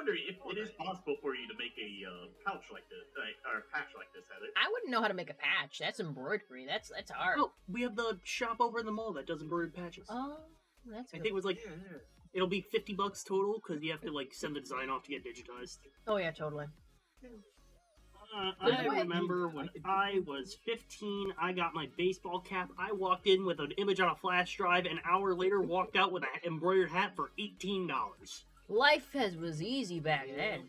wondering if it is possible for you to make a pouch like this, or a patch like this, Heather. I wouldn't know how to make a patch. That's embroidery. That's hard. Oh, we have the shop over in the mall that does embroidered patches. Oh, that's I good. think it was like, it'll be $50 total, because you have to, like, send the design off to get digitized. Oh, yeah, totally. I remember when I was 15, I got my baseball cap. I walked in with an image on a flash drive, an hour later walked out with an embroidered hat for $18. Life was easy back then.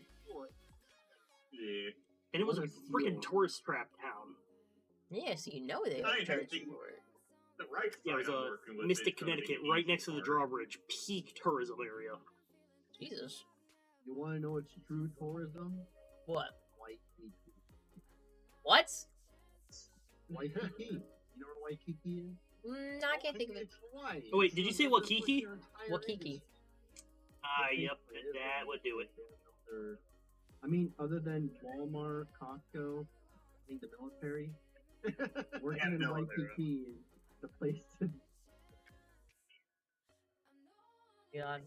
Yeah. And it was a freaking tourist trap town. Yeah, so you know they I charge think you for it. the right Yeah, it was side I'm working with Mystic, is something Connecticut, easy right next to the for. drawbridge. Peak tourism area. Jesus. You want to know what's true tourism? What? Waikiki. What? Waikiki. You know what Waikiki is? No, I can't think of it. It's Hawaii. Oh, wait, did you say Waikiki? Waikiki. Yep, that would do it. I mean, other than Walmart, Costco, I think the military, working in Waikiki is the place to. God.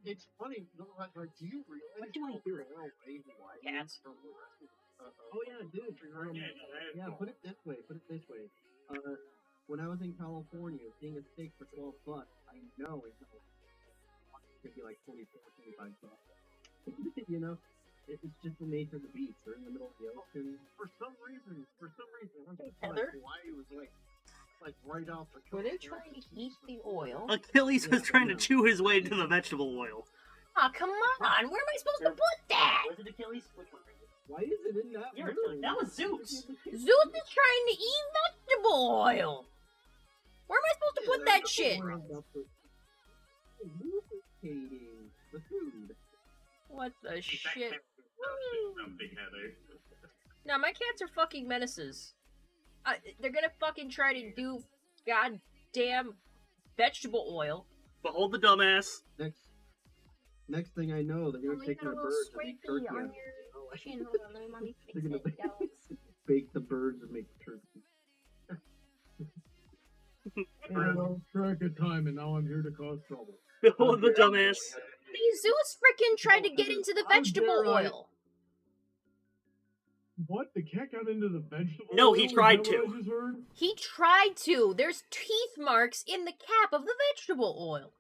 It's funny. Like, do you realize how far away Hawaii Cats. is from the rest of the? Oh yeah, dude. Yeah, put it this way. When I was in California, seeing a steak for $12, I know it's could be like 24, 25 bucks. You know, it's just the nature of the beach. They're in the middle of the ocean. For some reason, Heather? Hawaii was like right off the coast. Were they trying to heat the oil? Achilles was trying to chew his way into the vegetable oil. Oh, come on! Where am I supposed to put that? Was it Achilles? Which one? Why is it in that? You're Achilles. That was Zeus. Zeus is trying to eat vegetable oil! Where am I supposed to put that shit? Lubricating the food. What the shit? Something, Heather. No, my cats are fucking menaces. They're gonna fucking try to do goddamn vegetable oil. Behold the dumbass. Next thing I know, they're gonna take my birds and make turkey out of it. They're gonna bake the birds and make turkey. I lost track of time, and now I'm here to cause trouble. Behold the dumbass. Zeus freaking tried to get into the vegetable oil. What? The cat got into the vegetable No, oil? he Is tried that to. what I just heard? He tried to. There's teeth marks in the cap of the vegetable oil.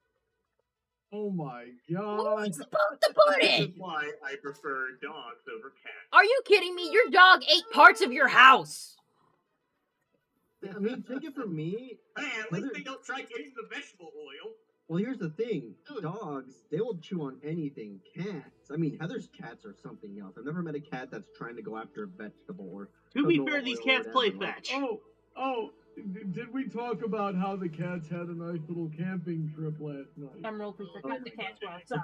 Oh my Where are god. we supposed to put This it? is why I prefer dogs over cats. Are you kidding me? Your dog ate parts of your house. I mean, take it from me. Hey, at least they don't try getting the vegetable oil. Well, here's the thing. Dogs, they will chew on anything. Cats, I mean, Heather's cats are something else. I've never met a cat that's trying to go after a vegetable or... To be canola fair, these oil cats or play whatever. fetch. Did we talk about how the cats had a nice little camping trip last night? Emerald, we forgot the cats were outside.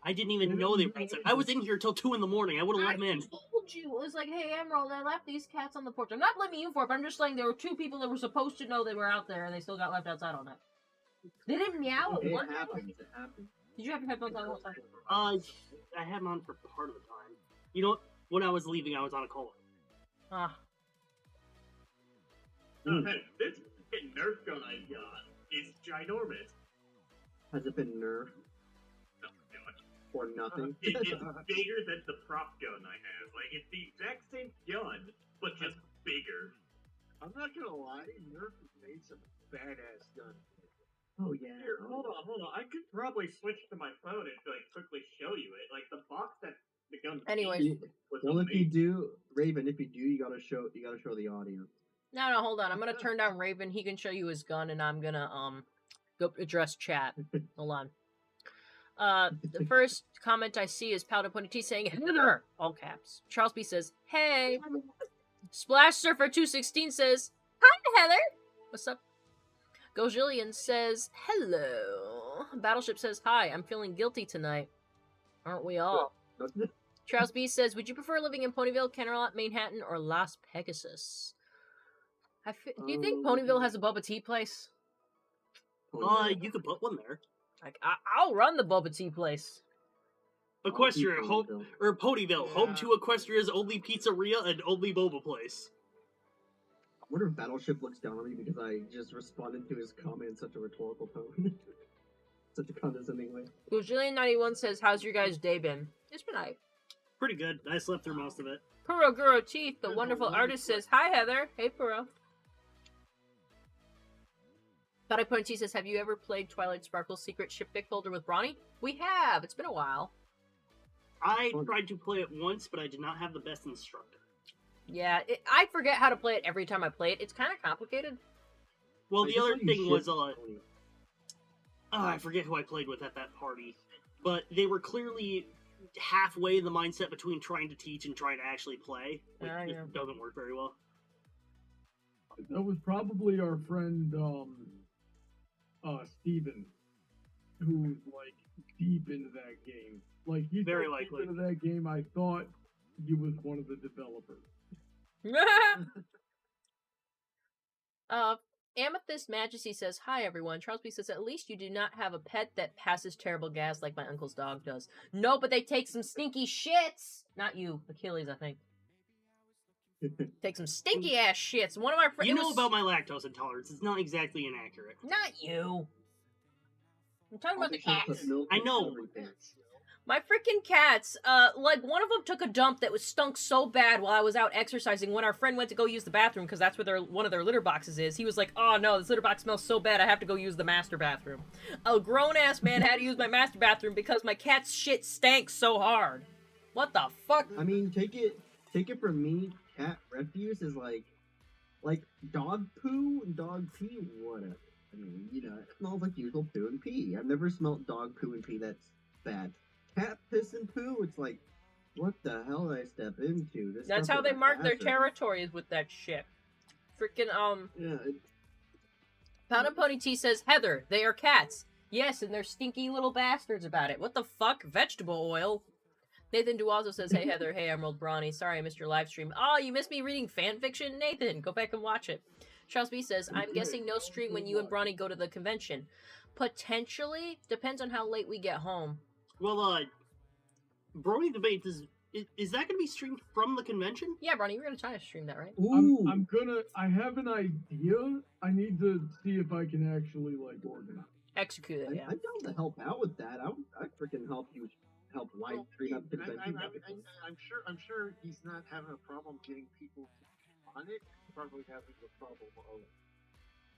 I didn't even know they were outside. I was in here till 2 in the morning. I would have let them in. Told you. It was like, hey, Emerald, I left these cats on the porch. I'm not blaming you for it, but I'm just saying there were 2 people that were supposed to know they were out there, and they still got left outside all night. They didn't meow at It one happens, it happens. Did you have your headphones on the whole time? I had them on for part of the time. You know what? When I was leaving, I was on a call. Ah. Hey, this Nerf gun I got is ginormous. Has it been nerfed No, no, or nothing? it's bigger than the prop gun I have. Like, it's the exact same gun, but just bigger. I'm not gonna lie, Nerf has made some badass guns. Oh yeah. Here, hold on. I could probably switch to my phone and like quickly show you it. Like the box that the gun. Anyways. Was Well, if you amazing. do, Raven, if you do, you gotta show the audience. No, hold on. I'm gonna turn down Raven. He can show you his gun, and I'm gonna go address chat. Hold on. The first comment I see is Powder Pony T saying Heather, all caps. Charles B says, hey. Splash Surfer 216 says, hi Heather. What's up? Gojillion says, hello. Battleship says, hi. I'm feeling guilty tonight. Aren't we all? Charles B says, would you prefer living in Ponyville, Camelot, Manhattan, or Las Pegasus? Do you think Ponyville has a Bubba Tea place? You could put one there. Like, I'll run the Bubba Tea place. Equestria, home, or Ponyville, home to Equestria's only pizzeria and only boba place. I wonder if Battleship looks down on me because I just responded to his comment in such a rhetorical tone. such a condescending way. Bujillion91 says, how's your guys' day been? It's been alright. Pretty good. I slept through most of it. Puro Guro Teeth, the wonderful artist, says, hi, Heather. Hey, Puro. Thought Point T says, have you ever played Twilight Sparkle's Secret Shippick Folder with Bronny? We have. It's been a while. I tried to play it once, but I did not have the best instructor. Yeah, I forget how to play it every time I play it. It's kind of complicated. Well, the other thing was, I forget who I played with at that party, but they were clearly halfway in the mindset between trying to teach and trying to actually play, which just doesn't work very well. That was probably our friend, Steven, who's, like, deep into that game. Like, he's very so likely deep into that game, I thought he was one of the developers. Amethyst Majesty says, hi everyone. Charles B says, at least you do not have a pet that passes terrible gas like my uncle's dog does. No, but they take some stinky shits. Not you, Achilles, I think. Take some stinky ass shits. One of my friends. You know about my lactose intolerance. It's not exactly inaccurate. Not you. I'm talking about the cats. I know. My freaking cats, like, one of them took a dump that was stunk so bad while I was out exercising. When our friend went to go use the bathroom, because that's where one of their litter boxes is, he was like, oh no, this litter box smells so bad, I have to go use the master bathroom. A grown-ass man had to use my master bathroom because my cat's shit stank so hard. What the fuck? I mean, take it from me, cat refuse is like dog poo and dog pee, whatever. I mean, you know, it smells like usual poo and pee. I've never smelled dog poo and pee that's bad. Cat piss and poo, it's like, what the hell did I step into? That's how they mark their territories with that shit. Freaking, Yeah. Pound and Pony T says, Heather, they are cats. Yes, and they're stinky little bastards about it. What the fuck? Vegetable oil. Nathan Duazo says, hey Heather, hey Emerald Brawny. Sorry I missed your live stream. Oh, you missed me reading fan fiction? Nathan, go back and watch it. Charles B says, I'm guessing no stream when you and Brawny go to the convention. Potentially. Depends on how late we get home. Well, Brony Debate, is that going to be streamed from the convention? Yeah, Brawny, you're going to try to stream that, right? I have an idea. I need to see if I can actually, like, organize. Execute it, yeah. I'm down to help out with that. I'd freaking help live stream up the convention. I'm sure he's not having a problem getting people on it. He's probably having a problem of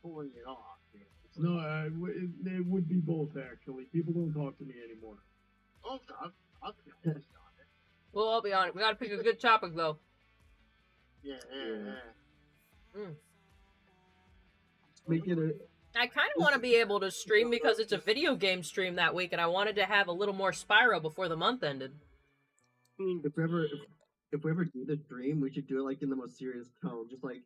pulling it off. You know? No, it would be both, actually. People don't talk to me anymore. Oh, I'll be on it. We'll all be on it. We gotta pick a good topic, though. Yeah. I kind of want to be able to stream because it's a video game stream that week, and I wanted to have a little more Spyro before the month ended. I mean, if we ever do the stream, we should do it like in the most serious tone, just like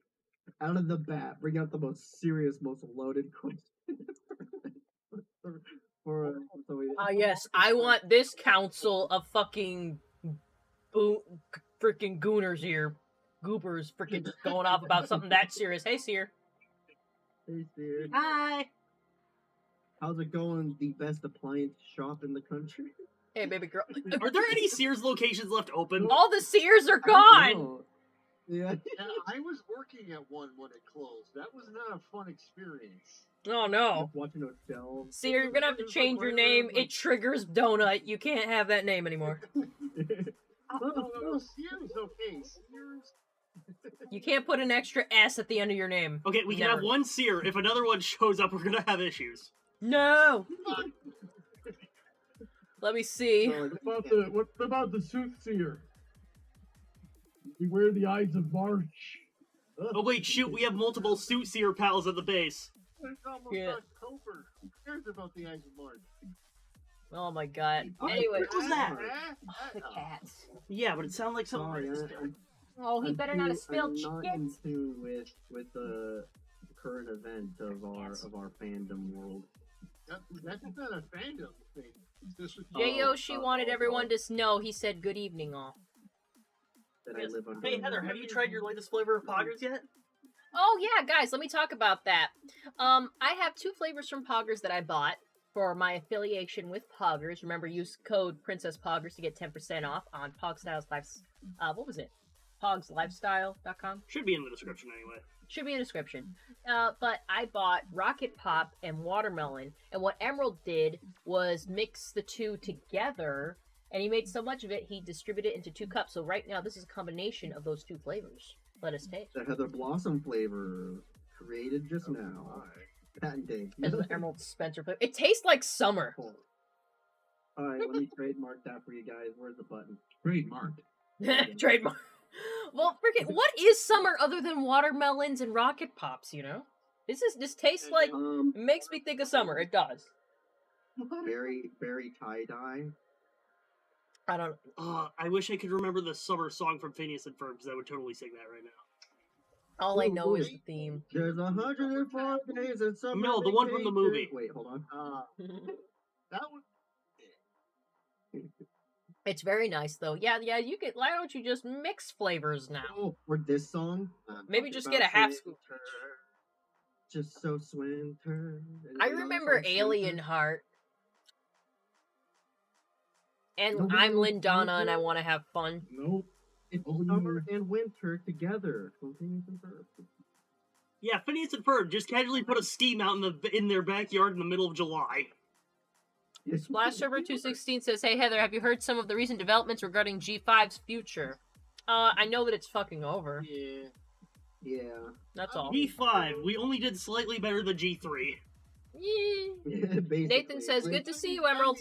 out of the bat, bring out the most serious, most loaded question. Yes, I want this council of fucking freaking gooners here. Goobers freaking just going off about something that serious. Hey, Seer. Hey, Seer. Hi. How's it going? The best appliance shop in the country? Hey, baby girl. Are there any Sears locations left open? All the Sears are gone! Yeah. I was working at one when it closed. That was not a fun experience. Oh, no. Watching those shelves. Seer, you're gonna have to change your name. It triggers Donut. You can't have that name anymore. No, Sears, okay. Sears. You can't put an extra S at the end of your name. Okay, we can have one Sear. If another one shows up, we're gonna have issues. No! Let me see. What about the soothsayer? Beware the eyes of March. Oh wait, shoot, we have multiple suit Seer pals at the base. It's almost October. Who cares about the eyes of March? Oh my god. Anyway. What was that? Oh, the cats. Yeah, but it sounded like something. Oh, he better not have spilled I'm not shit. in tune with the current event of our fandom world. That's not a fandom thing. J-Yoshi wanted everyone to know. He said, good evening, all. That I live under. Hey Heather, have you tried your latest flavor of Poggers yet? Oh yeah, guys, let me talk about that. I have 2 flavors from Poggers that I bought for my affiliation with Poggers. Remember, use code Princess Poggers to get 10% off on PogStyles Life. What was it? PogsLifestyle.com. Should be in the description anyway. Should be in the description. But I bought Rocket Pop and Watermelon, and what Emerald did was mix the two together, and he made so much of it, he distributed it into 2 cups. So right now, this is a combination of those 2 flavors. Let us taste. The Heather Blossom flavor created just now. Patented. As the Emerald Spencer flavor. It tastes like summer. Alright, let me trademark that for you guys. Where's the button? Trademarked. Trademark. Well, freaking, what is summer other than watermelons and Rocket Pops, you know? This tastes like, it makes me think of summer. It does. Very, very tie-dye. I don't I wish I could remember the summer song from Phineas and Ferb, because I would totally sing that right now. all I know is the theme. There's 104 days in summer. No, the one from the movie. Wait, hold on. That was It's very nice though. Yeah, you could. Why don't you just mix flavors now? Oh, for this song? Maybe just get a half scoop. Just so swinter. I remember Alien Heart. And I'm Lindana and I want to have fun. Nope. It's summer and winter together. Yeah, Phineas and Ferb just casually put a steam out in their backyard in the middle of July. Splash Server 216 says, "Hey Heather, have you heard some of the recent developments regarding G5's future?" I know that it's fucking over. Yeah. That's all. G5, we only did slightly better than G3. Yeah. Basically. Nathan says, "Good to see you, Emerald."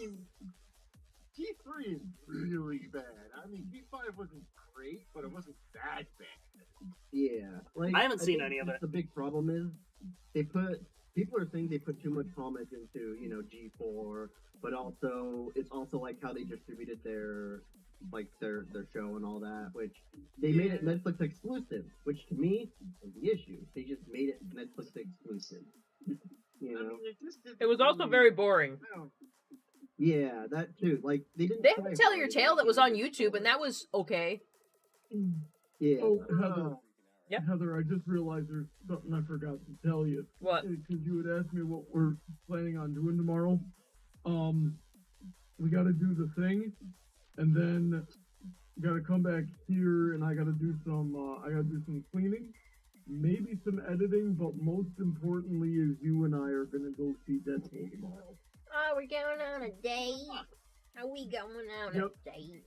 G3 is really bad. I mean, G5 wasn't great, but it wasn't that bad. Yeah. Like, I haven't seen think any of it. The big problem is people are saying they put too much homage into, G4, but also it's also like how they distributed their show and all that, which they made it Netflix exclusive, which to me is the issue. They just made it Netflix exclusive. You know? I mean, It was also very boring. Yeah, that too. Like they didn't. They had Tell Your Tale that was on YouTube, and that was okay. Yeah. Oh, Heather. Yeah? Heather, I just realized there's something I forgot to tell you. What? Because you had asked me what we're planning on doing tomorrow. We got to do the thing, and then got to come back here, and I got to do some cleaning, maybe some editing, but most importantly is you and I are gonna go see Deadpool tomorrow. Oh, we're going on a date. Are we going on Yep. a date?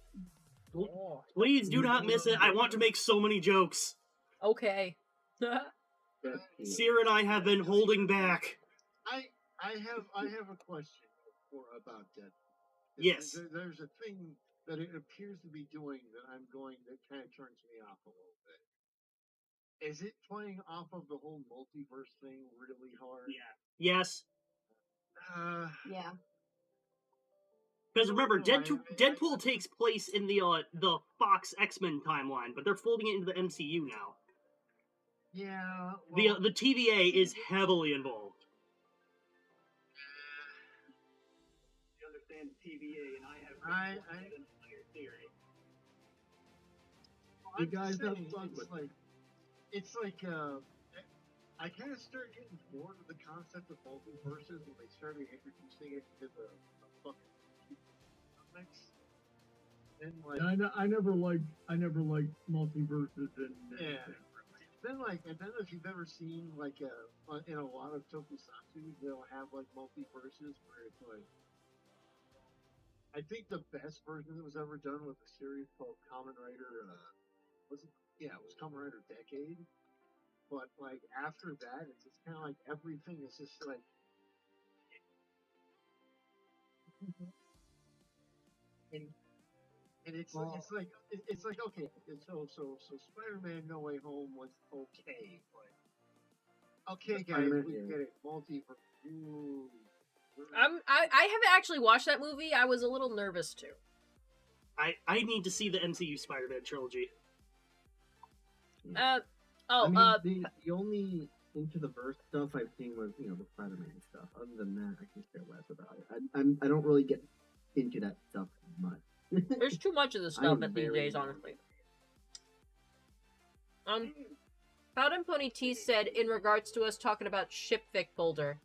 Please do not miss it. I want to make so many jokes. Okay. Sierra and I have been holding back. I have a question about that. Yes. There's a thing that it appears to be doing that kind of turns me off a little bit. Is it playing off of the whole multiverse thing really hard? Yes. Yeah. Because remember, No, Deadpool takes place in the Fox X-Men timeline, but they're folding it into the MCU now. Yeah. Well, The TVA is heavily involved. You understand TVA, and I have I- theory. You I'm guys just have saying, fun with it. it's like I kind of started getting bored of the concept of multiverses when they started introducing it to the fucking comics. And like, I never liked multiverses and yeah. Then if you've ever seen in a lot of tokusatsu, they'll have like multiverses where it's like. I think the best version that was ever done was a series called Kamen Rider. It was Kamen Rider Decade. But like after that, it's just kind of like everything is just like. And it's like okay, so Spider-Man No Way Home was okay, but okay guys, we get it, multiverse. Ooh. I haven't actually watched that movie. I was a little nervous too. I need to see the MCU Spider-Man trilogy. The only Into the Verse stuff I've seen was, the Spider-Man stuff. Other than that, I can care less about it. I don't really get into that stuff much. There's too much of the stuff at these days, honestly. Powder Pony T said in regards to us talking about Shipfic folder.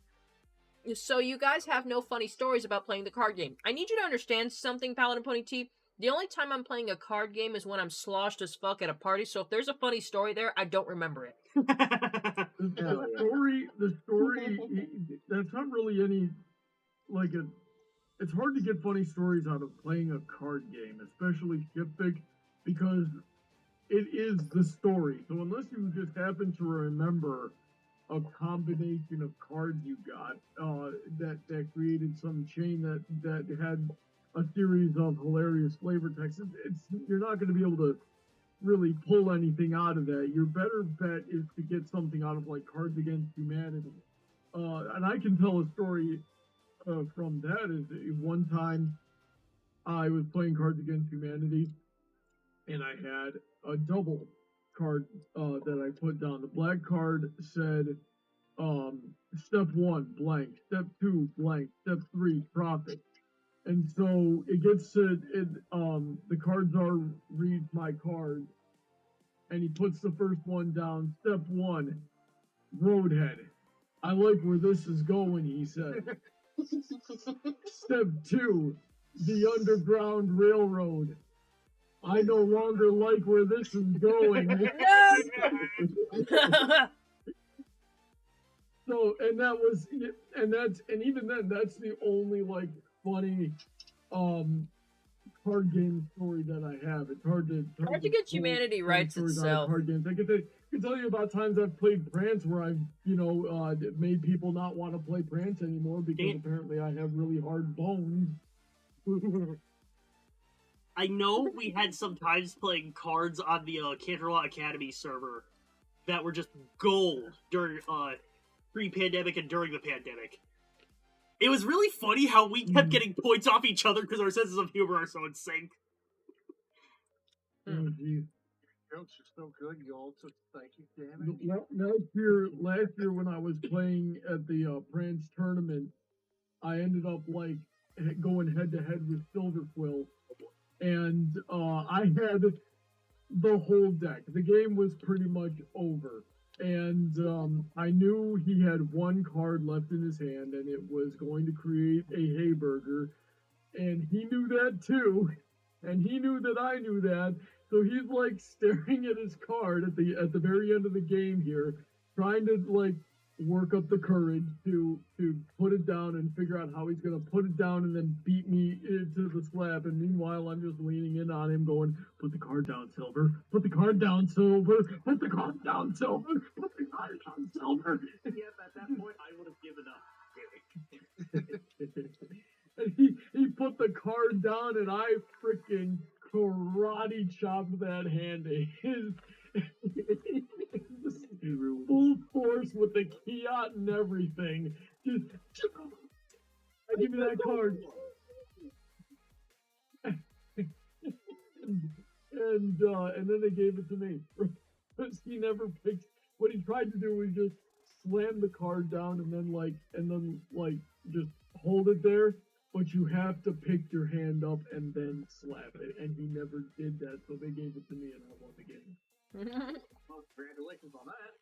So you guys have no funny stories about playing the card game. I need you to understand something, Paladin Pony T. The only time I'm playing a card game is when I'm sloshed as fuck at a party, so if there's a funny story there, I don't remember it. The story, that's not really any, like, it's hard to get funny stories out of playing a card game, especially Shippic, because it is the story. So unless you just happen to remember a combination of cards you got that created some chain that had a series of hilarious flavor texts, you're not going to be able to really pull anything out of that. Your better bet is to get something out of like Cards Against Humanity. And I can tell a story from that. Is one time I was playing Cards Against Humanity, and I had a double card that I put down. The black card said, step 1, blank, step 2, blank, step 3, profit. And so it gets to, the card czar reads my card, and he puts the first one down. Step 1, roadhead. I like where this is going, he said. Step 2, the Underground Railroad. I no longer like where this is going. So, and even then, that's the only like funny card game story that I have. It's hard to Get Humanity writes itself. Card games. I can tell you about times I've played Prance where I've made people not want to play Prance anymore because apparently I have really hard bones. I know we had some times playing cards on the Canterlot Academy server that were just gold during pre-pandemic and during the pandemic. It was really funny how we kept getting points off each other because our senses of humor are so in sync. Oh, geez. Jokes are so good, you all took psychic damage. Last year when I was playing at the Prance tournament, I ended up like going head to head with Silver Quill, and I had the whole deck. The game was pretty much over, and I knew he had one card left in his hand, and it was going to create a Hayburger, and he knew that too, and he knew that I knew that. So he's like staring at his card at the very end of the game here, trying to like work up the courage to put it down and figure out how he's gonna put it down and then beat me into the slab. And meanwhile, I'm just leaning in on him, going, "Put the card down, Silver. Put the card down, Silver. Put the card down, Silver. Put the card down, Silver." Yes, at that point, I would have given up. And he put the card down, and I freaking karate chopped that hand. Full force with the Kiat and everything. Just, I give you that card. And then they gave it to me. Because he never picked. What he tried to do was just slam the card down and then just hold it there. But you have to pick your hand up and then slap it. And he never did that, so they gave it to me and I won the game. Well, congratulations on that.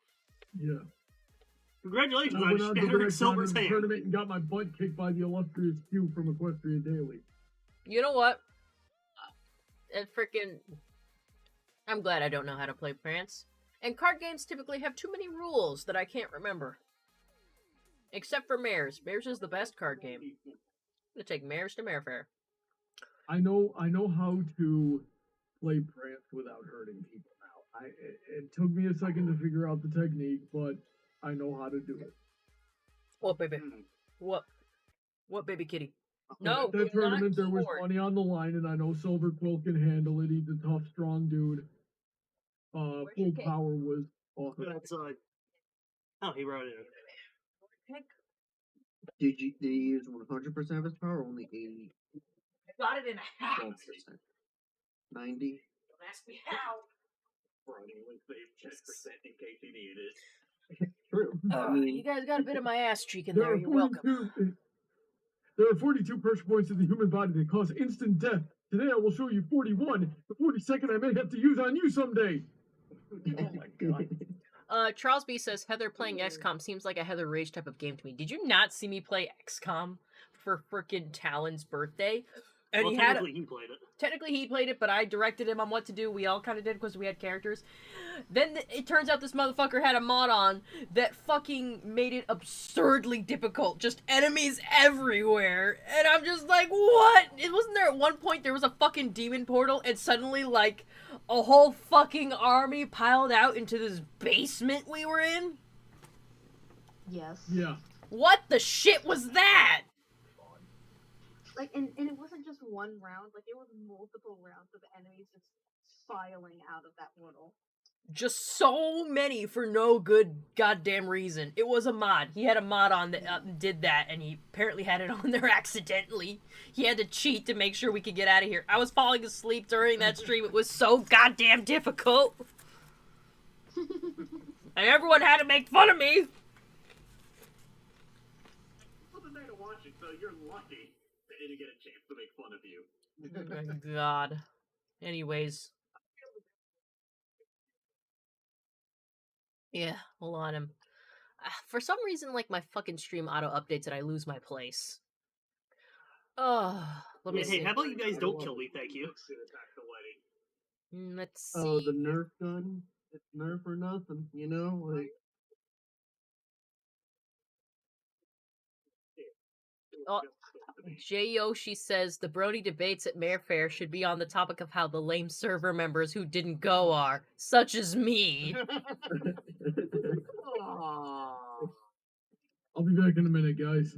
Yeah. Congratulations I went on out to shattering the Silver's hand. tournament and got my butt kicked by the illustrious Q from Equestria Daily. You know what? I'm glad I don't know how to play Prance. And card games typically have too many rules that I can't remember. Except for Mares. Mares is the best card game. I'm gonna take Mares to Mare Fair. I know how to play Prance without hurting people now. It took me a second to figure out the technique, but I know how to do it. What, baby? What? What, baby kitty? No, At that tournament, there was keyboard. money on the line, and I know Silver Quill can handle it. He's a tough, strong dude. Full power was awesome. That's oh, he wrote it. Did he use 100% of his power or only 80? I got it in a hat. 12%. 90? Don't ask me how. Brody would save 10% in case he needed it. True. You guys got a bit of my ass cheek in there. You're welcome. There are 42 pressure points in the human body that cause instant death. Today I will show you 41. The 42nd I may have to use on you someday. Oh my god. Charles B says, Heather playing XCOM seems like a Heather Rage type of game to me. Did you not see me play XCOM for frickin' Talon's birthday? And well, he had technically he played it. technically he played it, but I directed him on what to do. We all kind of did because we had characters. Then it turns out this motherfucker had a mod on that fucking made it absurdly difficult. Just enemies everywhere. And I'm just like, what? It wasn't there at one point there was a fucking demon portal and suddenly like a whole fucking army piled out into this basement we were in? Yes. Yeah. What the shit was that? Like, and it wasn't just one round. Like, it was multiple rounds of enemies just filing out of that portal. Just so many for no good goddamn reason. It was a mod. He had a mod on that did that, and he apparently had it on there accidentally. He had to cheat to make sure we could get out of here. I was falling asleep during that stream. It was so goddamn difficult. And everyone had to make fun of me. Wasn't there to watch it, so you're lucky they didn't get a chance to make fun of you. Oh my god. Anyways. Yeah, hold on. For some reason, like, my fucking stream auto-updates and I lose my place. Oh, let me Yeah, see. hey, how about you guys don't kill me, thank you. Let's see. Oh, the Nerf gun? It's Nerf or nothing, you know? Like, Oh, J. Yoshi says the Brody debates at Mayor Fair should be on the topic of how the lame server members who didn't go are, such as me. I'll be back in a minute, guys.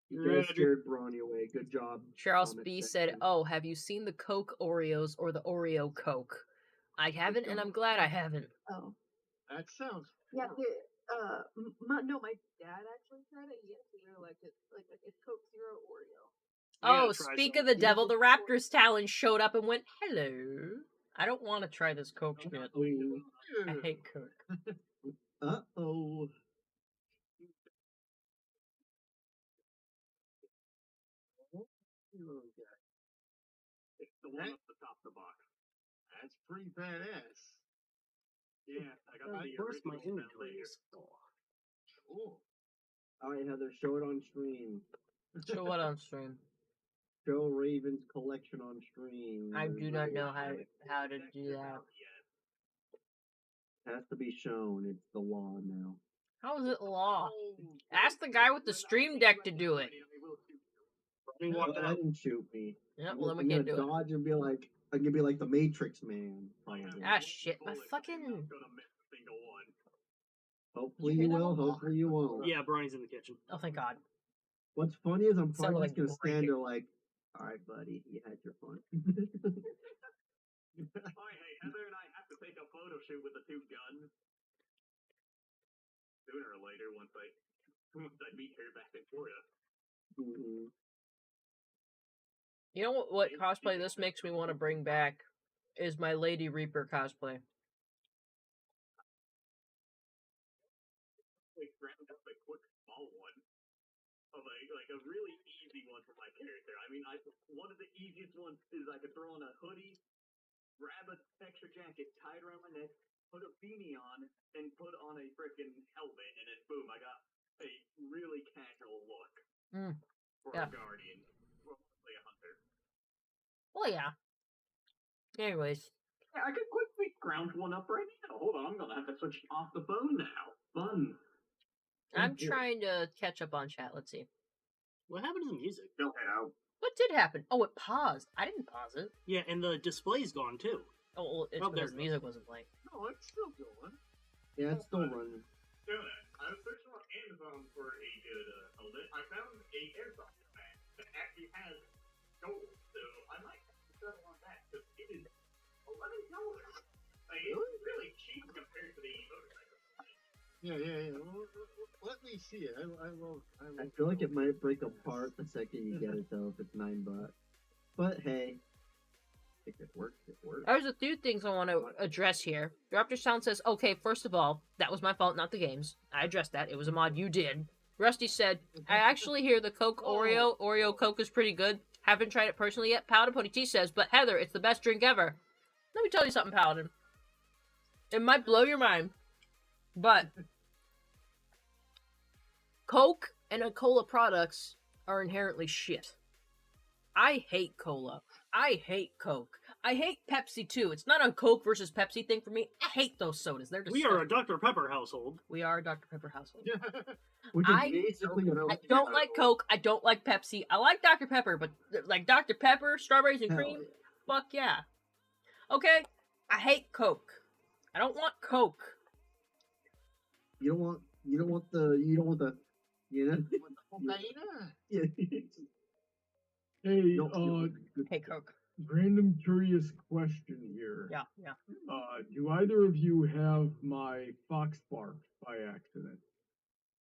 you guys scared Brawny away. Good job. Charles comment B. section. said, "Oh, have you seen the Coke Oreos or the Oreo Coke?" I haven't, and I'm glad I haven't. Oh. That sounds. Yeah, no, my dad actually tried it. He actually really liked it. Like it's Coke Zero Oreo. I gotta Oh, try speak some. of the devil, the Raptors talent showed up and went, "Hello." I don't want to try this Coke shit. I hate Coke. Uh-oh. It's the one up the top of the box. That's pretty badass. Yeah, I got the Where's my original inventory? later. Cool. Alright, Heather, show it on stream. So what on stream? Show Raven's collection on stream. I do not know how to do that. Has to be shown. It's the law now. How is it law? Ask the guy with the stream deck to do it. Let me walk Let out. him shoot me. Yeah, well then we I'm can't gonna do it. dodge and be like, I'm gonna be like the Matrix man. Probably. Ah shit, my fucking... Hopefully you will, hopefully you won't. Yeah, Brian's in the kitchen. Oh thank god. What's funny is I'm Sounded probably like just gonna stand breaking. there like, alright buddy, you had your fun. Alright, hey, Heather and I have to take a photo shoot with the two guns. Sooner or later, once I meet her back in Florida. Mhm. You know what cosplay this makes me want to bring back is my Lady Reaper cosplay. Like, round up a quick small one. Of like a really easy one for my character. I mean, one of the easiest ones is I could throw on a hoodie, grab a extra jacket, tie it around my neck, put a beanie on, and put on a freaking helmet, and then boom, I got a really casual look for Yeah. a guardian, probably a hunter. Well yeah. Anyways. Yeah, I could quickly ground one up right now. Hold on, I'm gonna have to switch off the phone now. Fun. I'm trying to catch up on chat. Let's see. What happened to the music? Go ahead out. What did happen? Oh, it paused. I didn't pause it. Yeah, and the display's gone too. Oh, well, it's Oh, because there's the music wasn't playing. No, it's still going. Yeah, it's still running. I was searching on Amazon for a good helmet. I found a airsoft bag that actually has gold, so I might have to settle on that because it is $11. Like, it's really cheap compared to the motorcycle. Yeah. Let me see it. I feel like it might break apart the second you get it though if it's $9. But hey. If it works, it works. There's a few things I want to address here. Raptor Sound says, okay, first of all, that was my fault, not the game's. I addressed that. It was a mod you did. Rusty said, I actually hear the Coke Oreo Coke is pretty good. Haven't tried it personally yet. Paladin Pony T says, but Heather, it's the best drink ever. Let me tell you something, Paladin. It might blow your mind, but Coke and Cola products are inherently shit. I hate cola. I hate Coke. I hate Pepsi too. It's not a Coke versus Pepsi thing for me. I hate those sodas. They're We disgusting. are a Dr. Pepper household. We are a Dr. Pepper household. Which is I- basically what I don't like Coke. I don't like Pepsi. I like Dr. Pepper, but like Dr. Pepper, strawberries and Hell cream, yeah. fuck yeah. Okay, I hate Coke. I don't want Coke. You don't want the you know. Yeah. Hey, Don't- Hey Coke. random curious question here. Yeah. Do either of you have my Fox Bark by accident?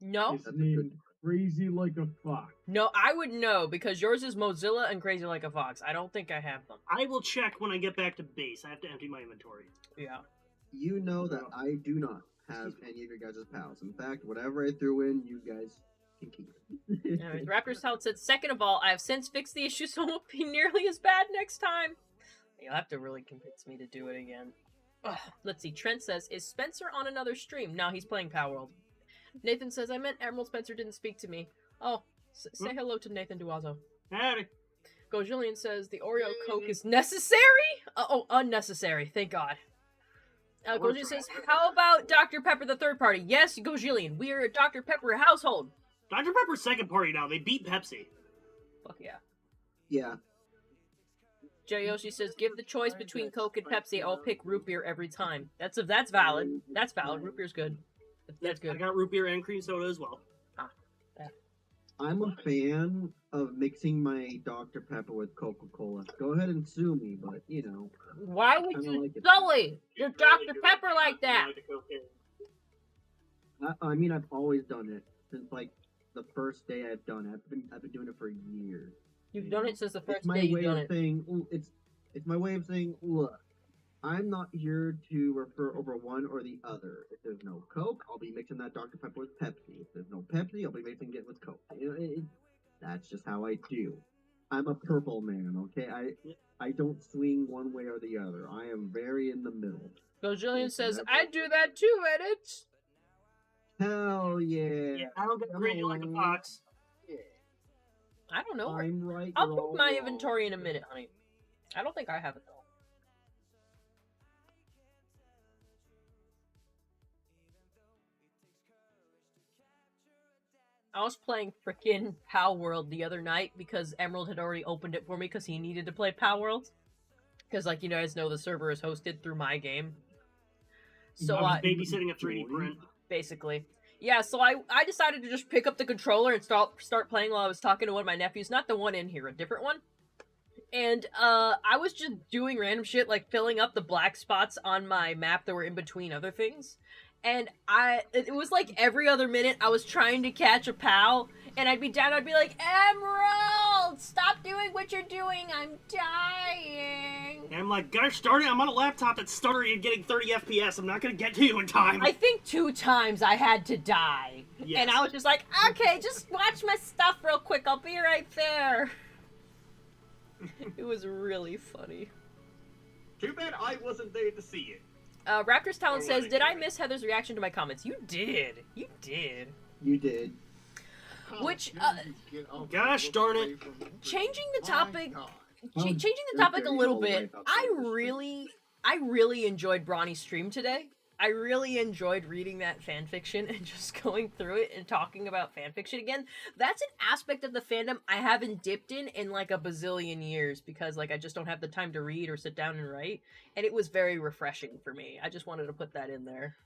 No, It's That's a good named Crazy Like a Fox. no, I would know because yours is Mozilla and Crazy Like a Fox. I don't think I have them. I will check when I get back to base. I have to empty my inventory. Yeah. You know that I do not have any of your guys' pals. In fact, whatever I threw in, you guys can keep it. Anyways, Raptor's Talent said, second of all, I have since fixed the issue so it won't be nearly as bad next time. You'll have to really convince me to do it again. Ugh. Let's see. Trent says, is Spencer on another stream? No, he's playing Power World. Nathan says, I meant Emerald Spencer didn't speak to me. Oh, say hello to Nathan Duazo. Howdy. Gojillian says, the Oreo Coke is necessary? Oh, unnecessary. Thank God. Gojillian says, how about Dr. Pepper the third party? Yes, Gojillian. We are a Dr. Pepper household. Dr. Pepper's second party now. They beat Pepsi. Fuck yeah. Yeah. Yoshi says, give the choice between Coke and Pepsi. I'll pick root beer every time. That's valid. That's valid. Root beer's good. That's I good. got root beer and cream soda as well. I'm a fan of mixing my Dr. Pepper with Coca-Cola. Go ahead and sue me, but you know. Why would I you like it. sully your Dr. Pepper like that? I mean, I've always done it since like the first day I've done it. I've been doing it for years. You've done it since the first It's my day you've way done of it. saying it's my way of saying, look, I'm not here to refer over one or the other. If there's no Coke, I'll be mixing that Dr. Pepper with Pepsi. If there's no Pepsi, I'll be mixing it with Coke. You know, that's just how I do. I'm a purple man, okay? I don't swing one way or the other. I am very in the middle. Gojillian says, I do that too, edit. Hell yeah. Yeah, I don't get greedy like a fox. I don't know. I'm right. I'll you're pick all my wrong. inventory in a minute, honey. I don't think I have it though. I was playing frickin' Pow World the other night because Emerald had already opened it for me because he needed to play Pow World. Because, like, you guys know the server is hosted through my game. So I was babysitting a 3D print. basically. Yeah, so I decided to just pick up the controller and start playing while I was talking to one of my nephews. Not the one in here, a different one. And I was just doing random shit, like filling up the black spots on my map that were in between other things. And it was like every other minute I was trying to catch a pal, and I'd be down, I'd be like, Emerald, stop doing what you're doing, I'm dying. And I'm like, gosh darn it, I'm on a laptop that's stuttering and getting 30 FPS. I'm not gonna get to you in time. I think 2 times I had to die. Yes. And I was just like, okay, just watch my stuff real quick, I'll be right there. It was really funny. Too bad I wasn't there to see it. Raptor's Talent Or says, what, did I anyway. miss Heather's reaction to my comments? You did. You did. You did. Which, Gosh darn it. changing the topic, Oh, changing the topic a little very bit, well I outside really enjoyed Bronny's stream today. I really enjoyed reading that fanfiction and just going through it and talking about fanfiction again. That's an aspect of the fandom I haven't dipped in like a bazillion years because like I just don't have the time to read or sit down and write. And it was very refreshing for me. I just wanted to put that in there.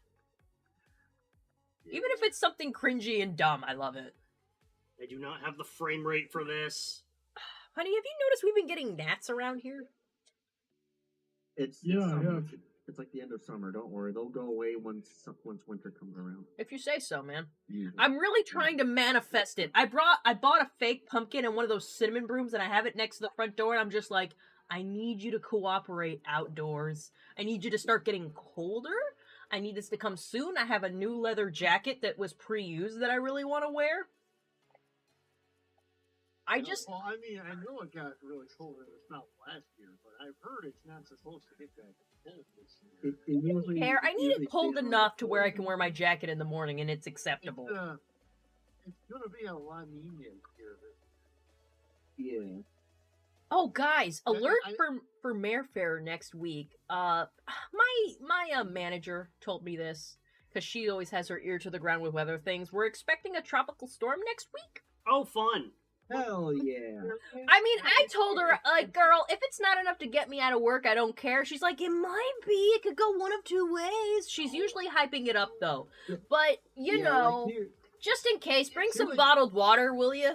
Even if it's something cringy and dumb, I love it. I do not have the frame rate for this. Honey, have you noticed we've been getting gnats around here? It's Yeah, summer. yeah. It's like the end of summer. Don't worry, they'll go away once winter comes around. If you say so, man. Usually. I'm really trying to manifest it. I bought a fake pumpkin and one of those cinnamon brooms and I have it next to the front door and I'm just like, I need you to cooperate outdoors. I need you to start getting colder. I need this to come soon. I have a new leather jacket that was pre-used that I really want to wear. Well, I mean, I know it got really cold in the south last year, but I've heard it's not supposed to get that cold this year. It usually, Hair. I need usually it cold stays around enough to where I 40. can wear my jacket in the morning and it's acceptable. It's gonna be a La Nina here. Yeah. Oh, guys, I- alert I- for Mare Fair next week. My manager told me this because she always has her ear to the ground with weather things. We're expecting a tropical storm next week. Oh, fun. Hell yeah. I mean, I told her, like, girl, if it's not enough to get me out of work, I don't care. She's like, it might be. It could go one of two ways. She's usually hyping it up, though. But, you Yeah, know, like here, just in case, bring some like- bottled water, will you?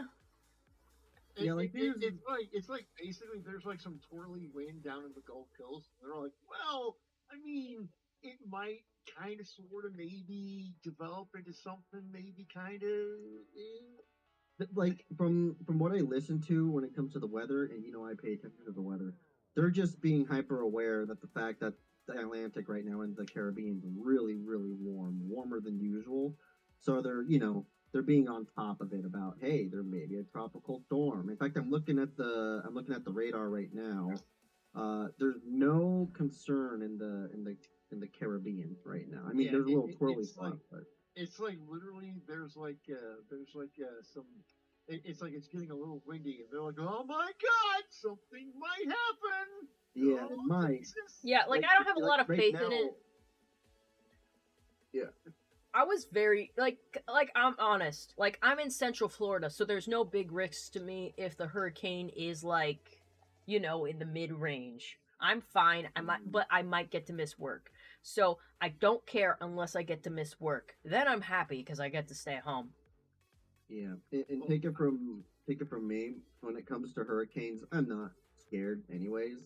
Yeah, like, it's like basically there's like some twirly wind down in the Gulf Coast. They're like, well, I mean, it might kind of, sort of, maybe develop into something, maybe kind of. like from what I listen to when it comes to the weather, and I pay attention to the weather, they're just being hyper aware that the fact that the Atlantic right now and the Caribbean is really, really warm, warmer than usual. So they're being on top of it about, hey, there may be a tropical storm. In fact, I'm looking at the radar right now. There's no concern in the Caribbean right now. I mean, Yeah, there's a little it- twirly it's like- stuff, but It's like literally there's like some. It's like it's getting a little windy, and they're like, oh my god, something might happen. yeah, Oh, it might. Jesus. Yeah, like I don't have a lot of right faith now, in it. Yeah. I was very like I'm honest. Like I'm in Central Florida, so there's no big risks to me if the hurricane is like, in the mid-range. I'm fine. But I might get to miss work. So I don't care unless I get to miss work. Then I'm happy because I get to stay at home. Yeah, and take it from me. When it comes to hurricanes, I'm not scared, anyways.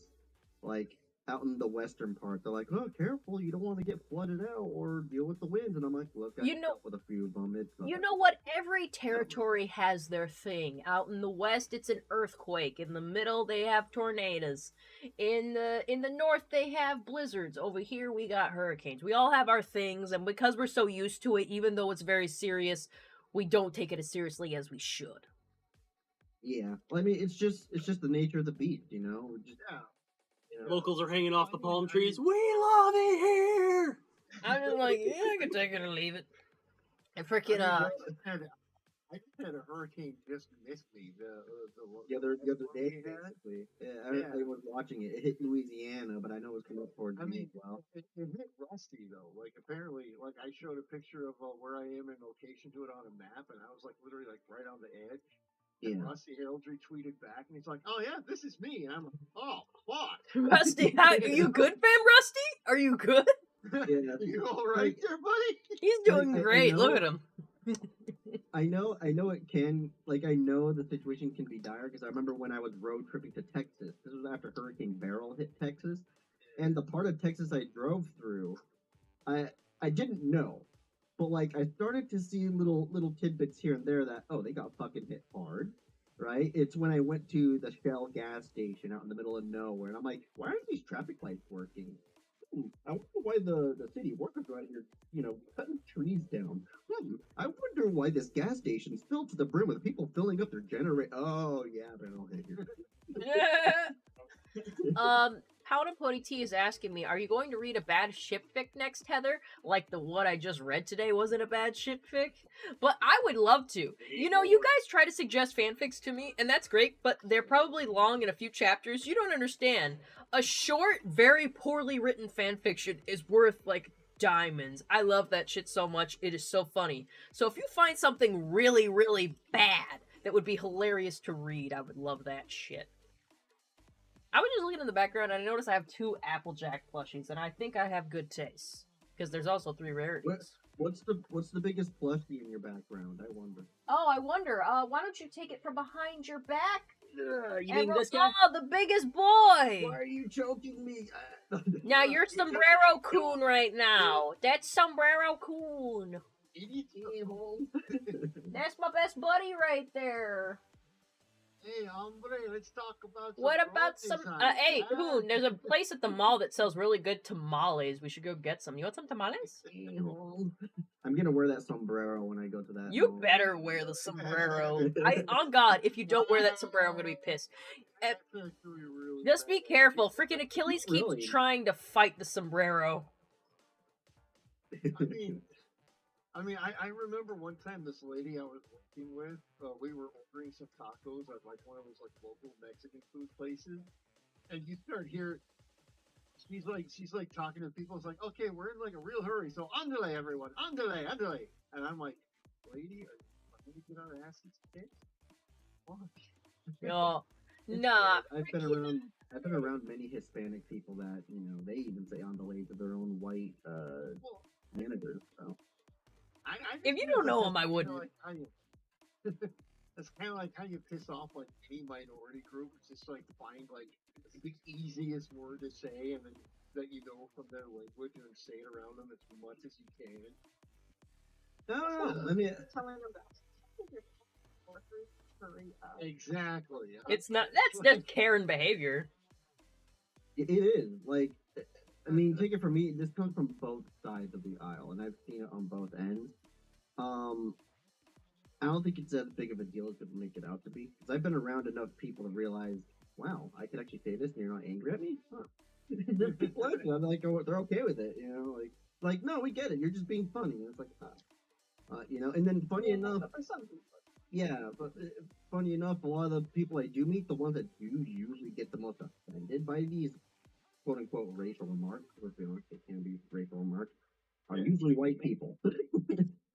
Like out in the western part, they're like, "Oh, careful! You don't want to get flooded out or deal with the winds." And I'm like, "Look, I dealt with a few of them. It's You know what? Every territory has their thing. Out in the west, it's an earthquake. In the middle, they have tornadoes. In the north, they have blizzards. Over here, we got hurricanes. We all have our things, and because we're so used to it, even though it's very serious, we don't take it as seriously as we should. Yeah, well, I mean, it's just the nature of the beast, Just, Yeah. Locals are hanging off the palm trees. We love it here. I'm just like, yeah, I can take it or leave it. And freaking I just had a hurricane just miss me. the other day, basically. Yeah, I was watching it. It hit Louisiana, but I know it was coming up towards me as well. it hit Rusty though. Like apparently, like I showed a picture of where I am in location to it on a map, and I was like literally like right on the edge. And Yeah. Rusty Heraldry tweeted back, and he's like, "Oh yeah, this is me." And I'm like, "Oh fuck." Rusty, are you good, fam? Rusty, are you good? Yeah. You all right there, buddy? He's doing I great. know. Look at him. I know it can, I know the situation can be dire because I remember when I was road tripping to Texas. This was after Hurricane Beryl hit Texas, and the part of Texas I drove through, I didn't know, but I started to see little tidbits here and there that they got fucking hit hard, right? It's when I went to the Shell gas station out in the middle of nowhere, and I'm like, why aren't these traffic lights working? I wonder why the city workers are out here, cutting trees down. I wonder why this gas station's filled to the brim with people filling up their generator. Oh, yeah, they're all here. Powder Pony T is asking me, are you going to read a bad shipfic next, Heather? Like the one I just read today wasn't a bad shipfic? But I would love to. You guys try to suggest fanfics to me, and that's great, but they're probably long in a few chapters. You don't understand. A short, very poorly written fanfiction is worth, diamonds. I love that shit so much. It is so funny. So if you find something really, really bad that would be hilarious to read, I would love that shit. I was just looking in the background and I noticed I have 2 Applejack plushies, and I think I have good taste. Because there's also 3 rarities. What's the biggest plushie in your background? I wonder. Oh, I wonder. Why don't you take it from behind your back? You mean this guy? Oh, the biggest boy! Why are you choking me? Now you're Sombrero Coon right now. That's Sombrero Coon. That's my best buddy right there. Hey, hombre, let's talk about. What about some? Hey, Coon, there's a place at the mall that sells really good tamales. We should go get some. You want some tamales? I'm gonna wear that sombrero when I go to that. You mall. better wear the sombrero. On God, if you don't wear that sombrero, I'm gonna be pissed. Just be careful. Freaking Achilles keeps Really? trying to fight the sombrero. I mean, I remember one time this lady I was working with, we were ordering some tacos at like one of those like local Mexican food places, and you start hearing she's like talking to people. It's like, okay, we're in like a real hurry, so andale everyone, andale, andale, and I'm like, lady, are you going to get our asses kicked? Fuck. No, It's nah. weird. I've been around many Hispanic people that, you know, they even say on the way to their own white Well, managers. So I If just you feel don't know that's him, I kinda wouldn't. like how you, that's kind of like how you piss off like any minority group. It's just like find like the easiest word to say, and then that you know from their language, and then say it around them as much as you can. no, I mean, Telling them that your coworkers hurry up. Exactly. It's not. That's like, just Karen behavior. it is like, I mean, take it from me. This comes from both sides of the aisle, and I've seen it on both ends. I don't think it's as big of a deal as people make it out to be. Because I've been around enough people to realize, wow, I could actually say this, and you're not angry at me. Huh. There's people like that. I'm like, oh, they're okay with it, you know, like no, we get it. You're just being funny. And it's like, you know. And then funny enough, But for some people, yeah, but funny enough, a lot of the people I do meet, the ones that do usually get the most offended by these quote unquote racial remarks, let's be honest, they can be racial remarks, are usually white people.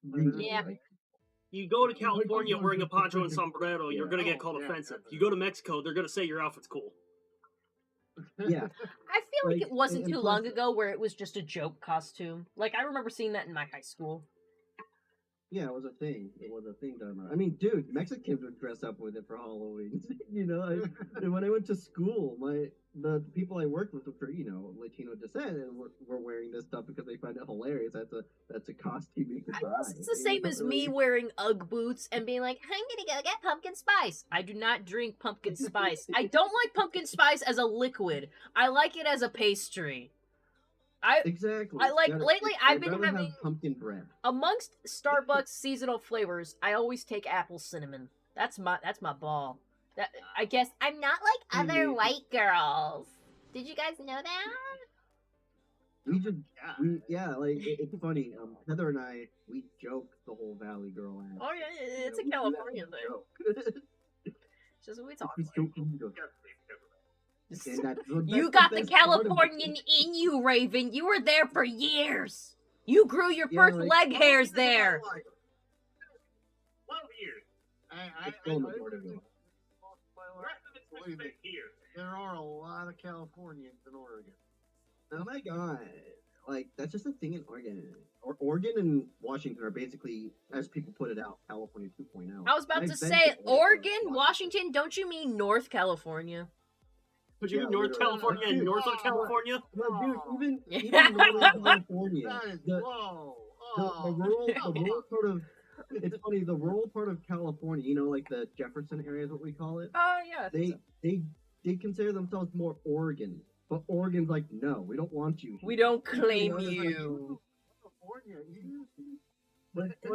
Usually Yeah. white. You go to Like, California I'm wearing a just poncho and freaking- sombrero, you're Yeah. gonna get Oh, called yeah, offensive. definitely. You go to Mexico, they're gonna say your outfit's cool. Yeah, I feel like Like, it wasn't and too plus- long ago where it was just a joke costume. Like I remember seeing that in my high school. yeah, it was a thing. It was a thing. I mean, dude, Mexicans would dress up with it for Halloween. You know, and when I went to school, the people I worked with were, you know, Latino descent, and were wearing this stuff because they find it hilarious. That's a costume you could I buy. guess it's the you same know, as me like- wearing UGG boots and being like, I'm gonna go get pumpkin spice. I do not drink pumpkin spice. I don't like pumpkin spice as a liquid. I like it as a pastry. Exactly. I like- Better- lately I'd I've been rather have having- pumpkin bread. Amongst Starbucks seasonal flavors, I always take apple cinnamon. That's my ball. That I guess I'm not like other Mhm. white girls. Did you guys know that? We just like it's funny. Heather and I, we joke the whole Valley Girl ass. Oh yeah, it's You a know, we do that California as a thing. joke. It's just we talk. It's so ego. And that's You the got the best part of it. Californian in you, Raven. You were there for years. You grew your Yeah, first like- leg hairs there. 12 years. It's still in the Florida Valley. The rest of it's been Wait a spent here. There are a lot of Californians in Oregon. Oh my god. Like, that's just a thing in Oregon. Oregon and Washington are basically, as people put it out, California 2.0. I was about I've to been say, to Oregon, Washington. Don't you mean North California? But you Yeah, mean North literally. California and Dude, North of California? Well, dude, even Yeah. Northern California, That is the, whoa. the Oh, rural come on. part of, it's funny, the rural part of California, you know, like the Jefferson area is what we call it. Oh yeah. I think so. They consider themselves more Oregon, but Oregon's like, no, we don't want you. We here." don't claim You know, it's like, you. California, you But it's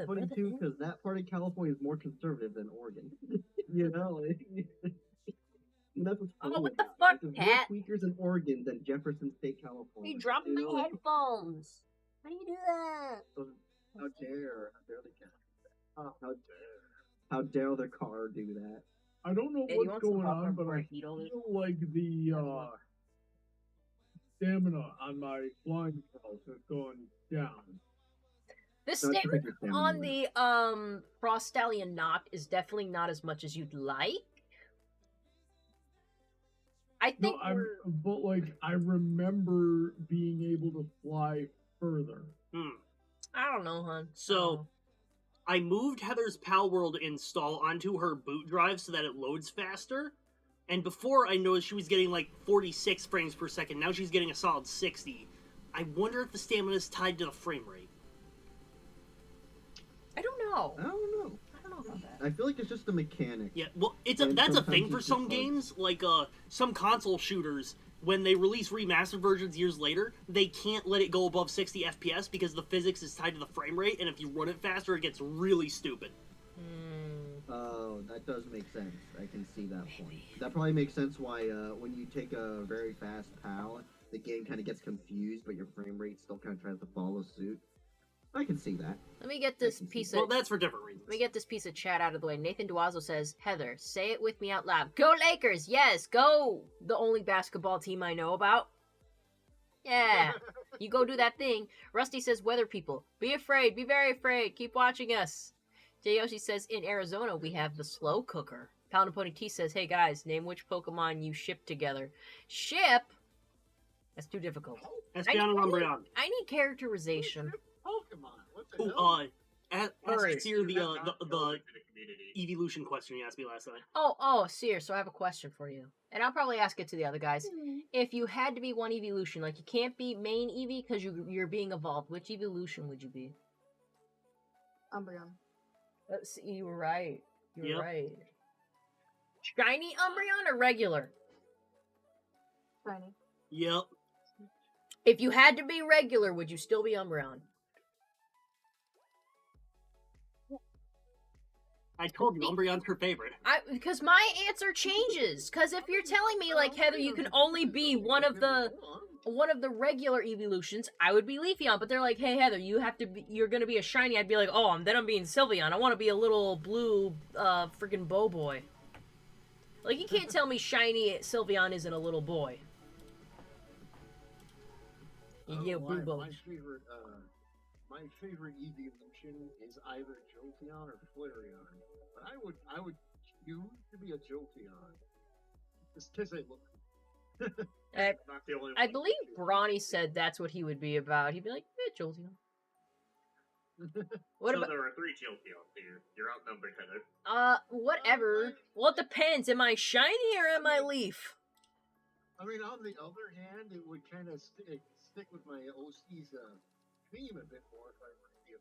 funny too, because that part of California is more conservative than Oregon. You know, and that's what's funny. Oh, what the about it. fuck, There's more Cat? tweakers in Oregon than Jefferson State, California. He dropped you my know, like, headphones. How do you do that? how dare they can. How dare their car do that? I don't know Hey, do you what's want some going popcorn on, but before I I eat all this? feel like the stamina on my flying spells has gone down. This Not to stamina pick your stamina on away. the Frost Stallion Knock is definitely not as much as you'd like. I No, think but like I remember being able to fly further. I don't know, hon. So- I moved Heather's Pal World install onto her boot drive so that it loads faster. And before I noticed she was getting like 46 frames per second. Now she's getting a solid 60. I wonder if the stamina is tied to the frame rate. I don't know. I don't know. I don't know about that. I feel like it's just a mechanic. Yeah, well, And that's a sometimes thing for it's some just bugs. games. Like some console shooters, when they release remastered versions years later, they can't let it go above 60 FPS because the physics is tied to the frame rate, and if you run it faster, it gets really stupid. Oh, that does make sense. I can see that point. That probably makes sense why when you take a very fast PAL, the game kind of gets confused, but your frame rate still kind of tries to follow suit. I can see that. Let me get this piece Well, of that's for different reasons. Let me get this piece of chat out of the way. Nathan Duazo says, Heather, say it with me out loud. Go Lakers! Yes, go! The only basketball team I know about. Yeah, you go do that thing. Rusty says, weather people, be afraid, be very afraid, keep watching us. Jayoshi says, in Arizona, we have the slow cooker. Pound and Pony T says, hey guys, name which Pokemon you ship together. Ship? That's too difficult. Espeon and Umbreon. I need characterization. Pokemon. What the Oh, hell? ask Seer the community. evolution question you asked me last night. Oh, Seer, so I have a question for you. And I'll probably ask it to the other guys. If you had to be one evolution, like you can't be main Eevee because you're being evolved, which evolution would you be? Umbreon. You were right. You were Yep. right. Shiny Umbreon or regular? Shiny. Yep. If you had to be regular, would you still be Umbreon? I told you, Umbreon's her favorite. Because my answer changes. Because if you're telling me, like, Heather, you can only be one of the regular evolutions, I would be Leafeon. But they're like, hey, Heather, you're gonna be a shiny. I'd be like, oh, then I'm being Sylveon. I want to be a little blue, freaking bow boy. Like, you can't tell me shiny Sylveon isn't a little boy. Yeah, blue bow. My favorite evolution is either Jolteon or Flareon. But I would choose to be a Jolteon. Just because they look. Not the only I one. believe Brawny said that's what he would be about. He'd be like, Jolteon. What So about... there are 3 Jolteons here. You're outnumbered, Heather. Whatever. Well, it depends. Am I shiny or am I Leaf? I mean, on the other hand, it would kind of stick with my OC's theme a bit more if I were to be a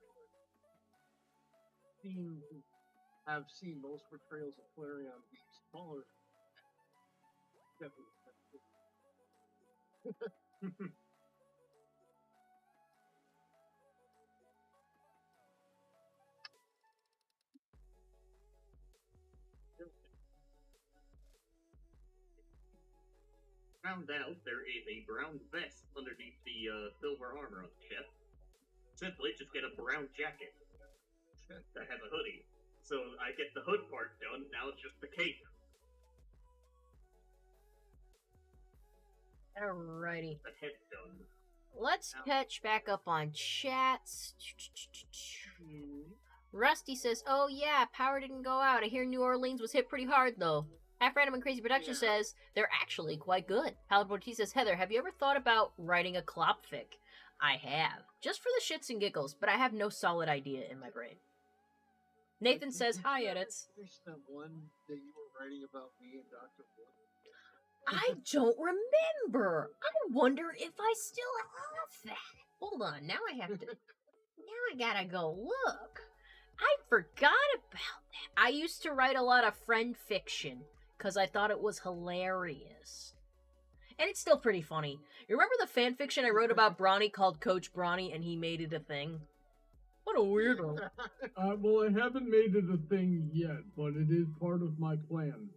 I've seen most portrayals of Flareon being smaller. Definitely. Found out there is a brown vest underneath the silver armor on the chest. Simply just get a brown jacket that has a hoodie. So I get the hood part done, now it's just the cape. Alrighty. The head's done. Let's catch back up on chats. Rusty says, oh yeah, power didn't go out. I hear New Orleans was hit pretty hard though. Half Random and Crazy Production says, they're actually quite good. Paladin T says, Heather, have you ever thought about writing a Klopfic? I have. Just for the shits and giggles, but I have no solid idea in my brain. Nathan says, hi, edits. There's that one that you were writing about me and Dr. Wood. I don't remember. I wonder if I still have that. Hold on, now I have to... Now I gotta go look. I forgot about that. I used to write a lot of friend fiction because I thought it was hilarious. And it's still pretty funny. You remember the fan fiction I wrote about Brawny called Coach Brawny and he made it a thing? What a weirdo. Well, I haven't made it a thing yet, but it is part of my plan.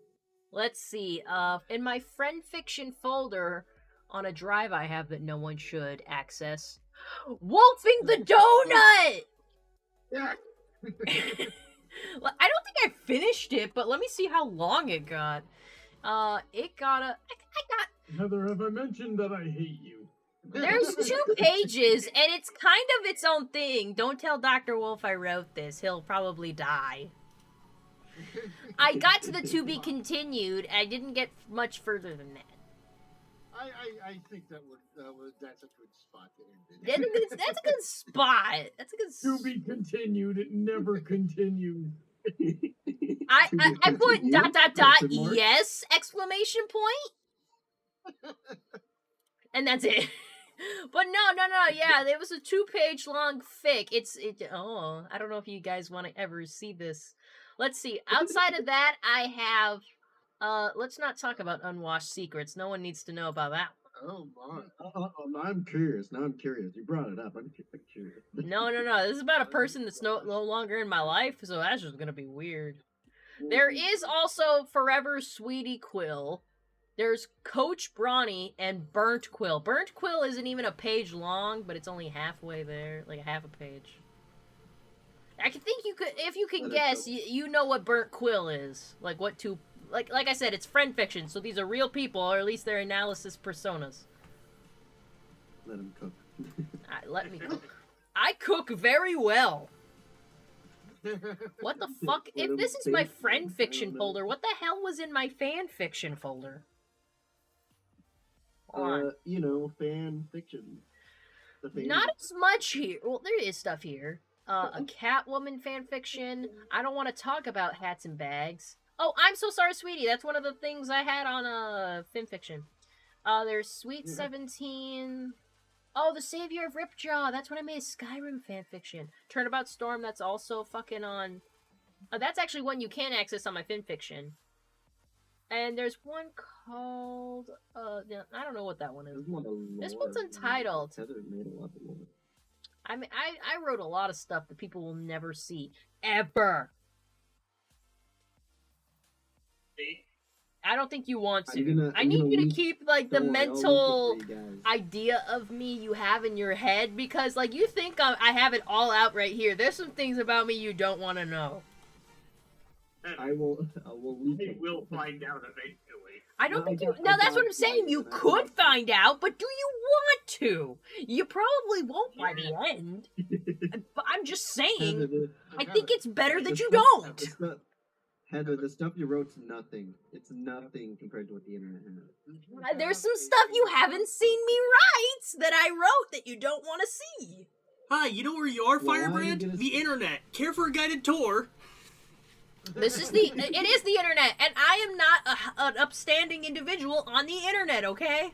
Let's see. In my friend fiction folder on a drive I have that no one should access, Wolfing the Donut! Yeah. Well, I don't think I finished it, but let me see how long it got. It got a... I got... Heather, have I mentioned that I hate you? There's 2 pages, and it's kind of its own thing. Don't tell Dr. Wolf I wrote this. He'll probably die. I got to the to be continued. I didn't get much further than that. I think that's a good spot to end it. That's a good spot. That's a good To be continued, it never continues. I put ... Question mark. yes! Exclamation point. And that's it. But no, yeah, it was a 2-page long fic. Oh, I don't know if you guys want to ever see this. Let's see. Outside of that, I have, let's not talk about unwashed secrets. No one needs to know about that. Oh my. I'm curious. Now I'm curious. You brought it up. I'm curious. No. This is about a person that's no longer in my life, so that's just gonna be weird. There is also Forever Sweetie Quill. There's Coach Brawny and Burnt Quill. Burnt Quill isn't even a page long, but it's only halfway there, like half a page. I think you could, if you can Let it guess, go. you know what burnt quill is. Like what two, like I said, it's friend fiction, so these are real people, or at least they're analysis personas. Let him cook. Let me cook. I cook very well. What the fuck? Let If him this is my think. friend I fiction don't know. folder, what the hell was in my fan fiction folder? Hold on. You know, fan fiction. The fan Not as much here. Well, there is stuff here. A Catwoman fan fiction. I don't want to talk about hats and bags. Oh, I'm so sorry, sweetie. That's one of the things I had on fan fiction. There's Sweet Yeah. 17. Oh, the Savior of Ripjaw. That's when I made a Skyrim fanfiction. Turnabout Storm. That's also fucking on. That's actually one you can access on my fanfiction. And there's one called. I don't know what that one is. There's a lot of This lore. one's untitled. Heather made a lot of lore. I mean, I wrote a lot of stuff that people will never see ever. See? I don't think you want to. I I'm need gonna you to leak- keep like the Don't worry, I'll leak it mental for you guys. idea of me you have in your head, because like you think I have it all out right here. There's some things about me you don't want to know. I will leak We it. will find out eventually. I don't No, think I you. got- No, I that's what got I'm saying. it, You and I could want- find out, but do you want to? You probably won't by the end. But I'm just Heather, saying. the, I think it's better that the you stuff- don't. the stuff- Heather, the stuff you wrote's nothing. It's nothing compared to what the internet has. There's some stuff you haven't seen me write that I wrote that you don't want to see. Hi, you know where you are, Well, why are you Firebrand? gonna The say- internet. Care for a guided tour? It is the internet, and I am not an upstanding individual on the internet, okay?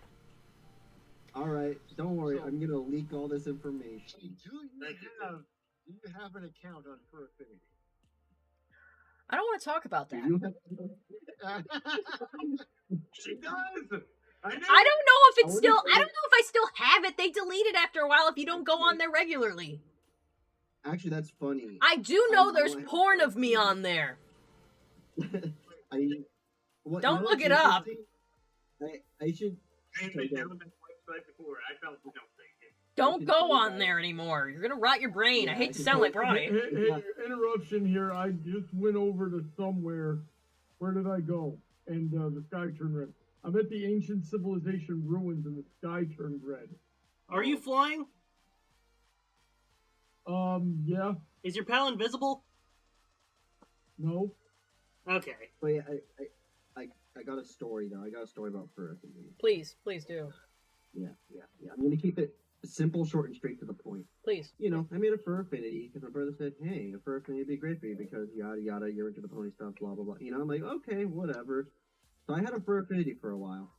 Alright, don't worry, So- I'm gonna leak all this information. Do you have an account on Fur Affinity? I don't want to talk about Do that. you have She does. I don't know if it's I still. wonder if I don't know if I still have it. They delete it after a while if you don't go on there regularly. Actually, that's funny. I do know I there's know I have porn it. of me on there. What, Don't you know look what's it up. interesting? I should. I've been down that website before. I felt something. Don't should go tell you on guys. there anymore. You're gonna rot your brain. I Yeah, hate I to should sound tell like you. Ronnie. Hey, interruption here. I just went over to somewhere. Where did I go? And the sky turned red. I'm at the ancient civilization ruins, and the sky turned red. Are you flying? Yeah, Is your pal invisible? no. Okay. But yeah, I got a story though. I got a story about Fur Affinity. Please, please do. Yeah. I'm gonna keep it simple, short, and straight to the point. Please. You know, I made a Fur Affinity because my brother said, "Hey, a Fur Affinity would be great for you because yada yada, you're into the pony stuff, blah blah blah." You know, I'm like, okay, whatever. So I had a Fur Affinity for a while.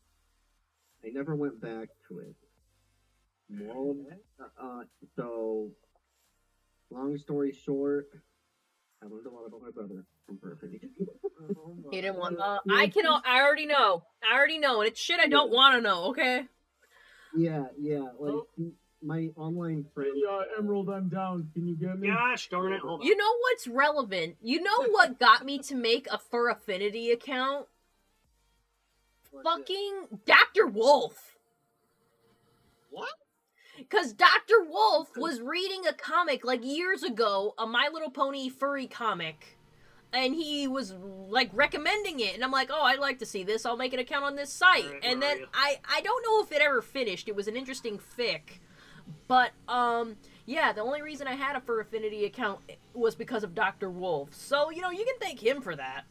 I never went back to it. Well, so long story short, I learned a lot about my brother from Fur Affinity. He didn't want. I already know. I already know, and it's shit I don't want to know. Okay. Yeah, like my online friend. Hey, Emerald, I'm down. Can you get me? Gosh darn it, hold on. You know what's relevant? You know what got me to make a Fur Affinity account? Fucking Dr. Wolf. What? Because Dr. Wolf was reading a comic like years ago, a My Little Pony furry comic, and he was like recommending it, and I'm like, oh, I'd like to see this. I'll make an account on this site. Alright, And where then are you? I don't know if it ever finished. It was an interesting fic, but yeah, the only reason I had a Fur Affinity account was because of Dr. Wolf. So you know, you can thank him for that.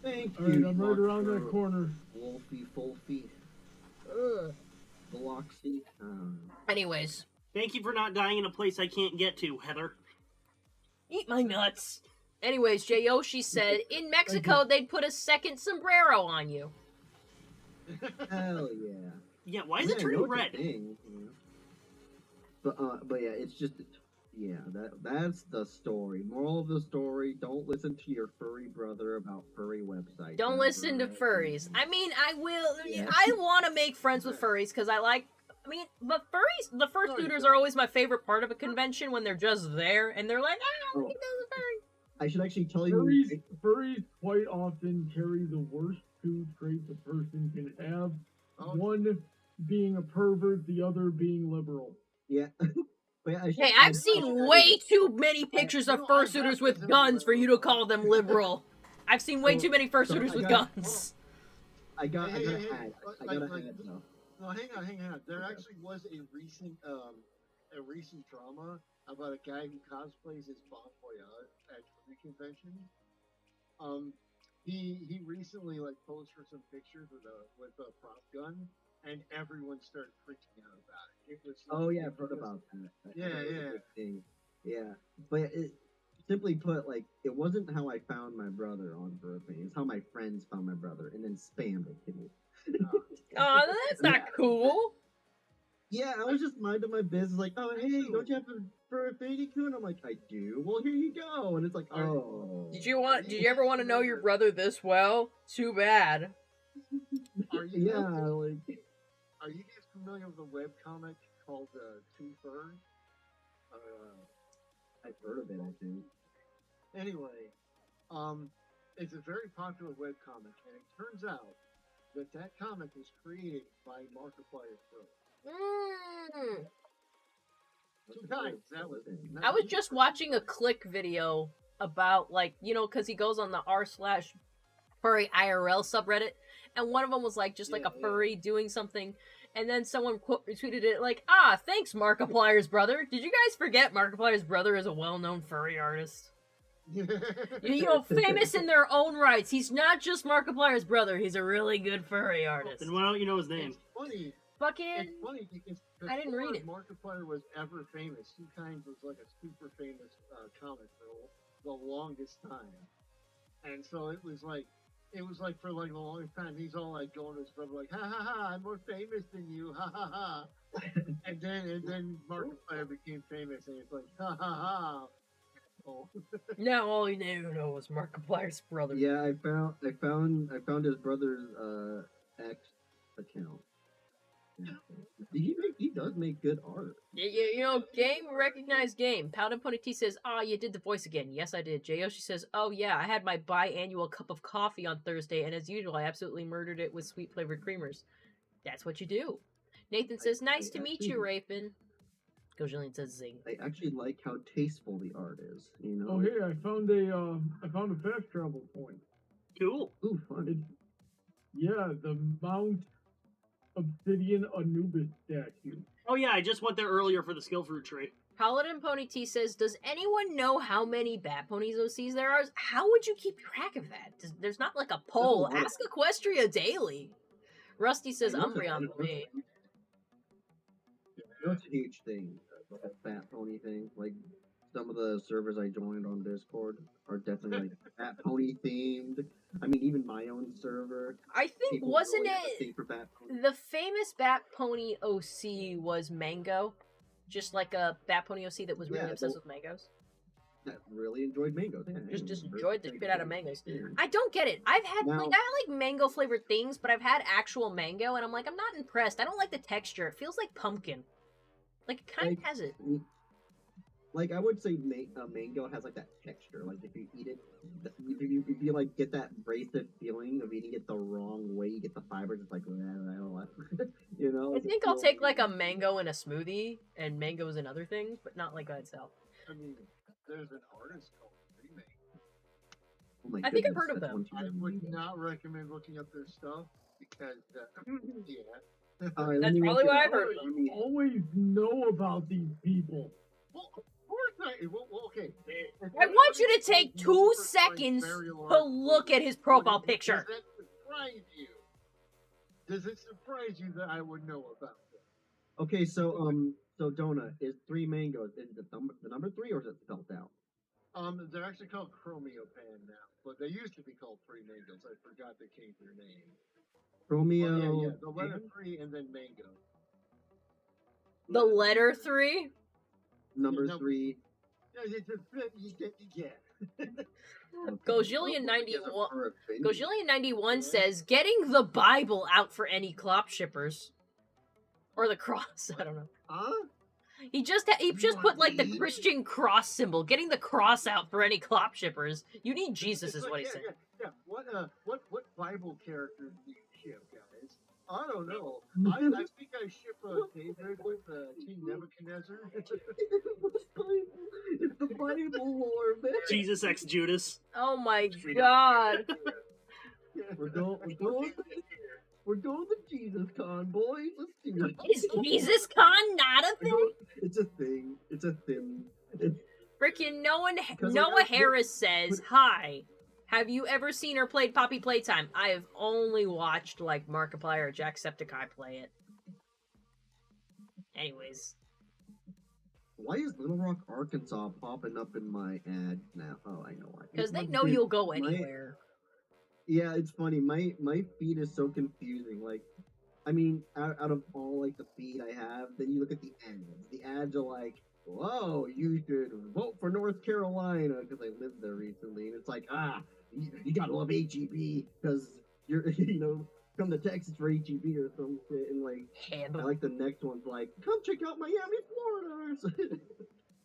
Thank All right, you. I'm right around Dr. that corner. Wolfie, Fulfie, Ugh. Bloxy. Anyways, Thank you for not dying in a place I can't get to, Heather. eat my nuts. Anyways, Jayoshi said in Mexico they'd put a second sombrero on you. Hell yeah. Yeah, why is Yeah, it I turning know it's a red? thing, you know. But yeah, it's just, yeah, that's the story. Moral of the story: don't listen to your furry brother about furry websites. Don't listen to ever. furries. I mean, I will. Yeah. I want to make friends with furries because I like. I mean, but furries, the fursuiters are always my favorite part of a convention when they're just there and they're like, ah, we Oh. can do the furry. I should actually tell you. Furries quite often carry the worst two traits a person can have. Oh. One being a pervert, the other being liberal. Yeah. But yeah, Hey, I I've should seen add way it. too many pictures of fursuiters with guns for you to call them liberal. I've seen way too many fursuiters with guns. I gotta Hey, add. but I gotta like, add though. no, hang on. There Okay. actually was a recent drama about a guy who cosplays as Bon Voyage at the convention. He recently like posed for some pictures with a prop gun, and everyone started freaking out about it. It was Oh like, yeah, I've heard about that. Yeah, That was a yeah. big thing. Yeah, but simply put, like it wasn't how I found my brother on Burping. It's how my friends found my brother and then spammed it to me. Oh, that's not cool. Yeah, I was just minding my business, like, oh hey, don't you have a Burping coon? I'm like, I do. Well, here you go. And it's like, oh. Did you ever want to know your brother this well? Too bad. Are you Yeah, guys, like. are you guys familiar with a webcomic called Two Fur? I've heard of it, I think. Anyway, it's a very popular webcomic, and it turns out that comic was created by Markiplier Pro. Mm. Two times. That was. I was just watching a Click video about, like, you know, because he goes on the r/furry IRL subreddit, and one of them was like just like a furry doing something, and then someone retweeted it like, ah, thanks Markiplier's brother. Did you guys forget Markiplier's brother is a well-known furry artist? You know, famous in their own rights. He's not just Markiplier's brother. He's a really good furry artist. Then why don't you know his name? It's funny. Fucking. It's funny because I didn't read it. Markiplier was ever famous. Two Kinds was like a super famous comic for the longest time, and so it was like for like the longest time he's all like going to his brother like, ha ha ha, I'm more famous than you, ha ha ha. and then Markiplier became famous, and it's like, ha ha ha. Oh. Now all you know was Markiplier's brother. Yeah, I found his brother's X account. He does make good art. You know, game recognized game. Powder Pony T says, "Ah, you did the voice again." Yes, I did. Yoshi says, "Oh yeah, I had my biannual cup of coffee on Thursday, and as usual, I absolutely murdered it with sweet flavored creamers." That's what you do. Nathan says, "Nice to meet you, Raven." Gojillian says, "Zing." I actually like how tasteful the art is. You know. Oh hey, I found a fast travel point. Cool. Ooh, fun. Yeah, the Mount Obsidian Anubis statue. Oh yeah, I just went there earlier for the skill fruit tree. Paladin Pony T says, "Does anyone know how many Bat Ponies OCs there are? How would you keep track of that? There's not like a poll. Ask Equestria daily." Rusty says, "Umbreon for me." That's a huge thing. That Fat Pony thing. Like some of the servers I joined on Discord are definitely like Fat Pony themed. I mean, even my own server. I think people wasn't really have a it thing for Fat Pony. the famous Bat Pony OC was Mango, just like a Bat Pony OC that was really obsessed with mangoes. That really enjoyed mangoes. Yeah, Just enjoyed the shit out of mangoes. Yeah. I don't get it. I've had Now- I like mango flavored things, but I've had actual mango, and I'm like, I'm not impressed. I don't like the texture. It feels like pumpkin. Like it kind of Like, has it. Like I would say, mango has like that texture. Like if you eat it, if you like get that abrasive feeling of eating it the wrong way, you get the fibers. It's like, you know. I think I'll take like a mango in a smoothie, and mangoes in other things, but not like by itself. I mean, there's an artist called Remake. Oh my I think I've goodness, heard of that's them. one too I many. would not recommend looking up their stuff because, yeah. All right, let That's me probably look what it I've heard up. of You always know about these people. Well, of course I. Well, okay. I want you to take 2 seconds to look at his profile picture. Does that surprise you? Does it surprise you that I would know about them? Okay, so Donna, is 3 mangoes? Is it the number 3 or is it spelled out? They're actually called Chromiopan now, but they used to be called Three Mangoes. I forgot they changed their name. Romeo. Yeah, the letter 3 and then Mango. The letter 3? Number No. 3. Yeah, yeah. Gojillion 91. Gojillion 91 says, "Getting the Bible out for any clop shippers." Or the cross, I don't know. Huh? He just put like the Christian cross symbol, getting the cross out for any clop shippers. You need Jesus, It's is like, what he yeah, said. yeah. What Bible characters do you ship, guys? I don't know. I think I ship David with King Nebuchadnezzar. It's the Bible lore, man. Jesus X Judas. Oh my god. We're going to Jesus Con, boys. Let's do it. Is Jesus Con not a thing? It's a thing. It's a thing. Freaking Because Noah Harris says, "Hi. Have you ever seen or played Poppy Playtime? I have only watched like Markiplier or Jacksepticeye play it." Anyways. Why is Little Rock, Arkansas popping up in my ads now? Oh, I know why. Because they know you'll go anywhere. Yeah, it's funny. My feed is so confusing. Like, I mean, out of all like the feed I have, then you look at the ads. The ads are like, "Whoa, you should vote for North Carolina," because I lived there recently, and it's like, you gotta love HEB because you're come to Texas for HEB or some shit, and like I like the next one's like, "Come check out Miami, Florida."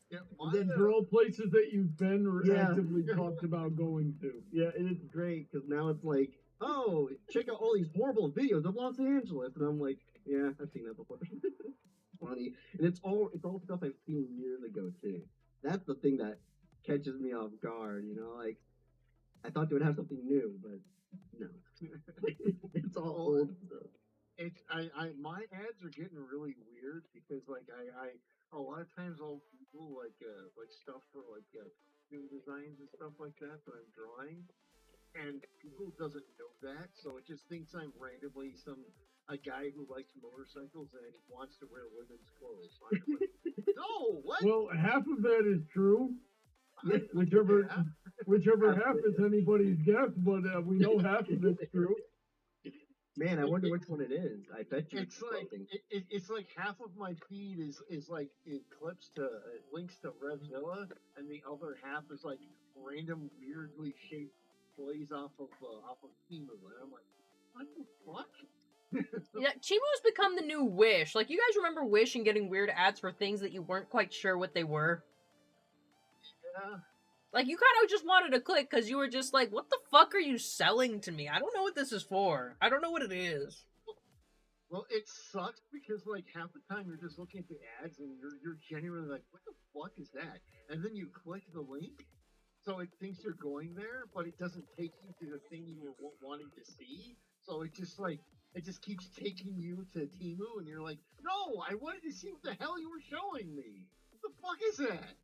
Yeah, Then they're all places that you've been or Yeah. actively talked about going to. Yeah, and it's great because now it's like, "Oh, check out all these horrible videos of Los Angeles," and I'm like, "Yeah, I've seen that before." Funny, and it's all stuff I've seen years ago too. That's the thing that catches me off guard. Like I thought they would have something new, but no, it's all old stuff. It's my ads are getting really weird because like I a lot of times I'll Google like stuff for like new designs and stuff like that I'm drawing, and Google doesn't know that, so it just thinks I'm randomly a guy who likes motorcycles and he wants to wear women's clothes. I'm like, no, what? Well, half of that is true. Yeah. Whichever half is anybody's guess, but we know half of it's true. Man, I wonder which one it is. I bet you It's like it's like half of my feed is like it clips to links to Revzilla, and the other half is like random weirdly shaped plays off of Timu, and I'm like, what the fuck? Yeah, Chimu's become the new Wish. Like, you guys remember Wish and getting weird ads for things that you weren't quite sure what they were? Yeah. Like, you kind of just wanted to click because you were just like, what the fuck are you selling to me? I don't know what this is for. I don't know what it is. Well, it sucks because like half the time you're just looking at the ads and you're genuinely like, what the fuck is that? And then you click the link, so it thinks you're going there, but it doesn't take you to the thing you were wanting to see. So it just keeps taking you to Timu, and you're like, no, I wanted to see what the hell you were showing me. What the fuck is that?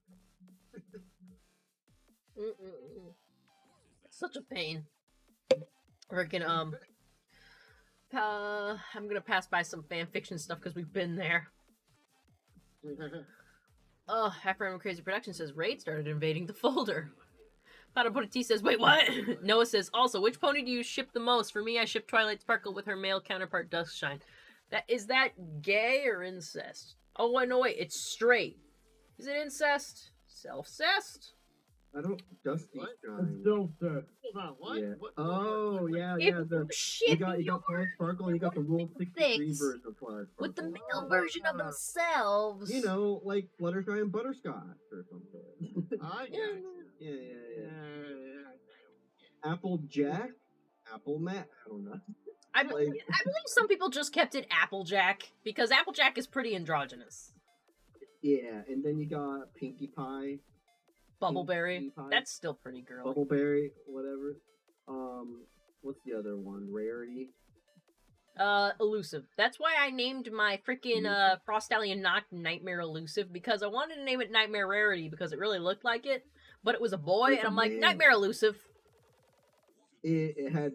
Such a pain. Freaking, I'm gonna pass by some fanfiction stuff because we've been there. After Crazy Production says Raid started invading the folder. Pata T says, wait, what? Noah says, also, which pony do you ship the most? For me, I ship Twilight Sparkle with her male counterpart Duskshine. Is that gay or incest? Oh, wait, no, wait, it's straight. Is it incest? Self-cest? I don't. Dusty What? Shine. Still set. Hold on, what? Yeah. What? Oh, yeah. If You ship got Twilight Sparkle, and you got the Rule 63 Six. version of Twilight Sparkle. with the male version of themselves. Like Fluttershy and Butterscotch or something. I got Yeah. yeah. Applejack? Apple Matt? I don't know. I believe some people just kept it Applejack, because Applejack is pretty androgynous. Yeah, and then you got Pinkie Pie. Bubbleberry, Pinkie Pie. that's still pretty girly. Bubbleberry, whatever. What's the other one? Rarity? Elusive. That's why I named my freaking Frostallion Knock Nightmare Elusive, because I wanted to name it Nightmare Rarity because it really looked like it, but it was a boy, It's and a I'm like, man. Nightmare Elusive. It had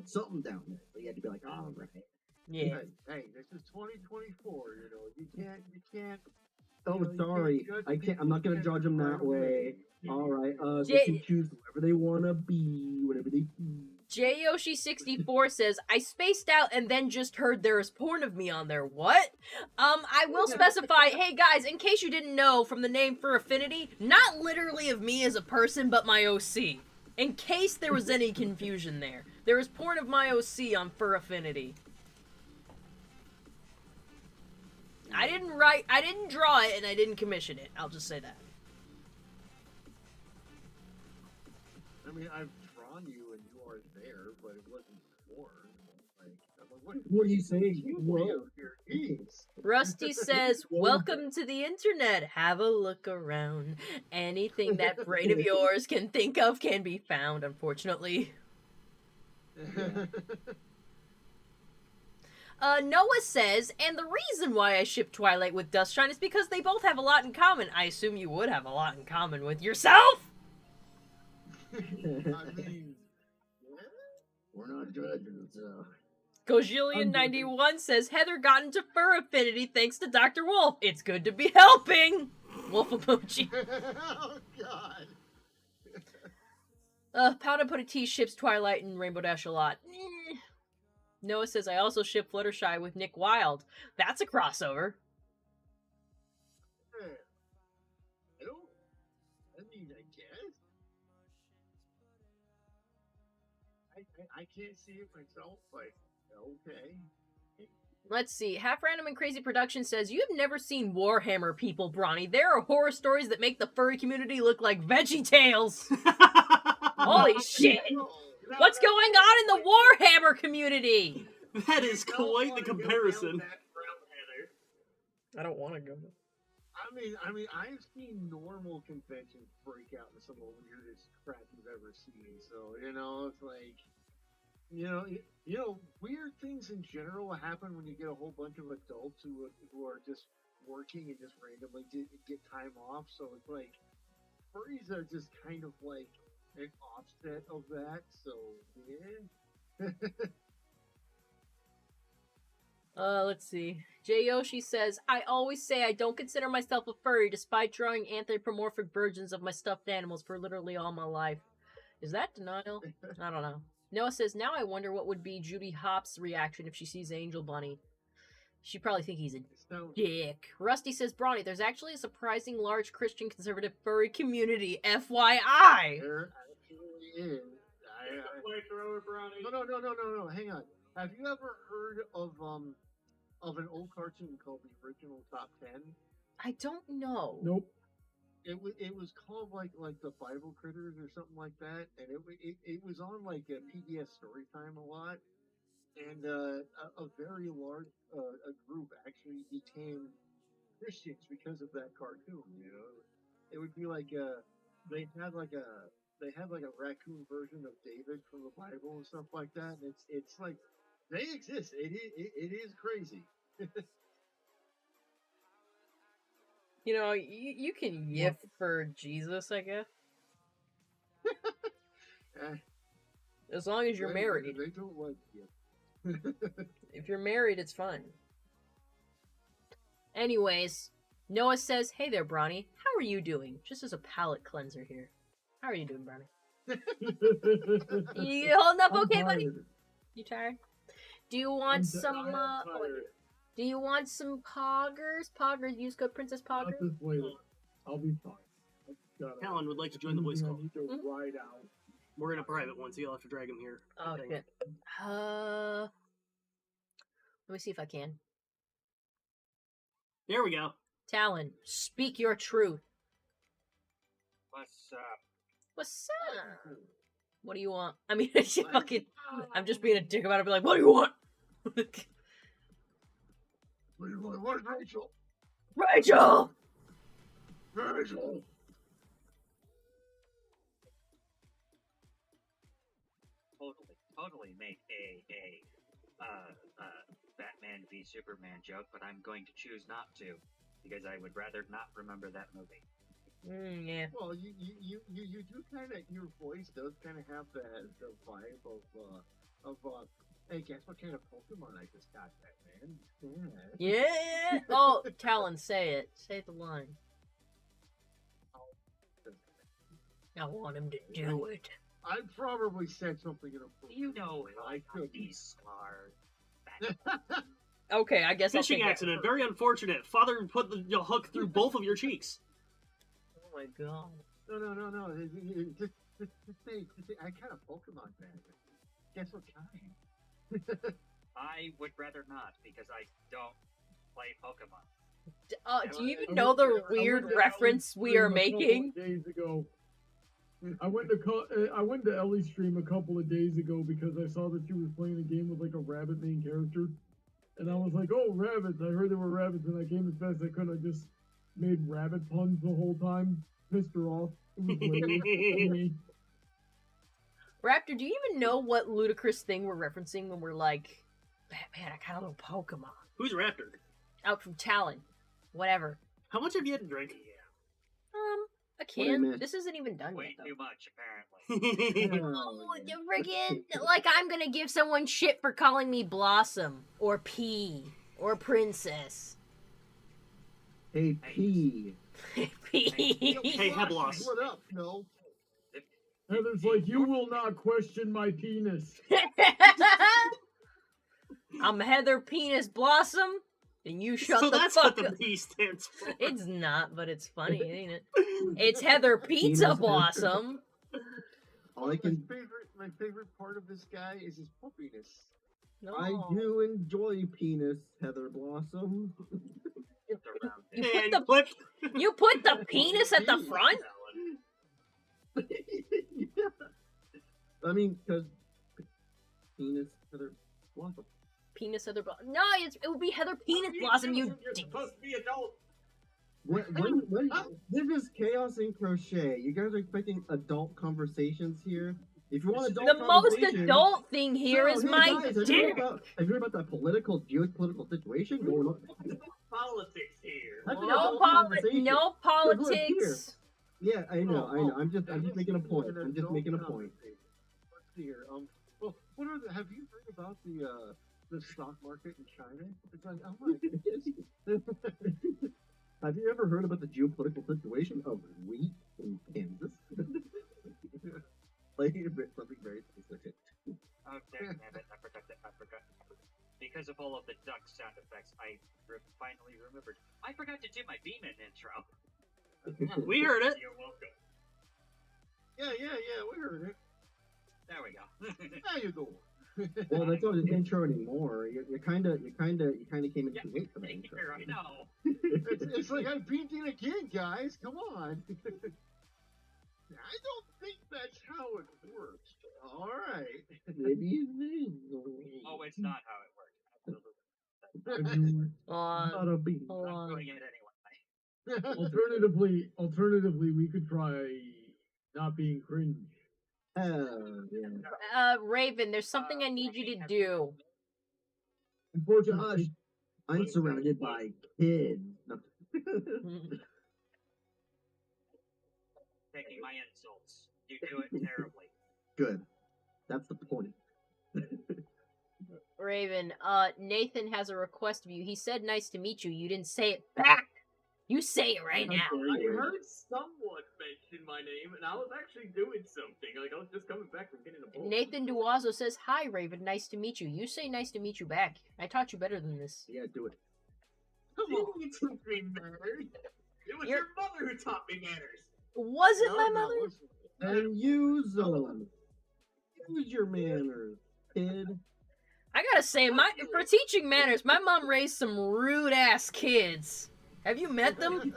something down there, so you had to be like, oh, right. Yeah. Hey, this is 2024. You can't. Oh, you sorry. can't judge I can't. people I'm not gonna just judge them that right away. way. All right. They J- can choose whoever they wanna be, whatever they be. JYoshi64 says, I spaced out and then just heard there is porn of me on there. What? I will specify, hey guys, in case you didn't know from the name For Affinity, not literally of me as a person, but my OC. In case there was any confusion there. There is porn of my OC on For Affinity. I didn't draw it, and I didn't commission it. I'll just say that. I mean, I've drawn you and you are there, but it wasn't before. Like, I'm like, What are you saying? Whoa. Here? Jeez. Rusty says, "Welcome to the internet. Have a look around. Anything that brain of yours can think of can be found, unfortunately." Noah says, "And the reason why I ship Twilight with Dustshine is because they both have a lot in common." I assume you would have a lot in common with yourself? I mean, We're not judging, so. Gojillion91 says, "Heather got into fur affinity thanks to Dr. Wolf. It's good to be helping." Wolf emoji. oh God. Powder Putty T ships Twilight and Rainbow Dash a lot. Noah says, "I also ship Fluttershy with Nick Wilde." That's a crossover. I mean, I guess. I can't see it myself, but okay. Let's see. Half Random and Crazy Production says, "You have never seen Warhammer people, Bronny. There are horror stories that make the furry community look like Veggie Tales." Holy shit! What's going on in the Warhammer community? That is quite the comparison. I don't want to go. I mean, I've seen normal conventions break out in some of the weirdest crap you've ever seen. So it's like, weird things in general happen when you get a whole bunch of adults who are just working and just randomly get time off. So it's like furries are just kind of like an offset of that. So yeah. Let's see. Jay Yoshi says, "I always say I don't consider myself a furry despite drawing anthropomorphic versions of my stuffed animals for literally all my life." Is that denial? I don't know. Noah says, "Now I wonder what would be Judy Hopps' reaction if she sees Angel Bunny. She'd probably think he's a dick." Rusty says, "Bronny, there's actually a surprising large Christian conservative furry community, FYI." There actually is. No. Hang on. Have you ever heard of an old cartoon called The Original Top 10? I don't know. Nope. It was called like the Bible Critters or something like that, and it was on like a PBS Storytime a lot, and a very large a group actually became Christians because of that cartoon. It would be like they had like a raccoon version of David from the Bible and stuff like that, and it's like they exist. It is crazy. You can yiff for Jesus, I guess. As long as you're married. They don't like you. If you're married, it's fine. Anyways, Noah says, "Hey there, Bronny. How are you doing?" Just as a palate cleanser here. How are you doing, Bronny? You holding up okay, buddy? You tired? Do you want some, do you want some poggers? Poggers, use code Princess Not Poggers. this later. I'll be fine. I just gotta- Helen would like to join the voice call. I need to ride out. We're in a private one, so you'll have to drag him here. Oh, shit. Let me see if I can. There we go. Talon, speak your truth. What's up? What's up? What do you want? I mean, I'm just being a dick about it. Be like, what do you want? What do you want? Where's Rachel? Rachel! Rachel! Totally make a Batman v Superman joke, but I'm going to choose not to because I would rather not remember that movie. Yeah. Well, you do kind of, your voice does kind of have the vibe of hey, guess what kind of Pokemon I just got, Batman? Yeah. Oh, Talon, say it. Say the line. I want him to do it. I probably said something inappropriate. You know how I could. these are. Okay, I guess Fishing I'll take accident. Very unfortunate. Father put the hook through both of your cheeks. That. Oh my god. No. Just say, I kind of Pokemon fan. Guess what kind? I would rather not because I don't play Pokemon. Do you even I know went the to- I weird went to reference Ellie's we are stream a couple of making? Days ago. I went to Ellie's stream a couple of days ago because I saw that she was playing a game with like a rabbit main character, and I was like, "Oh, rabbits!" I heard there were rabbits, and I came as fast as I could. I just made rabbit puns the whole time, pissed her off. It was lame. Raptor, do you even know what ludicrous thing we're referencing when we're like, Batman, I got a little Pokemon Who's Raptor? out from Talon, whatever. How much have you had to drink? A What I can. missed. This isn't even done Way yet. too much, apparently. Oh, you friggin' like I'm gonna give someone shit for calling me Blossom or P or Princess. Hey, P. P. Hey, Heblos. What up? No. Heather's like, "You will not question my penis." I'm Heather Penis Blossom, and you shut So the that's fuck what up. the P stands for. It's not, but it's funny, ain't it? It's Heather Pizza Penis. Blossom. All I can. My favorite part of this guy is his puppiness. No. I do enjoy penis, Heather Blossom. You put And the clip. you put the penis at the front. Yeah. I mean, because penis, Heather Blossom. Penis Heather Blossom. No, it would be Heather Penis Blossom. You. You're supposed to be adult. When, this is chaos in crochet. You guys are expecting adult conversations here. If you want adult The most conversations- adult thing here No, is hey, my guys, have dick. you heard about that geopolitical situation going on? Politics here. That's an No, adult conversation. no Look politics. Yeah, I know. Oh, I'm just making a point. an I'm just adult making a point. conversation. Let's see here. Well, have you heard about the stock market in China? It's like, oh my goodness. Have you ever heard about the geopolitical situation of wheat in Kansas? Like something very specific. Oh, damn it, I forgot. Because of all of the duck sound effects, I finally remembered. I forgot to do my Beeman intro. We heard it. You're welcome. Yeah, we heard it. There we go. How you doing? Well, that's not an intro anymore. You kind of came in too late for that intro. Here, I know. It's like I beat it again, guys. Come on. I don't think that's how it works. All right. Maybe it is. Oh, it's not how it works. Absolutely. Not a beat. Hold I'm on. doing it anyway. Alternatively, we could try not being cringe. Yeah. Raven, there's something I need you to do. Unfortunately, I'm surrounded by kids. No. Taking my insults. You do it terribly. Good. That's the point. Raven, Nathan has a request of you. He said nice to meet you. You didn't say it back. You say it right now. I heard someone mention my name, and I was actually doing something. Like, I was just coming back from getting a bowl. Nathan Duazo says, hi, Raven, nice to meet you. You say nice to meet you back. I taught you better than this. Yeah, do it. Come on. You teach me manners. It was You're- your mother who taught me manners. Was it my No, mother? listen. And use them. Use your manners, kid. I gotta say, for teaching manners, my mom raised some rude-ass kids. Have you met them? To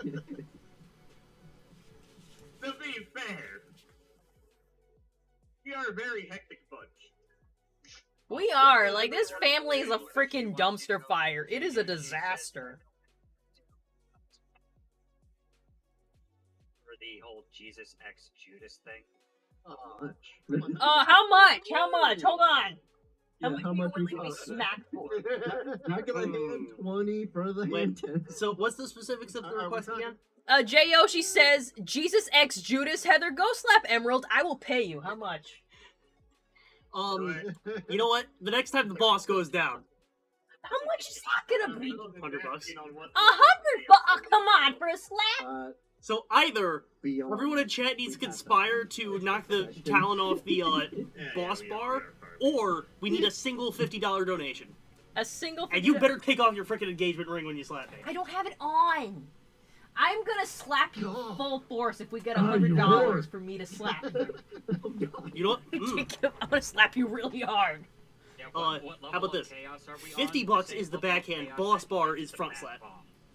be fair, we are a very hectic bunch. We are. Like, this family is a freaking dumpster fire. It is a disaster. For the whole Jesus X Judas thing. How much? How much? Hold on. Yeah, How much are you willing to be smacked for? Not gonna hand 20 for the hand 10. So, what's the specifics of the request again? J. Yoshi says, Jesus X Judas, Heather, go slap Emerald. I will pay you. How much? You know what? The next time the boss goes down, How much is that gonna be? $100. $100 bucks? Come on, for a slap? So either Beyond. everyone in chat needs to conspire to knock the Talon off the boss bar, or we need a single $50 donation. A single. And you better take off your freaking engagement ring when you slap me. I don't have it on. I'm gonna slap you full force if we get Oh, you $100 are. for me to slap you. You know what? I'm gonna slap you really hard. Yeah, How about this? $50 is the backhand, boss bar is front slap.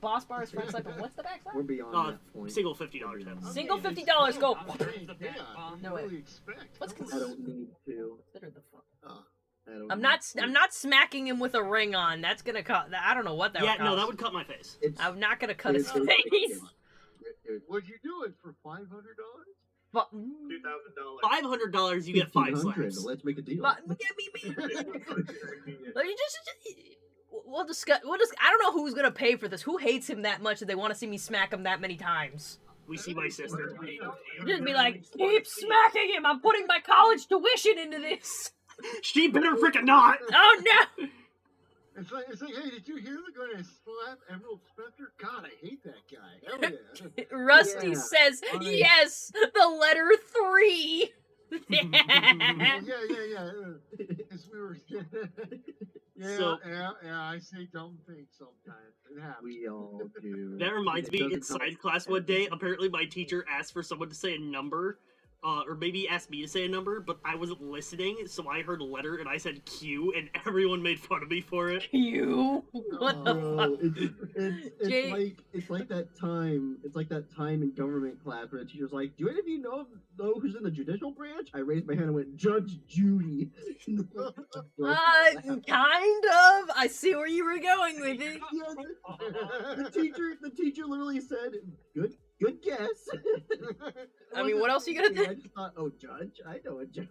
boss bars, front side, but what's the back We're side? beyond that point. Single $50 tab. Single Okay, $50 go. Yeah, No way. really expect. What's Come I on. don't need to. Consider the fuck. I don't I'm need not. to. I'm not smacking him with a ring on. That's gonna cut. I don't know what that. Yeah, would no, cost. that would cut my face. It's, I'm not gonna cut his it's- face. Would you do it for $500? But, $500, you get 5 $1,500. slaps. Let's make a deal. but let me just. We'll discuss. I don't know who's gonna pay for this. Who hates him that much that they want to see me smack him that many times? We see my sister. Just be like, keep smacking him. I'm putting my college tuition into this. She better freaking not! Oh no! It's like, hey, did you hear they're going to slap Emerald Spectre? God, I hate that guy. Hell yeah. Rusty Yeah, says, I- yes, the letter 3. yeah. As we were, yeah, So- yeah, I say dumb things sometimes. It happens. We all do. That reminds It me, doesn't in help. science class one day, apparently my teacher asked for someone to say a number, or maybe asked me to say a number, but I wasn't listening, so I heard letter and I said Q, and everyone made fun of me for it. You? What the Bro, fuck? it's Jay- like that time. It's like that time in government class where the teacher's like, "Do any of you know who's in the judicial branch?" I raised my hand and went, "Judge Judy." Kind of. I see where you were going with it. Yeah, the teacher literally said, "Good guess." I mean, what else are you gonna I do? just thought, "Oh, judge, I know a judge."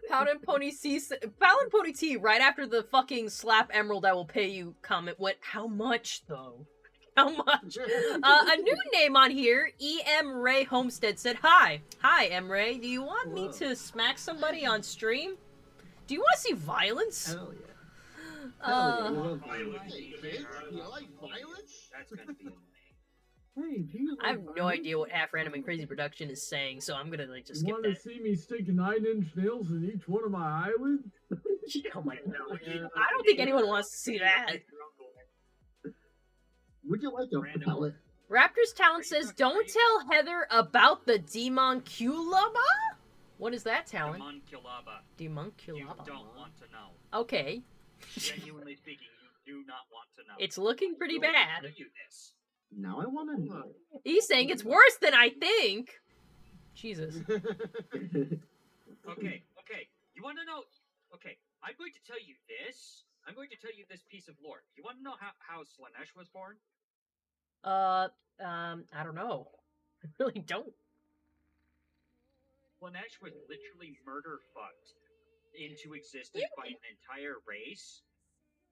Powder Pony C. Powder Pony T. Right after the fucking slap Emerald, I will pay you comment went. How much though? How much? A new name on here, E.M. Ray Homestead said, Hi, M. Ray, do you want me Hello. to smack somebody on stream? Do you want to see violence? Hell yeah. Hell yeah. We love violence. Hey, Vince, you like violence? That's gonna be annoying. Hey, do you I have like no violence? idea what Half Random and Crazy Production is saying, so I'm gonna like just You skip want to that. see me stick 9-inch nails in each one of my eyelids? Oh my god. I don't think anyone wants to see that. Would you like a Random. pellet? Raptor's Talent says, Don't tell Heather about the Demonculaba? What is that talent? Demonculaba. You Demonculaba. don't want to know. Okay. Genuinely speaking, you do not want to know. It's looking pretty I'm going to bad. tell you this. Now I want to know. He's saying it's worse than I think. Jesus. Okay. You want to know? Okay, I'm going to tell you this. I'm going to tell you this piece of lore. You want to know how Slanesh was born? I don't know. I really don't. Slanesh was literally murder fucked into existence by an entire race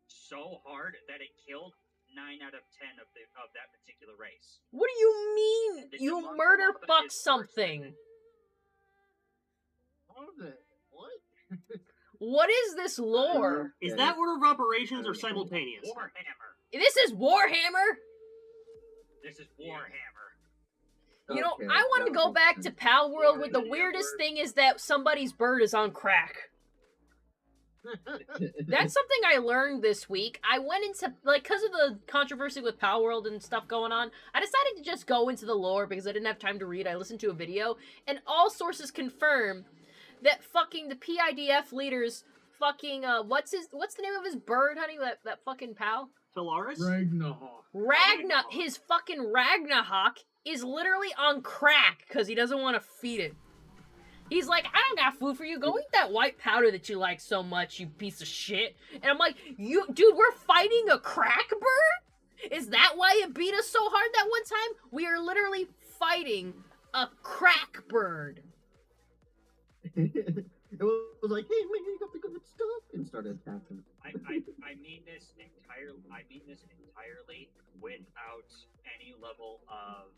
so hard that it killed 9 out of 10 of that particular race. What do you mean? The You Demonculaba murder is fuck worse than something. How the what? What is this lore? Is that order of operations or simultaneous? Warhammer. This is Warhammer? This is Warhammer. You know, Okay, I want to that go makes back to sense. Pal World with the weirdest thing is that somebody's bird is on crack. That's something I learned this week. I went into, like, because of the controversy with Pal World and stuff going on, I decided to just go into the lore because I didn't have time to read. I listened to a video, and all sources confirm that fucking the PIDF leaders fucking, what's the name of his bird, honey? That fucking pal? Phalaris? Ragnarok. His fucking Ragnarok is literally on crack because he doesn't want to feed it. He's like, I don't got food for you. Go eat that white powder that you like so much, you piece of shit. And I'm like, dude, we're fighting a crack bird? Is that why it beat us so hard that one time? We are literally fighting a crack bird. It was like, "Hey man, you got the good stuff," and started attacking. I mean this entirely without any level of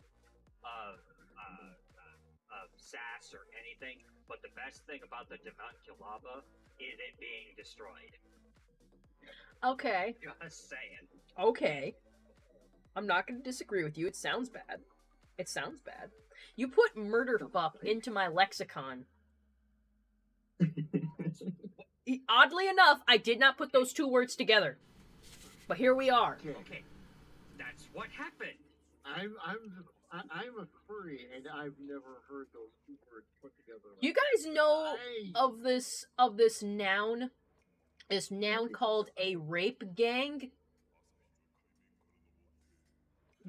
sass or anything. But the best thing about the Demonculaba is it being destroyed. Okay. Just saying. Okay. I'm not going to disagree with you. It sounds bad. It sounds bad. You put murder fuck into my lexicon. Oddly enough, I did not put those two words together. But here we are. Okay, that's what happened. I'm a furry, and I've never heard those two words put together. Like You guys know that. of this noun called a rape gang?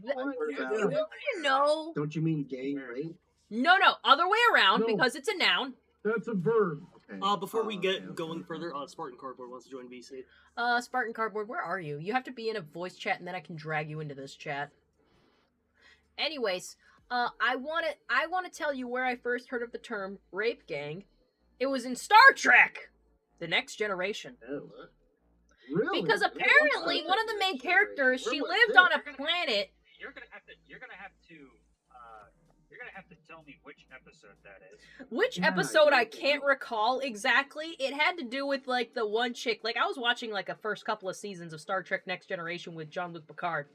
You know. Don't you mean gang rape? No, other way around, No. because it's a noun. That's a verb. Okay. Before we get okay, going okay. further, Spartan Cardboard wants to join VC. Spartan Cardboard, where are you? You have to be in a voice chat, and then I can drag you into this chat. Anyways, I want to tell you where I first heard of the term rape gang. It was in Star Trek, The Next Generation. Oh, really? Because apparently one of the main characters, she lived on a planet. You're gonna have to tell me which episode that is. Which Yeah, episode yeah. I can't recall exactly. It had to do with like the one chick. Like I was watching like a first couple of seasons of Star Trek Next Generation with Jean-Luc Picard.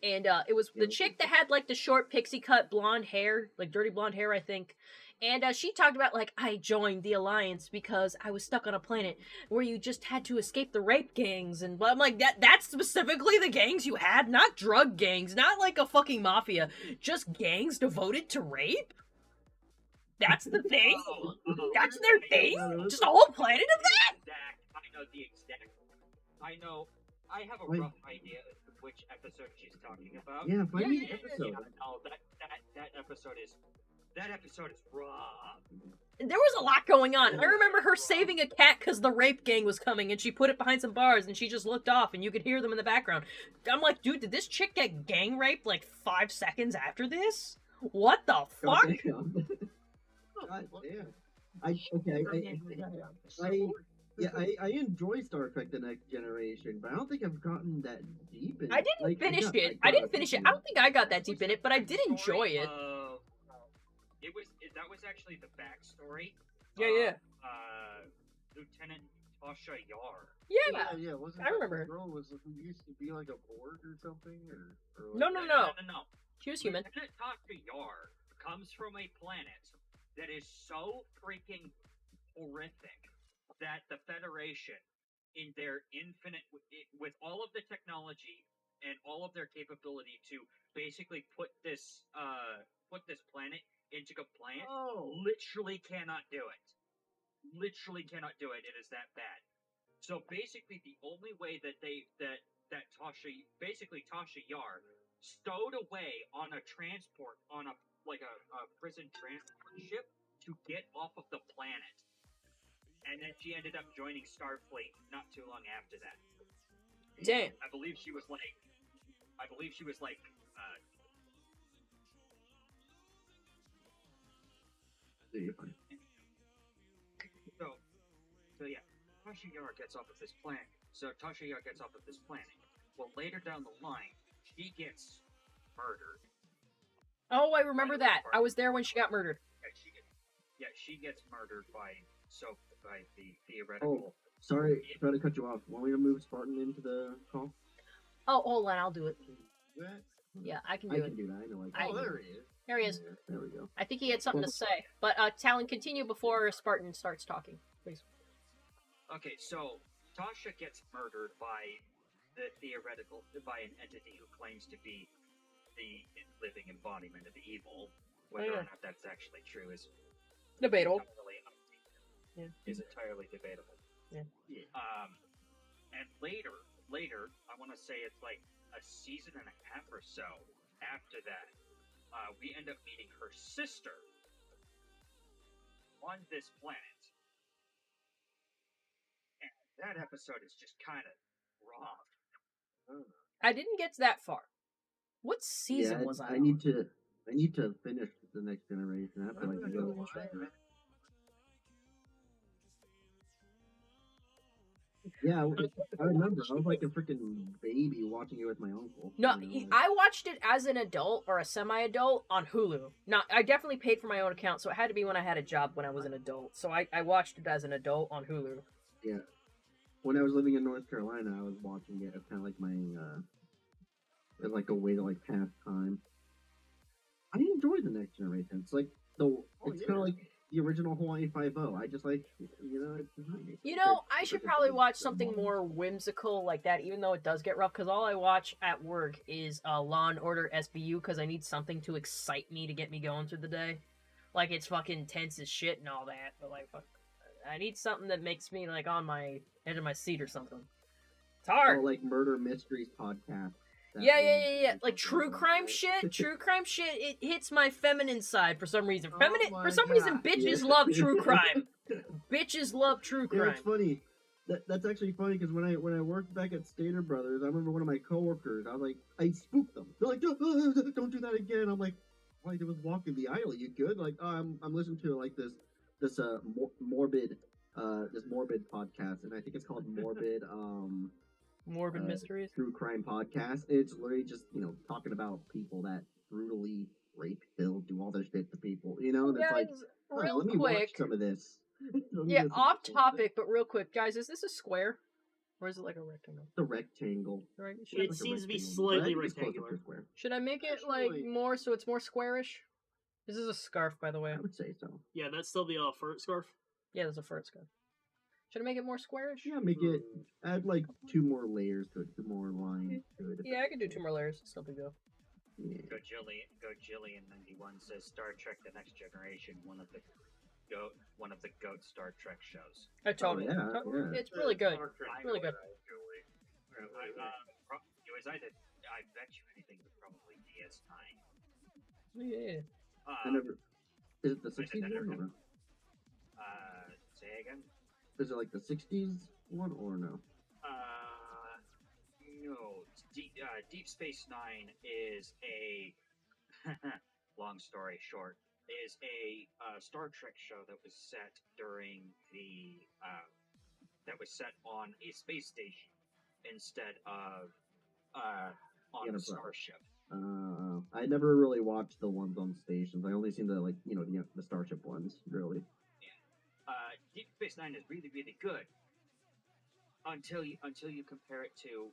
And it was the chick that had like the short pixie cut blonde hair, like dirty blonde hair, I think. And she talked about like, I joined the Alliance because I was stuck on a planet where you just had to escape the rape gangs. And I'm like, that's specifically the gangs you had? Not drug gangs, not like a fucking mafia. Just gangs devoted to rape? That's the thing? That's their thing? Just a whole planet of that? I know. I have a rough idea of which episode she's talking about. Yeah, find me the episode. No, that episode is rough. There was a lot going on. I remember her saving a cat because the rape gang was coming, and she put it behind some bars, and she just looked off, and you could hear them in the background. I'm like, dude, did this chick get gang raped like 5 seconds after this? What the fuck? God damn. I enjoy Star Trek: The Next Generation, but I don't think I've gotten that deep in it. I didn't finish it. I don't think I got that deep in it, but I did enjoy it. That was actually the backstory. Yeah. Lieutenant Tasha Yar. Yeah. Wasn't I that remember. the girl who used to be like a Borg or something? Or No. No. She was human. Lieutenant Tasha Yar comes from a planet that is so freaking horrific that the Federation, in their infinite, with all of the technology and all of their capability to basically put this planet into compliance, literally cannot do it. Literally cannot do it. It is that bad. So basically, the only way that Tasha Yar stowed away on a transport on a prison transport ship to get off of the planet, and then she ended up joining Starfleet not too long after that. Damn. I believe she was like. So yeah, Tasha Yar gets off of this planet. Well, later down the line, she gets murdered. Oh, I remember that. I was there when she got murdered. She gets murdered by the theoretical. Sorry to cut you off. Want me to move Spartan into the call? Oh, hold on, I'll do it. that? Yeah, I can I do can it. do that. I know. Oh, there he is. There he is. There we go. I think he had something to say. But Talon, continue before Spartan starts talking, please. Okay, so Tasha gets murdered by an entity who claims to be the living embodiment of evil. Whether or not that's actually true is Debatable. entirely debatable. Yeah. And later, I want to say it's like a season and a half or so after that, we end up meeting her sister on this planet. And that episode is just kind of rough. I didn't get to that far. What season was I I on? need to finish The Next Generation. I have to go. Yeah, I remember. I was like a freaking baby watching it with my uncle. No, You know, I watched it as an adult or a semi-adult on Hulu. Now, I definitely paid for my own account, so it had to be when I had a job when I was an adult. So I watched it as an adult on Hulu. Yeah. When I was living in North Carolina, I was watching it. It was kind of like my, it was like a way to like pass time. I enjoy The Next Generation. It's like it's kind of like the original Hawaii Five-0. I just like, I should probably watch something more whimsical like that, even though it does get rough, because all I watch at work is Law & Order SVU, because I need something to excite me to get me going through the day. Like, it's fucking tense as shit and all that, but like, fuck, I need something that makes me, like, on my edge of my seat or something. It's hard. like Murder Mysteries podcast. Yeah. Like true crime shit. True crime shit. It hits my feminine side for some reason. Oh my For some reason, God. bitches Yeah. love true crime. Bitches love true Yeah, crime. it's funny. That's actually funny because when I worked back at Stater Brothers, I remember one of my coworkers. I was like, I spooked them. They're like, don't do that again. I'm like, all I did was walk in the aisle. You good? Like, oh, I'm listening to like this morbid podcast, and I think it's called Morbid Morbid mysteries. True Crime Podcast. It's literally just talking about people that brutally rape, kill, do all their shit to people. And it's like, Guys, oh, real let me watch quick. some of this. Let me Yeah, listen to off some of topic, but real quick, guys. Is this a square, or is it like a rectangle? The rectangle. Right? It seems to be slightly rectangular. Square. Should I make it like Actually- more so it's more squarish? This is a scarf, by the way. I would say so. Yeah, that's still the fur scarf. Yeah, there's a fur scarf. Should I make it more squarish? Yeah, make it add like 2 more layers to it, 2 more lines to it. Yeah, I can do 2 more layers. Still be good. Yeah. Gojillion91 says Star Trek: The Next Generation, one of the goat Star Trek shows. Totally. yeah, yeah. It's really good. Really good. I bet you anything would probably DS9. Yeah. I never. Is it the 60s one or no? Say again. Is it like the 60s one or no? No. Deep Space Nine is a long story short, is a Star Trek show that was set during the that was set on a space station instead of on a starship. I never really watched the ones on stations. I only seen the the Starship ones, really. Deep Space Nine is really, really good until you compare it to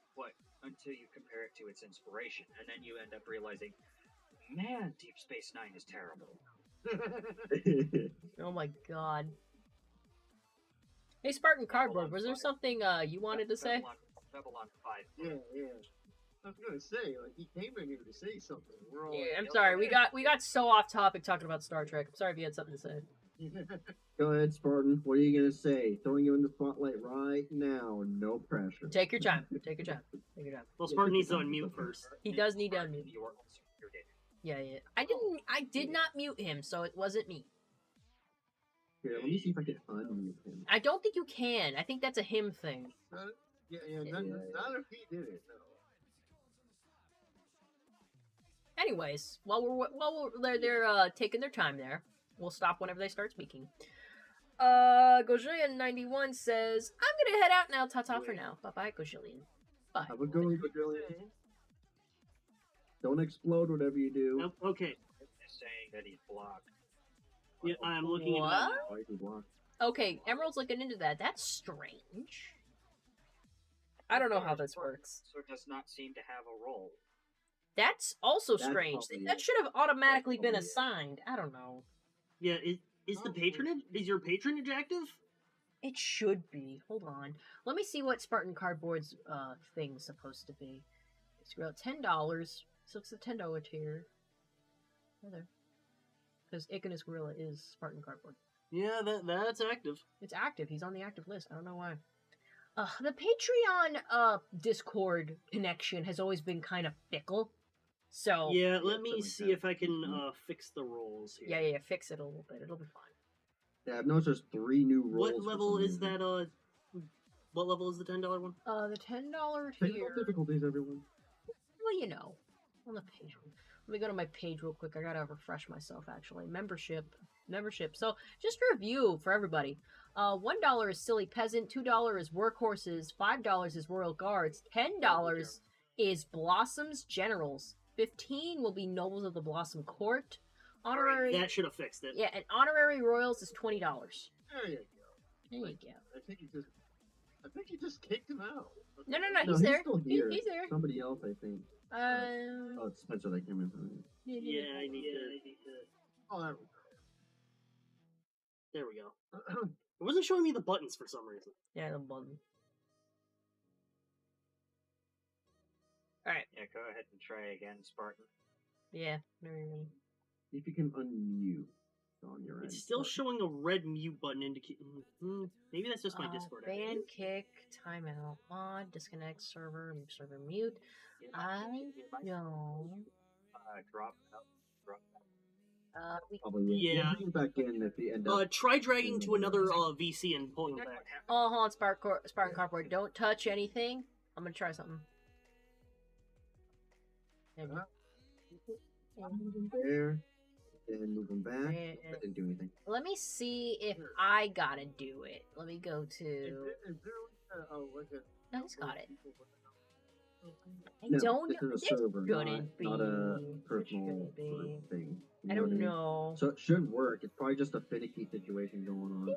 its inspiration, and then you end up realizing, man, Deep Space Nine is terrible. Oh my god. Hey, Spartan Cardboard, was there something you wanted to say? Babylon 5. Yeah. I was gonna say, like, he came in here to say something. We're all Yeah, like, I'm sorry. We got so off topic talking about Star Trek. I'm sorry if you had something to say. Go ahead, Spartan. What are you gonna say? Throwing you in the spotlight right now. No pressure. Take your time. Take your time. Take your time. Well, Spartan needs to unmute first. He does need to unmute. You're dead. Yeah. I did not mute him, so it wasn't me. Here, let me see if I can unmute him. I don't think you can. I think that's a him thing. not if he did it. No. Anyways, while they're taking their time there, we'll stop whenever they start speaking. Gojillion91 says, I'm gonna head out now. Ta-ta for now. Bye-bye, Gojillion. Bye. Have a good one, Quadrillion. Don't explode whatever you do. Okay. It's saying that he's blocked. Yeah, I'm looking at What? that. Why is he blocked? Okay, Emerald's looking into that. That's strange. I don't know how this works. So it does not seem to have a role. That's also That's strange. probably That it. should have automatically been That's probably assigned. I don't know. Yeah, is the patronage? Is your patronage active? It should be. Hold on. Let me see what Spartan Cardboard's thing's supposed to be. It's about $10. So it's a $10 tier. Right there. Because Icarus Gorilla is Spartan Cardboard. Yeah, that's active. It's active. He's on the active list. I don't know why. The Patreon Discord connection has always been kind of fickle. So Yeah, let me something like see that. if I can fix the rolls here. yeah, fix it a little bit. It'll be fine. Yeah, I've noticed there's 3 new roles. What for level some is reason. that? What level is the $10 one? The $10 Technical tier. difficulties, everyone. Well, you know, on the page. Let me go to my page real quick. I gotta refresh myself, actually. Membership. So, just a review for everybody. $1 is Silly Peasant. $2 is Workhorses. $5 is Royal Guards. $10 is Blossom's Generals. $15 will be Nobles of the Blossom Court. Honorary. That should have fixed it. Yeah, and honorary royals is $20. There you go. There you go. I think you just kicked him out. No, No, he's there. still here. He's there. Somebody else, I think. Oh, it's Spencer that came in. Yeah, I need to. Oh, there There we go. we go. It wasn't showing me the buttons for some reason. Yeah, the button. Alright. Yeah, go ahead and try again, Spartan. Yeah, very. See if you can unmute. on your end. It's still but- showing a red mute button indicating. Maybe that's just my Discord. Ban kick, timeout, on, disconnect, server mute. I don't. Drop out. Probably Yeah. We'll bring it back in if you end up. Try dragging to another VC and pulling it back. Oh, hold on, Spartan Cardboard. Don't touch anything. I'm gonna try something. There we go. There, then move them back. Eh, I didn't do anything. Let me see if I gotta do it. Let me go to. Is there like a No, he's got it. I No, don't this know. is a This server, shouldn't not a be. personal It shouldn't be. group thing. You I know what don't mean? know. So it should work. It's probably just a finicky situation going on.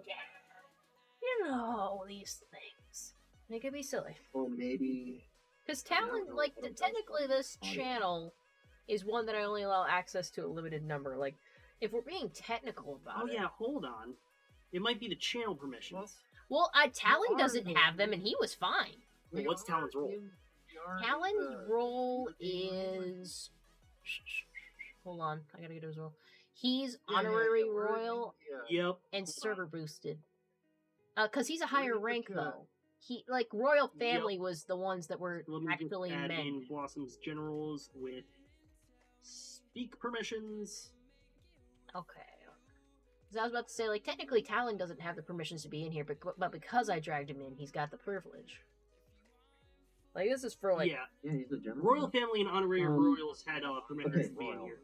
You know these things. They could be silly. Or maybe Because I don't Talon, know like, what it does technically for this audio. channel is one that I only allow access to a limited number. Like, if we're being technical about Oh it. yeah, hold on. It might be the channel permissions. Well, Talon are doesn't the- have them, and he was fine. Well, what's Talon's role? Talon's role is. Hold on, I gotta get his role. He's honorary royal Yep. and server boosted. Cause he's a Where higher did the rank cat- though. He royal family was the ones that were Let me just actually add men. in Blossom's generals with speak permissions. Okay. 'Cause I was about to say, like, technically Talon doesn't have the permissions to be in here, but because I dragged him in, he's got the privilege. Like, this is for, like, yeah, yeah, he's a general. royal family and honorary Um, royals had permissions okay. to be in here.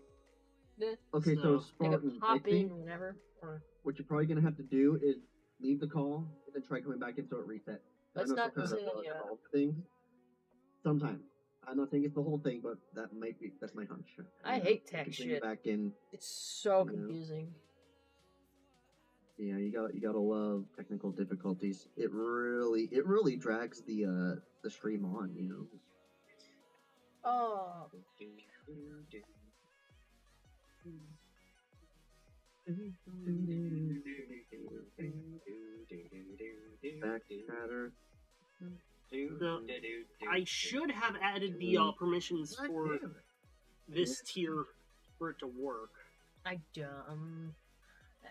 Okay, so So, they Spartan, could I pop think in whenever. Or what you're probably gonna have to do is leave the call and then try coming back in so it resets. Let's I know not sometimes say, that's yeah. all things. Sometimes. I'm not saying it's the whole thing, but that's my hunch. I You know, hate if tech you bring it shit. Back in. It's so Yeah. confusing. Yeah, you gotta love technical difficulties. It really drags the stream on, you know. Oh. Back chatter. I should have added the permissions for this tier for it to work. I don't.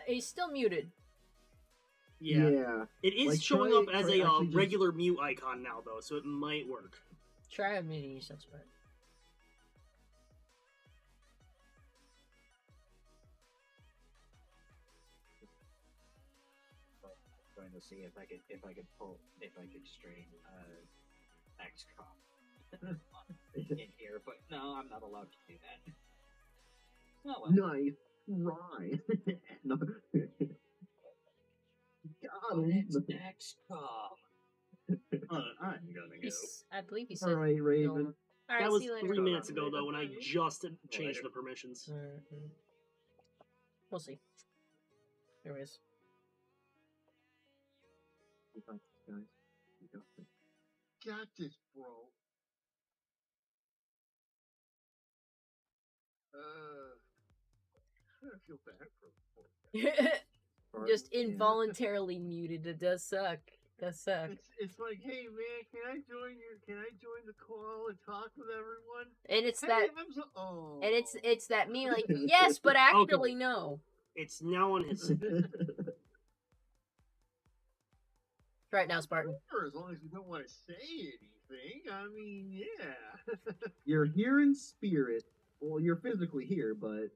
He's still muted. Yeah. It is Like, showing try- up as try a actually just- regular mute icon now, though, so it might work. Try a mini, that's right. Going to see if I could stream XCOM in here, but no, I'm not allowed to do that. Oh well. Nice try. No. Got him. It's XCOM. I'm gonna go. I believe he said. All right, Raven. All right, That was see you later. 3 minutes ago, though, when I just changed the permissions. Mhm. We'll see. There it is. You got this, guys. You got this. Got this, bro. I feel bad for Just Spartan, involuntarily muted. It does suck. Does suck. It's like, hey man, can I join the call and talk with everyone? And it's Hey, that. I'm so, oh. And it's that me like yes, but actually Okay. no. It's now on his. Right now, Spartan. Sure, as long as you don't want to say anything. I mean, yeah. You're here in spirit. Well, you're physically here, but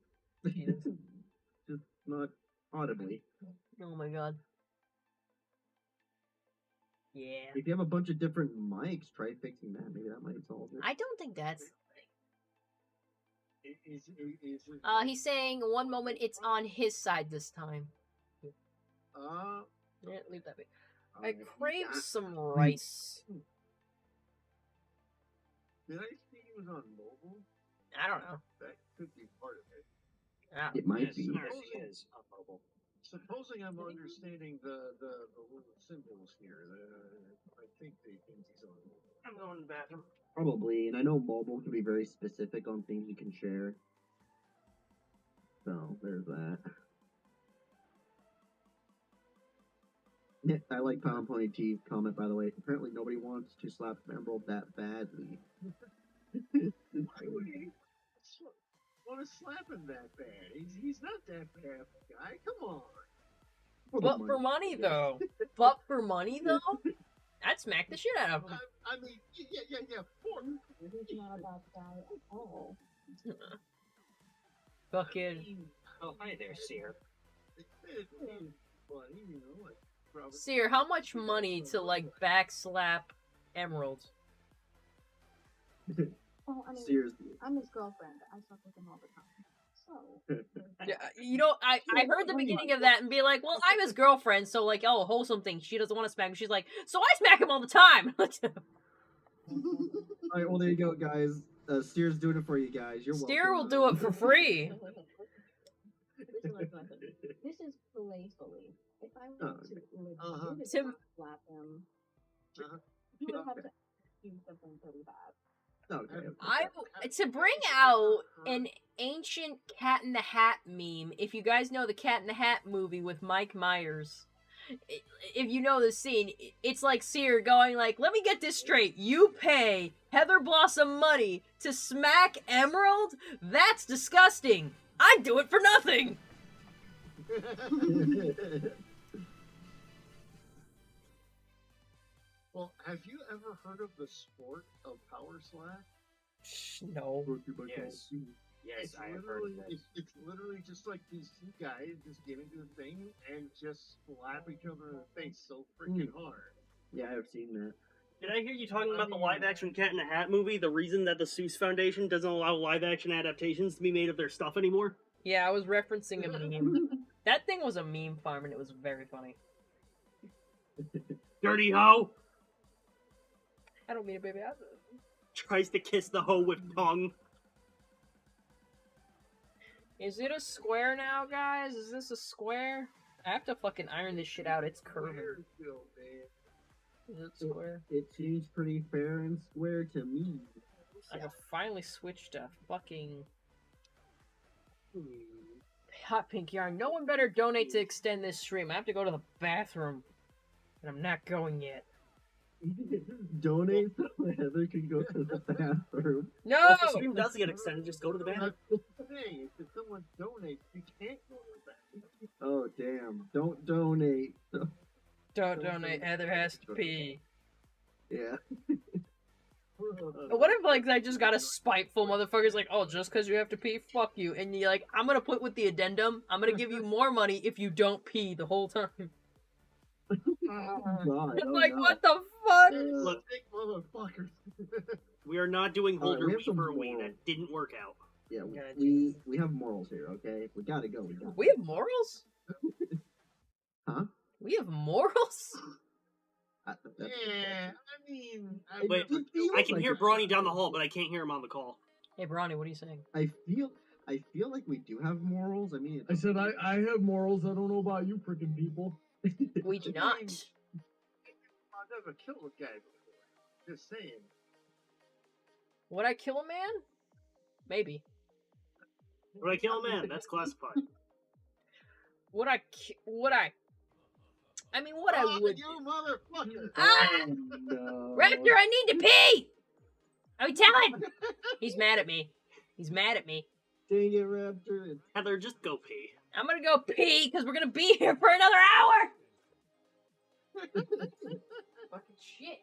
just not audibly. Oh my god. Yeah. If you have a bunch of different mics, try fixing that. Maybe that might solve it. I don't think that's. Is it? He's saying one moment it's on his side this time. Yeah, leave that be. I crave some rice. Did I see he was on mobile? I don't know. That could be part of it. Ah. It might Yes, be. he is on mobile. Supposing I'm understanding the little symbols here, I think they think he's on mobile. I'm going to the bathroom. Probably, and I know mobile can be very specific on things you can share. So there's that. Yeah, I like Pound Pony T's comment, by the way. Apparently nobody wants to slap Emerald that badly. want to slap him that bad. He's not that bad of a guy. Come on. But for money, though. But for money, though? I'd smack the shit out of him. I mean, yeah. He's not a bad guy at all. Fucking. Oh, hi there, Seer. It's funny, you know, like probably. Seer, how much money to, like, backslap Emerald? Well, I mean, Seriously. I'm his girlfriend. I slept with him all the time. So. Yeah, you know, I heard the beginning of that and be like, well, I'm his girlfriend, so, like, oh, wholesome thing. She doesn't want to smack him. She's like, so I smack him all the time. Alright, well, there you go, guys. Steer's doing it for you guys. You're Steer will welcome. do it for free. This is playfully. If I were to legitimately Tim- slap him, he would have to do something pretty bad. Okay. To bring out an ancient Cat in the Hat meme, if you guys know the Cat in the Hat movie with Mike Myers, if you know the scene, it's like Seer going like, let me get this straight, you pay Heather Blossom money to smack Emerald? That's disgusting. I'd do it for nothing. Well, have you ever heard of the sport of power slap? No. Yes. Yes, It's I have heard of literally, this. it's literally just like these two guys just get into a thing and just slap each other in the face so freaking hard. Yeah, I've seen that. Did I hear you talking about the live-action Cat in the Hat movie? The reason that the Seuss Foundation doesn't allow live-action adaptations to be made of their stuff anymore? Yeah, I was referencing a meme. That thing was a meme farm and it was very funny. Dirty hoe! I don't mean it, baby. Tries to kiss the hoe with tongue. Is it a square now, guys? Is this a square? I have to fucking iron this shit out. It's curving. Weird still, man. Is it square? It seems pretty fair and square to me. I have finally switched to fucking hot pink yarn. No one better donate to extend this stream. I have to go to the bathroom, and I'm not going yet. Donate so Heather can go to the bathroom. No! Well, if the stream does get extended, just go to the bathroom. That's the thing. If someone donates, you can't go to the bathroom. Oh, damn. Don't donate. Don't donate. Heather has to pee. Yeah. What if, like, I just got a spiteful motherfucker's like, oh, just because you have to pee, fuck you. And you're like, I'm gonna put with the addendum, I'm gonna give you more money if you don't pee the whole time. God, It's oh like, no. what the fuck? Look, Big motherfuckers. we are not doing Alright, Holder we have some Weaver Wing. more. That didn't work out. Yeah, God, we have morals here, okay? We gotta go. We have morals? Huh? We have morals? Yeah, I mean, Wait, I can hear Brawny down the hall, but I can't hear him on the call. Hey, Bronny, what are you saying? I feel like we do have morals. I mean, I said I have morals. I don't know about you freaking people. We do not. I've never killed a guy before. Just saying. Would I kill a man? Maybe. Would I kill a man? That's classified. Would I? I mean, what I would. You motherfucker! Ah! no. Raptor, I need to pee! I'm telling! He's mad at me. He's mad at me. Dang it, Raptor. Heather, just go pee. I'm gonna go pee because we're gonna be here for another hour! Fucking shit.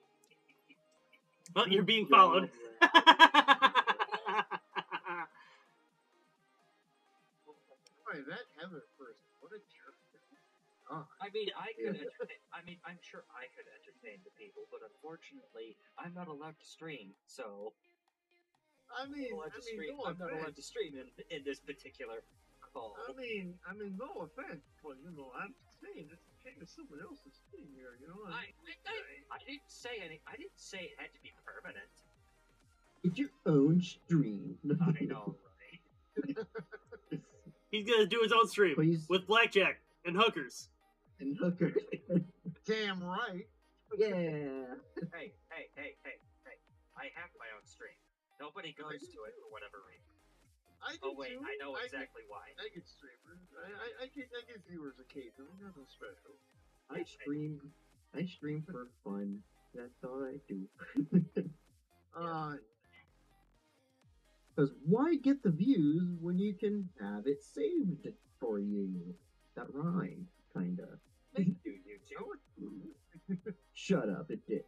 Well, you're being followed. Boy, that Heather person, what a jerk. I mean, I could. I'm sure I could entertain the people, but unfortunately, I'm not allowed to stream. So I mean, I'm no not allowed offense. to stream in this particular call. I mean, no offense, but you know, I'm saying it's kind of someone else's thing here, you know. I didn't say any. I didn't say it had to be permanent. It's your own stream. I know, right? He's gonna do his own stream Please. with blackjack and hookers. And hooker. Damn right. Yeah. Hey! I have my own stream. Nobody goes to it for whatever reason. I Oh do wait, too. I know exactly why. I get streamers. I get viewers occasionally. Nothing special. I stream for fun. That's all I do. Because why get the views when you can have it saved for you? That rhymed, kinda. Thank you, YouTube. Shut up, it did.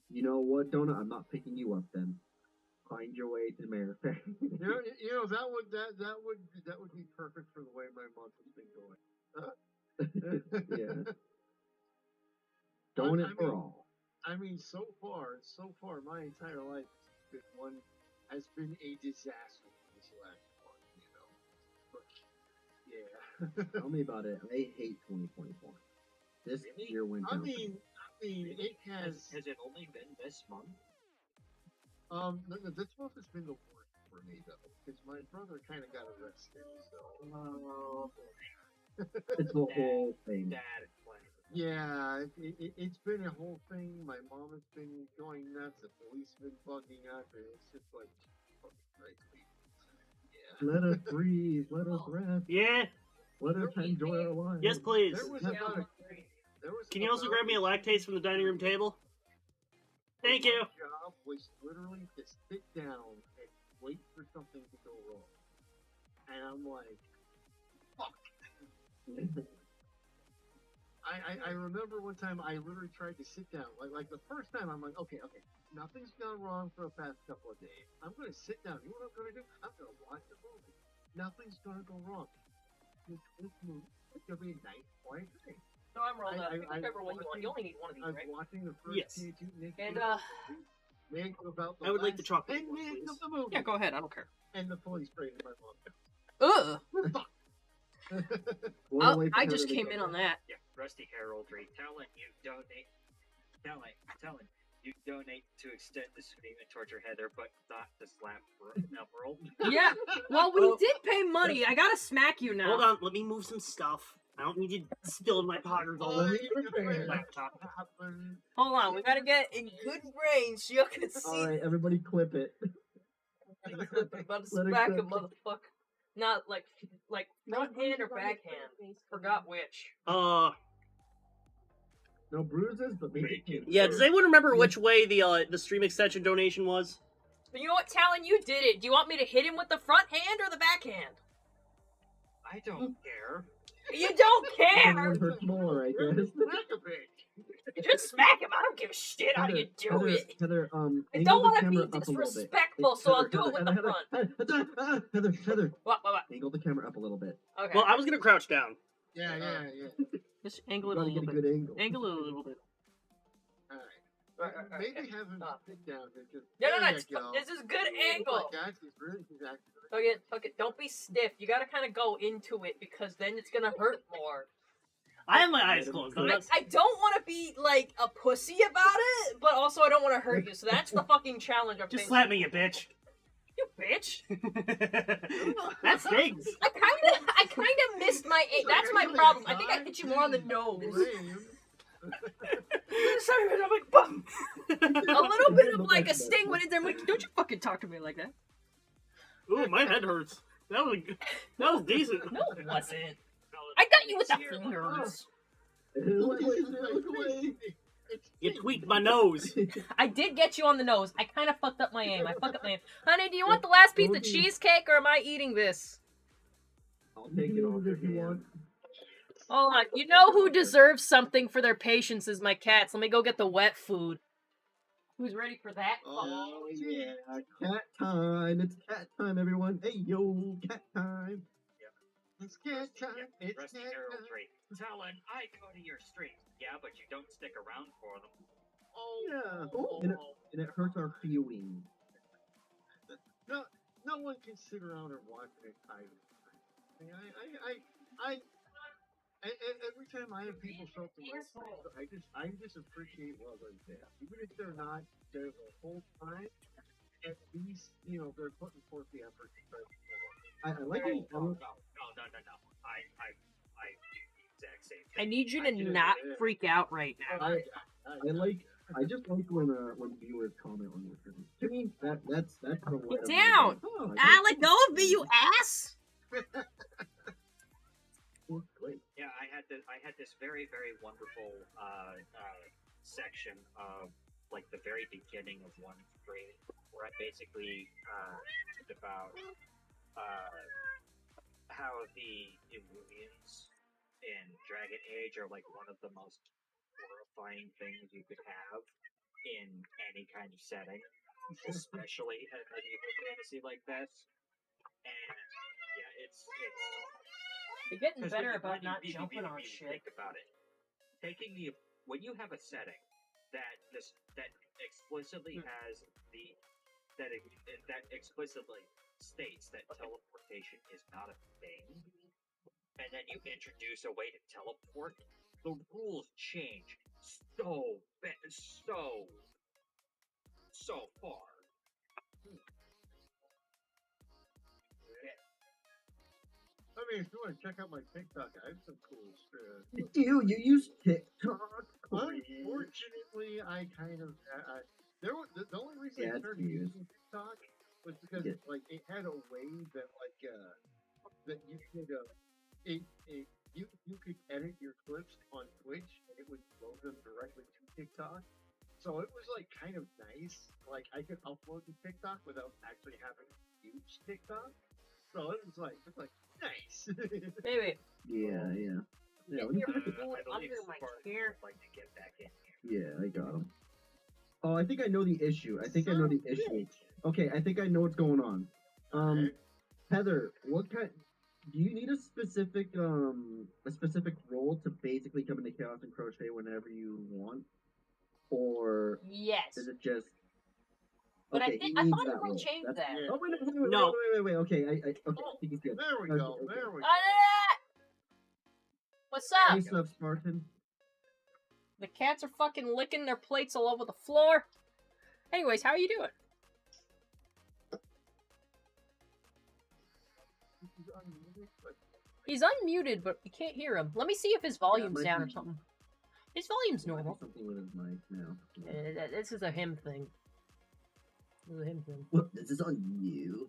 You know what, Donut? I'm not picking you up then. Find your way to America. You know that would be perfect for the way my month has been going. Yeah. Donut for all. I mean, so far, my entire life has been a disaster this last month. But, yeah. Tell me about it. I hate 2024. This Really? year went I down. mean, it has. Has it only been this month? This month has been the worst for me though, because my brother kind of got arrested. So. It's the whole thing. Dad explained. Yeah, it's been a whole thing. My mom has been going nuts. The police have been bugging up, and it's just like fucking crazy. Yeah. Let us breathe. Let us rest. Yeah. Let us enjoy our lives. Yes, please. There was Can you also grab me a lactase from the dining room table? Thank you. My job was literally to sit down and wait for something to go wrong, and I'm like, fuck. I remember one time I literally tried to sit down. Like the first time, I'm like, okay, nothing's gone wrong for the past couple of days. I'm gonna sit down. You know what I'm gonna do? I'm gonna watch a movie. Nothing's gonna go wrong. This movie, it's gonna be a nice, quiet thing. No, I'm rolling up. Whichever one you want. You only need one of these, I was right? watching the first Yes. Teenage Mutant Ninja And, Turtles movie. Man, about the I would like the last chocolate 10 one, minutes please. of the movie. Yeah, go ahead. I don't care. And the police raided my mom. Ugh. One way I to just cover the came in on that. Yeah, Rusty Heraldry telling you donate to extend the stream and torture Heather, but not to slap Emerald. Yeah. Well, we did pay money. I gotta smack you now. Hold on, let me move some stuff. I don't need you spilling my poggers all over your laptop. Hold on. We gotta get in good range so you can see. All right, everybody, clip it. I'm about to Let it smack a cook. motherfucker. Not like front hand or backhand. Forgot which. No bruises, but maybe. Yeah, does anyone remember which way the stream extension donation was? But you know what, Talon? You did it. Do you want me to hit him with the front hand or the backhand? I don't care. You don't care. One hurts more, I guess. You just smack him. I don't give a shit how you do it. Heather, I angle don't the want to camera be up a little bit. disrespectful, so I'll do it with the front. Heather, What? angle the camera up a little bit. Okay. Well, I was gonna crouch down. Yeah. Just angle it a Gotta little get a bit. good angle. Angle it a little bit. Alright. Maybe have him sit down and just. No, there it's, you go. this is good Oh angle. my gosh, he's actually. Okay, don't be stiff. You gotta kind of go into it because then it's gonna hurt more. I have my eyes closed. I'm not... I don't want to be like a pussy about it, but also I don't want to hurt you. So that's the fucking challenge of Just facing. slap me, you bitch. You bitch. That stings. I kind of missed my aim. That's my problem. I think I hit you more on the nose. Sorry, I'm like, bum. A little bit of like a sting went in there. I'm like, don't you fucking talk to me like that. Ooh, my head hurts. That was decent. No, it wasn't. I got you with the fingers. Look away. You tweaked my nose. I did get you on the nose. I kind of fucked up my aim. Honey, do you want the last piece of cheesecake or am I eating this? I'll take it off if you want. Hold on. You know who deserves something for their patience is my cats. Let me go get the wet food. Who's ready for that? Oh, yeah. Cat time. It's cat time, everyone. Hey, yo, cat time. It's cat time. It's Rusty cat time. Heraldry. Talon, I go to your streams. Yeah, but you don't stick around for them. Yeah. Oh, and it hurts our feelings. No one can sit around and watch an entire. Every time I have people show up to my streams, I just appreciate what they're there. Even if they're not there the whole time, at least they're putting forth the effort to try to I like it. No. I do the exact same thing. I need you to not freak out right now. I just like when viewers comment on your streams. To me, that's the way. Get down! Oh, Let go of me, you ass! Great. Yeah, I had this very, very wonderful section of like the very beginning of one stream where I basically talked about how the illusions in Dragon Age are like one of the most horrifying things you could have in any kind of setting, especially a medieval fantasy like this. And yeah, it's You're getting 'cause better when you about not really jumping on shit. think about it, taking the when you have a setting that explicitly has that explicitly states that teleportation is not a thing, and then you introduce a way to teleport, the rules change so far. I mean, if you want to check out my TikTok, I have some cool stuff. You use TikTok? Unfortunately, I kind of the only reason Yeah, I it's started used. using TikTok was because Yeah. like it had a way that that you could you could edit your clips on Twitch and it would load them directly to TikTok. So it was like kind of nice. Like I could upload to TikTok without actually having to use TikTok. So it was like nice. Maybe. Yeah. Yeah, Get we your got it. foot I believe under my Spartan chair. would like to get back in here. Yeah, I got him. Oh, I think I know the issue. Okay, I think I know what's going on. Okay. Heather, what kind? Do you need a specific role to basically come into Chaos and Crochet whenever you want, or Yes. is it just? But Okay, I he thought needs I that might role. change That's- that. Yeah. Oh wait, No. wait. Okay, I think he's good. There we Okay, go. okay. There we go. Ah! What's up? Hey, Sub Spartan. The cats are fucking licking their plates all over the floor. Anyways, how are you doing? He's unmuted, but we can't hear him. Let me see if his volume's might down or be- something. His volume's There might be normal. something with his mic now. This is a him thing. This is a him thing. Well, this is on you.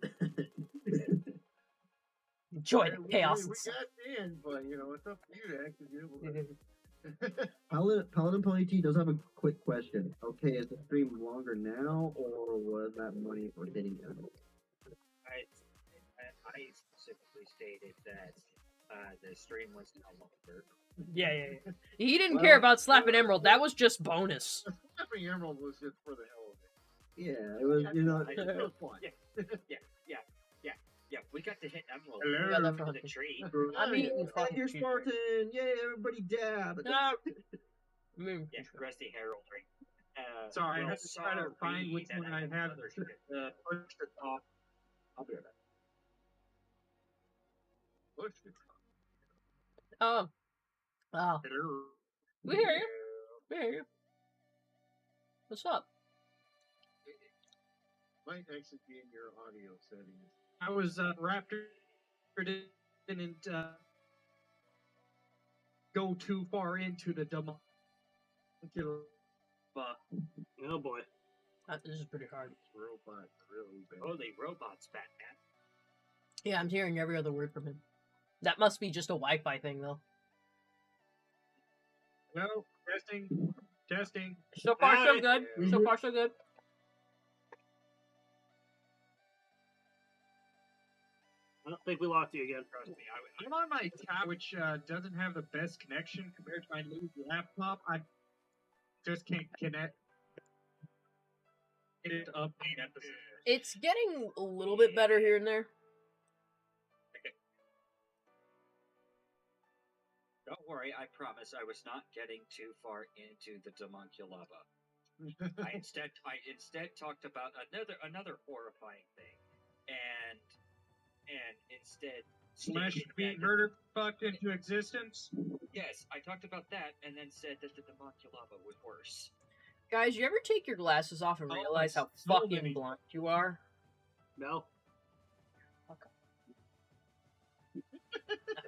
Enjoy the chaos. We got in, but it's up to you to actually be able to. Paladin Pony T does have a quick question. Okay, is the stream longer now, or was that money for hitting him? I specifically stated that the stream was no longer. Yeah. He didn't care about slapping Emerald. That was just bonus. Slapping Emerald was just for the hell of it. Yeah, it was, It was fun. Yeah, we got to hit Emerald Hello. Yeah, that's from right. the tree. I mean, You're Spartan! Yay, everybody dab! Yeah, Rusty heraldry. Sorry, I well, had to try to find which sorry one that I had other shit. pushed it off. I'll be right back. Push it. Oh. Hello. We hear you. We hear you. What's up? Might actually be in your audio settings. I was Raptor didn't go too far into the demo. Oh boy. This is pretty hard. Robots really bad. Holy robots, Batman. Yeah, I'm hearing every other word from him. That must be just a Wi-Fi thing, though. No, testing. So far, so Hi. good. So far, so good. I don't think we lost you again. Trust me, I'm on my tab, which doesn't have the best connection compared to my new laptop. I just can't connect it up. It's getting a little bit better here and there. Don't worry, I promise I was not getting too far into the Demonculaba. I instead talked about another horrifying thing, and instead Slash stated being that murder fucked into existence. yes, I talked about that, and then said that the Demonculaba was worse. Guys, you ever take your glasses off and Oh, realize how so fucking many. blind you are? No.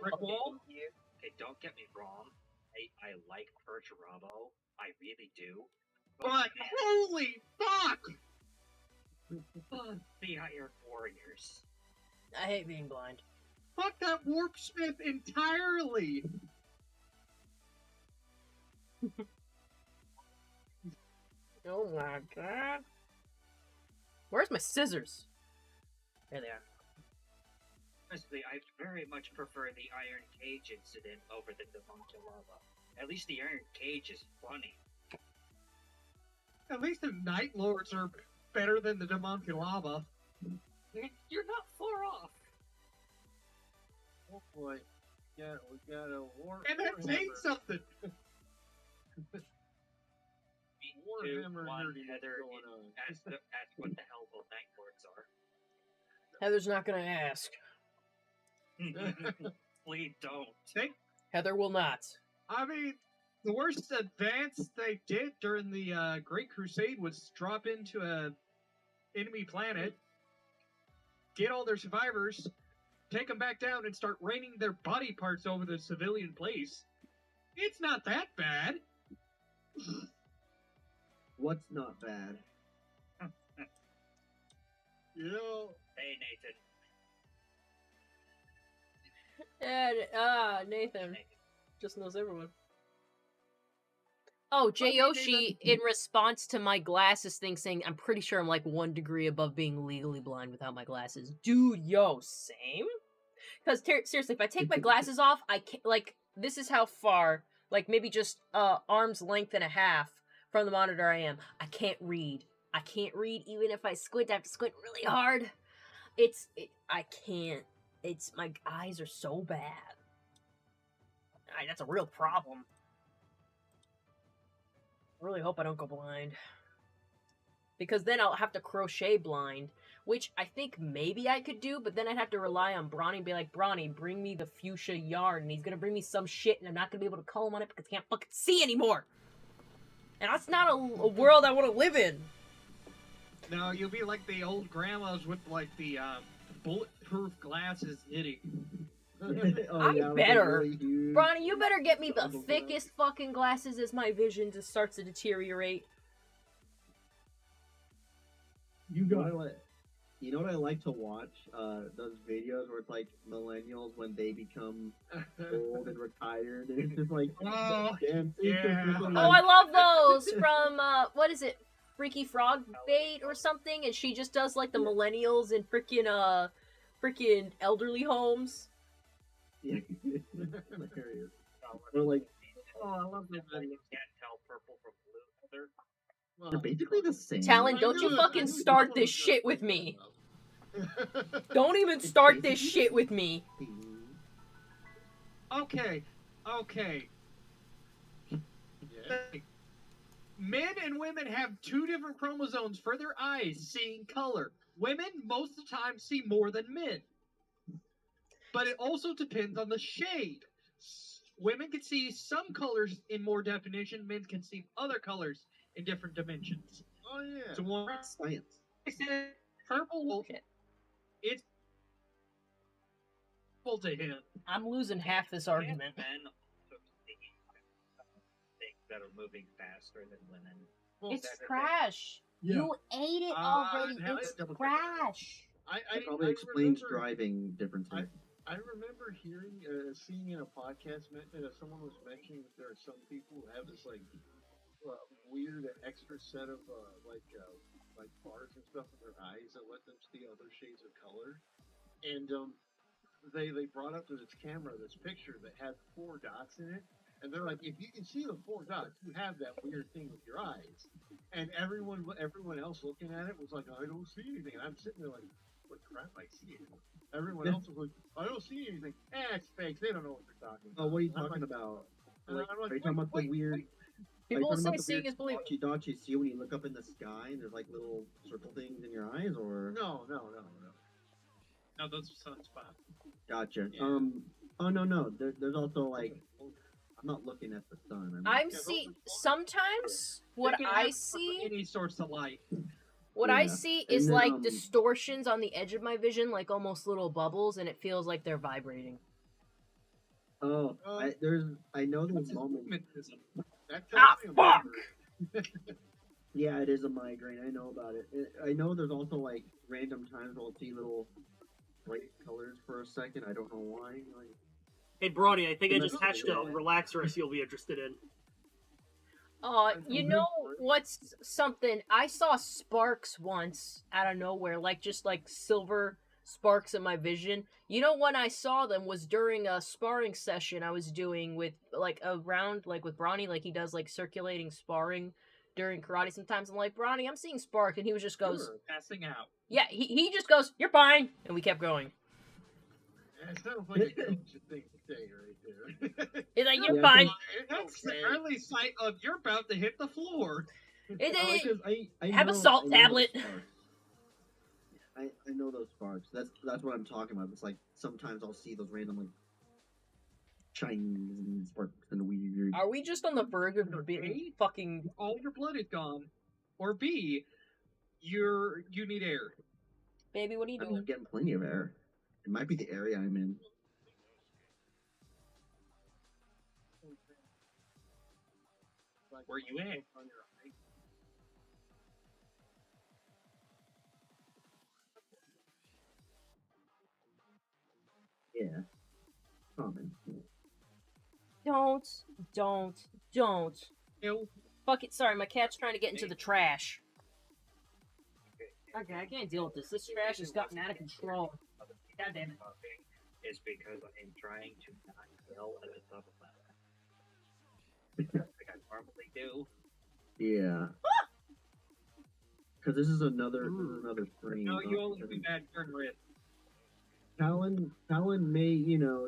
Brick wall? Okay, don't get me wrong. I like Perch Rabo. I really do. But holy fuck! But the Iron Warriors. I hate being blind. Fuck that warp smith entirely! Oh my god. Where's my scissors? There they are. Honestly, I very much prefer the Iron Cage incident over the Demontilava. At least the Iron Cage is funny. At least the Night Lords are better than the Demontilava. You're not far off. Oh boy. Yeah, we got a war. And that's saying something. Warhammer One, nerdiness Heather, going on. ask what the hell the Night Lords are. Heather's not gonna ask. Please don't. Heather will not. I mean, the worst advance they did during the Great Crusade was drop into a enemy planet, get all their survivors, take them back down, and start raining their body parts over the civilian place. It's not that bad. What's not bad? You know, Hey, Nathan. And, Nathan just knows everyone. Oh, Yoshi, in response to my glasses thing, saying, I'm pretty sure I'm like 1 degree above being legally blind without my glasses. Dude, yo, same? Because, seriously, if I take my glasses off, I can't, like, this is how far, like, maybe just, arm's length and a half from the monitor I am. I can't read. I can't read even if I squint. I have to squint really hard. I can't. My eyes are so bad. That's a real problem. I really hope I don't go blind. Because then I'll have to crochet blind, which I think maybe I could do, but then I'd have to rely on Bronny and be like, Bronny, bring me the fuchsia yarn, and he's gonna bring me some shit, and I'm not gonna be able to color on it because I can't fucking see anymore! And that's not a world I want to live in! No, you'll be like the old grandmas with, like, the, bulletproof glasses knitting. I'm better. Bronny, you better get me the thickest fucking glasses as my vision just starts to deteriorate. You got it. You know what I like to watch? Those videos where it's like millennials when they become old and retired, and it's just like, Oh, damn, yeah. Oh, I love those from, what is it? Freaky Frog Bait or something, and she just does like the millennials in freaking elderly homes. Yeah, hilarious. Or like, oh, I love that You video. can't tell purple from blue, Heather. they're basically the same. Talon, don't you fucking start this shit with me. Don't even start this shit with me. Okay. Yeah. Men and women have 2 different chromosomes for their eyes seeing color. Women, most of the time, see more than men. But it also depends on the shade. Women can see some colors in more definition, men can see other colors in different dimensions. Oh yeah. So one Science. said purple wolf, Shit. it's purple to him. I'm losing half this argument. Men took things that are moving faster than women. It's trash. Yeah. You ate it already. now It's I double check trash. It probably explains driving differences. I remember hearing, seeing in a podcast someone was mentioning that there are some people who have this like weird extra set of like bars and stuff in their eyes that let them see other shades of color, and they brought up to this camera this picture that had 4 dots in it, and they're like, if you can see the 4 dots, you have that weird thing with your eyes, and everyone else looking at it was like, I don't see anything, and I'm sitting there like, what crap, I see it. Everyone else was like, I don't see anything. It's fake. They don't know what they're talking about. Oh, what are you I'm talking like, about? and Like, I'm like, are you talking about the weird? People are you talking say about the seeing weird is believing. splotchy dots you see when you look up in the sky and there's like little circle things in your eyes, or? No. No, those are sunspots. Gotcha. Yeah. Oh no. There's also like, I'm not looking at the sun. I'm see sometimes what They can I have see any source of light. what I Yeah. see And is then, like distortions on the edge of my vision, like almost little bubbles, and it feels like they're vibrating. Oh, I know What's there's his moments. magnetism? That Ah, tells me fuck! Yeah, it is a migraine. I know about it. I know there's also like random times where I'll see little bright colors for a second. I don't know why. Like, Hey, Bronny, I think I And just that's hatched a really relaxer you'll be interested in. You know, what's something I saw sparks once out of nowhere, like just like silver sparks in my vision. You know when I saw them was during a sparring session I was doing with like a round like with Bronny, like he does like circulating sparring during karate sometimes. I'm like, Bronny, I'm seeing spark, and he was just goes, Sure, passing out. yeah, he just goes, you're fine, and we kept going. That sounds like a coach thing to say right there. He's like, you're Yeah, fine. That's the early sight of you're about to hit the floor. It, I have a know- salt I know those tablet. sparks. I know those sparks. That's what I'm talking about. It's like sometimes I'll see those random like Chinese and sparks and weird. Are we just on the verge of being fucking? All your blood is gone. Or B, you need air. Baby, what are you I mean, doing? I'm getting plenty of air. It might be the area I'm in. Where you at? Yeah. Common. Don't. No. Fuck it. Sorry, my cat's trying to get into the trash. Okay, I can't deal with this. This trash has gotten out of control. God damn it. Is because I'm trying to not yell at the top of my lungs. Like I normally do. Yeah. Because this is another stream. No, you only be bad turn wrist. Talon may,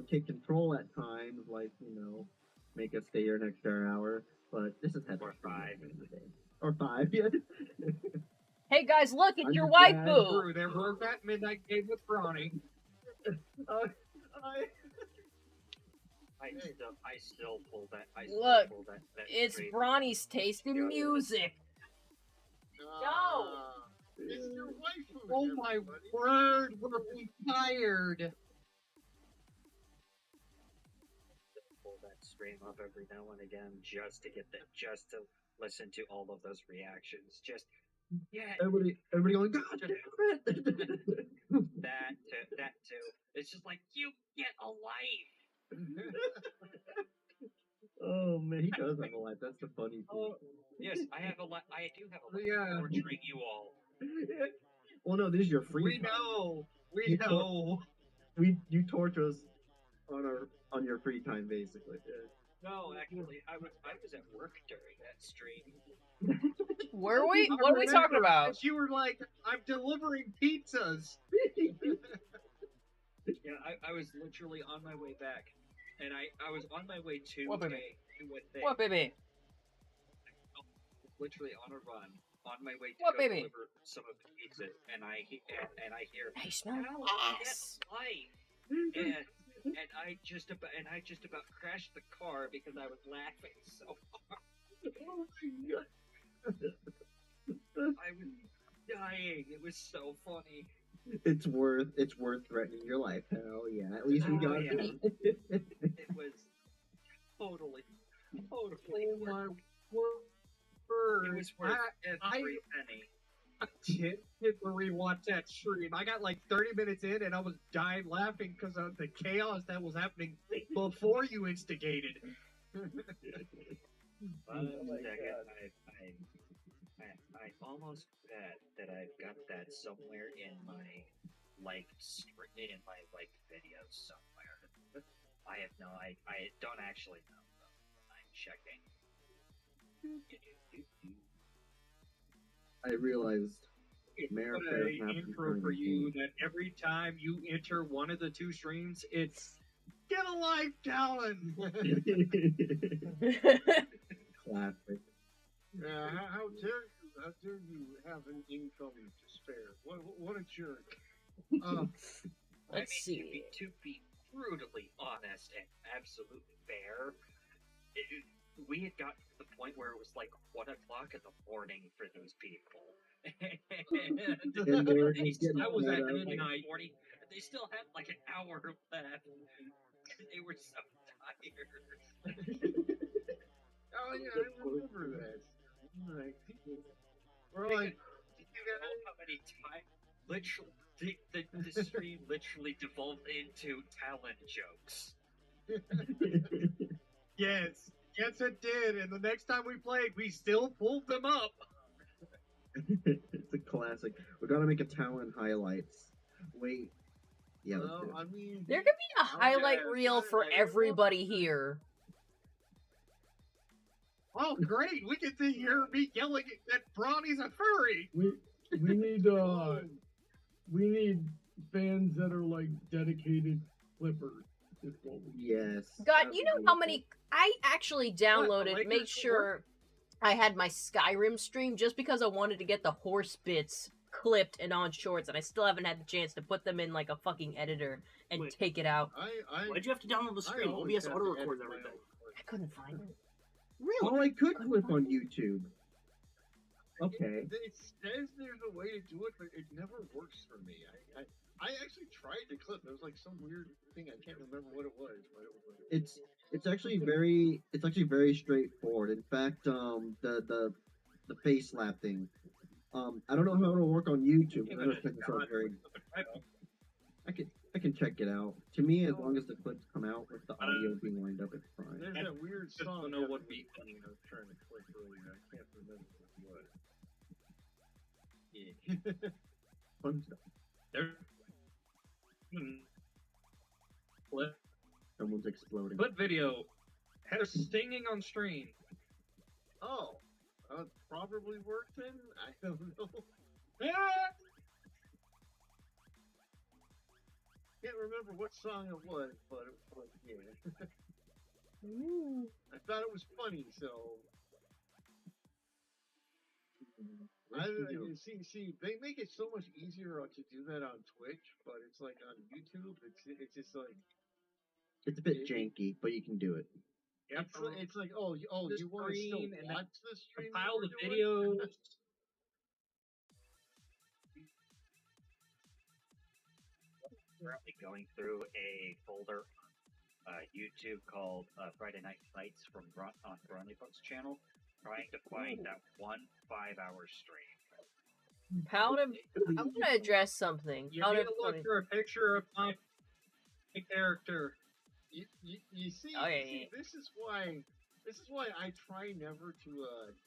take control at times, like, make us stay here an extra hour, but this is Or 5. Or 5, yeah. Hey guys, look, it's I'm your just glad waifu. True, there was that midnight game with Bronny. I still pull that. Look, pull that It's straight. Bronny's taste in music. It's your waifu. Oh my word, we're retired. Pull that stream up every now and again just to to listen to all of those reactions. Just Everybody going, God damn it! that too. It's just like you get a life. Oh man, he does have a life. That's the funny thing. Oh yes, I have a life. I do have a life. Yeah. Torturing you all. Well, no, this is your free We time. know. We You know. You torture us on your free time, basically. Yeah. No, actually, I was at work during that stream. Were we? What are we talking about? You were like, I'm delivering pizzas. Yeah, I was literally on my way back, and I was on my way to What, baby? a thing. What, baby? Literally on a run, on my way to What, go baby? deliver some of the pizza, and I hear, I smell "How ass." get life?" and I just about crashed the car because I was laughing so hard. Oh my god. I was dying. It was so funny. It's worth threatening your life. Hell yeah. At least we Oh, got yeah. it. It was totally Oh worth my it. word. It was worth I- every penny. I did rewatch that stream. I got like 30 minutes in and I was dying laughing because of the chaos that was happening before you instigated. I almost bet that I've got that somewhere in my videos somewhere. I have no, I don't actually know. I'm checking. I realized It's Mayor got Fair an happens intro during for the you game. that every time you enter one of the two streams, it's get a life, Talon. Classic. Yeah, how dare you have an income to spare? What a jerk. Let's see. To be brutally honest and absolutely fair, we had gotten to the point where it was like 1 o'clock in the morning for those people. And they were just getting I was at caught up. midnight. 40, they still had like an hour left. They were so tired. Oh yeah, I remember that. Like, we're like, Did you know how many times? Literally, the stream literally devolved into Talon jokes. Yes, Yes, it did. And the next time we played, we still pulled them up. It's a classic. We gotta make a talent highlights. Wait. Yeah, let's do Well, it. I mean, There could be a highlight yeah, reel yeah, for yeah, everybody here. Oh, great. We get to hear me yelling that Bronny's a furry. We need fans that are like dedicated flippers. Is what we need. Yes. God, that'd you be know how beautiful. many... I actually downloaded, Lakers make at sure I had my Skyrim stream just because I wanted to get the horse bits clipped and on shorts, and I still haven't had the chance to put them in like a fucking editor and Wait. take it out. Why'd you have to download the stream? always OBS have auto to records edit my everything. I couldn't find it. Oh, I could clip on YouTube. Okay. It says there's a way to do it, but it never works for me. I actually tried to clip. It was like some weird thing. I can't remember what it was. But it was like, It's actually very straightforward. In fact, the face slap thing. I don't know how it'll work on YouTube. I don't think it's all very. I can check it out. To me, as long as the clips come out with the audio being lined up, it's fine. there's that weird song. don't know that what was beat funny I was trying to clip earlier. I can't remember what it was. Yeah. Fun stuff. There. Clip Someone's exploding. video had a stinging on stream. Oh, probably worked then. I don't know. Can't remember what song it was, but it was yeah. I thought it was funny, so. See, they make it so much easier to do that on Twitch, but it's like on YouTube, it's just like It's a bit janky, but you can do it. Yep. it's like you want to still screen and watch the stream? that Compile we're the doing? videos. Currently going through a folder YouTube called Friday Night Fights from on Brony Book's channel, trying to find that 1 5-hour stream. Paladin, I'm gonna address something. You Paladin need to look for a picture of my character. You see, Oh, yeah, see, this is why I try never to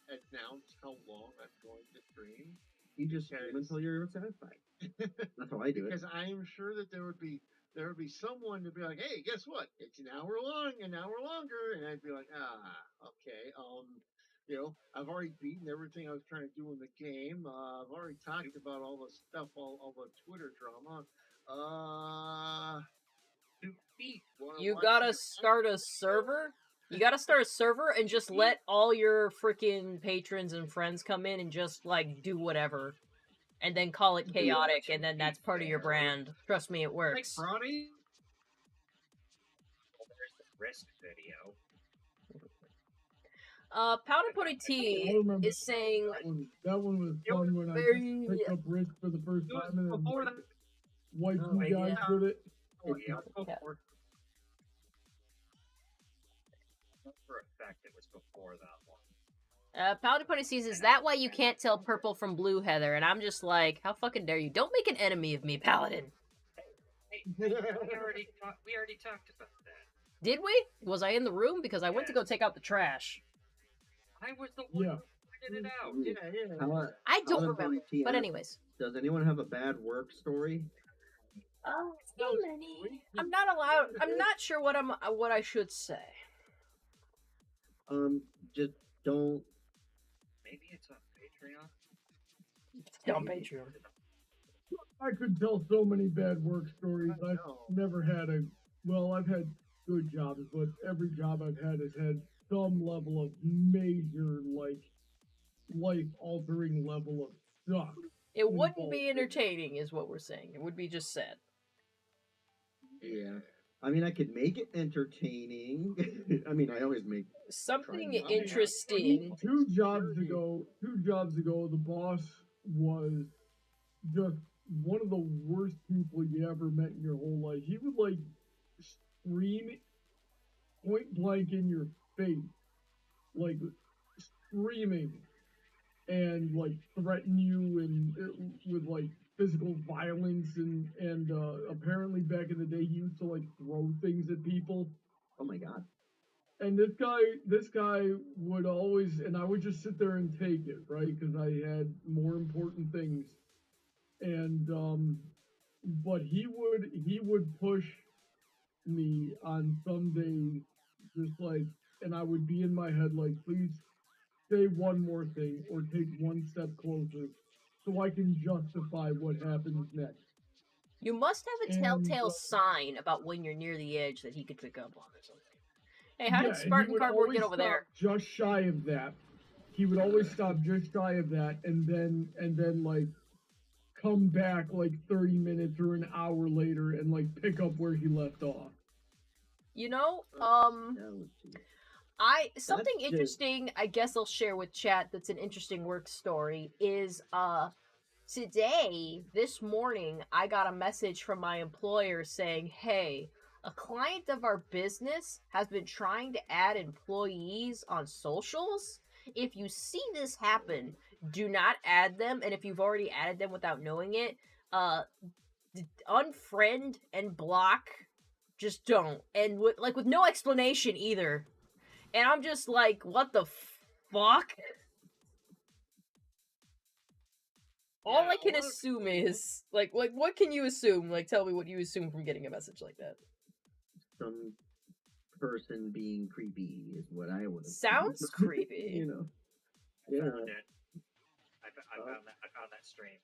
announce how long I'm going to stream. You just stream until you're satisfied. That's how I do it. Because I am sure that there would be someone to be like, hey, guess what? It's an hour long, an hour longer, and I'd be like, okay, I've already beaten everything I was trying to do in the game. I've already talked about all the stuff, all the Twitter drama. You gotta start a server? You gotta start a server and just let all your freaking patrons and friends come in and just, like, do whatever. And then call it chaotic, and then that's part of your brand. Trust me, it works. Thanks, Bronny. Well, there's the Risk video. Powder Pony T is saying... That one was fun when I picked up Risk for the first time and then Before that. wiped you guys with it. Oh, yeah. For a fact, it was before that one. Powder Pony sees, is that why you can't tell purple from blue, Heather? And I'm just like, how fucking dare you? Don't make an enemy of me, Paladin. Hey, we already talked about that. Did we? Was I in the room? Because I went to go take out the trash. I was the one Yeah. who figured it out. Yeah. I don't Paladin remember. Pony T But asks, anyways. Does anyone have a bad work story? Oh, so many. I'm not allowed. I'm not sure what I should say. Just don't. Maybe it's on Patreon. It's on Patreon. I could tell so many bad work stories. I I've know. never had I've had good jobs, but every job I've had has had some level of major, like, life-altering level of suck. It wouldn't be entertaining, is what we're saying. It would be just sad. Yeah. I mean, I could make it entertaining. I mean, I always make. Something Try not. interesting. Two jobs ago, the boss was just one of the worst people you ever met in your whole life. He would, like, scream point blank in your face, like, screaming, and, like, threaten you and with, like, physical violence, and apparently back in the day he used to, like, throw things at people. Oh my god. And this guy would always, and I would just sit there and take it, right? Because I had more important things. And but he would push me on some days, just like, and I would be in my head like, please say one more thing or take one step closer, so I can justify what happens next. You must have a And, telltale sign about when you're near the edge that he could pick up on or something. Hey, how yeah, did and he Spartan would Cardboard always get over stop there? just shy of that. He would always stop just shy of that, and then like come back like 30 minutes or an hour later and like pick up where he left off. You know, something That's interesting I guess I'll share with chat that's an interesting work story is today, this morning, I got a message from my employer saying, hey, a client of our business has been trying to add employees on socials. If you see this happen, do not add them, and if you've already added them without knowing it, unfriend and block. Just don't. And with no explanation either. And I'm just like, what the fuck? All I can assume is like what can you assume? Like tell me what you assume from getting a message like that. Some person being creepy is what I would. Sounds creepy. You know. I Yeah. found it. I found that stream.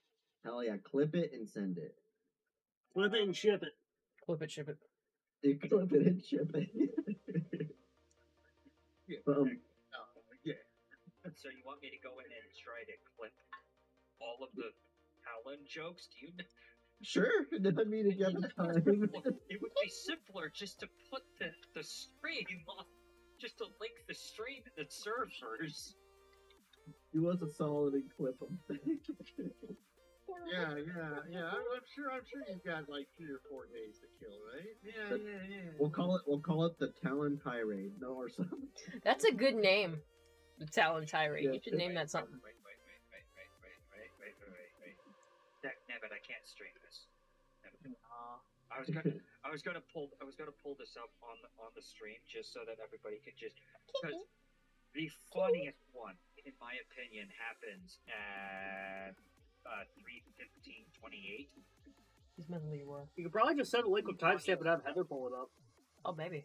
Hell yeah! Clip it and send it. Flip it and ship it. Clip it, ship it. Dude, clip it and ship it. Yeah. Yeah. So you want me to go in and try to clip all of the Talon jokes? Do you? Sure. It doesn't mean if you have the time. It would be simpler just to put the stream on, just to link the stream in the servers. He wants a solid and clip him. Yeah. I'm sure you've got like 3 or 4 days to kill, right? Yeah. We'll call it the Talon Tirade. No, or something. That's a good name. The Talon Tirade. Yeah, You should name that something. Wait. Nebbit, I can't stream this. I was gonna pull this up on the stream just so that everybody could just, because the funniest one, in my opinion, happens at 3:15:28. He's mentally wrong. You could probably just send a link with timestamp and have Heather pull it up. Oh, maybe.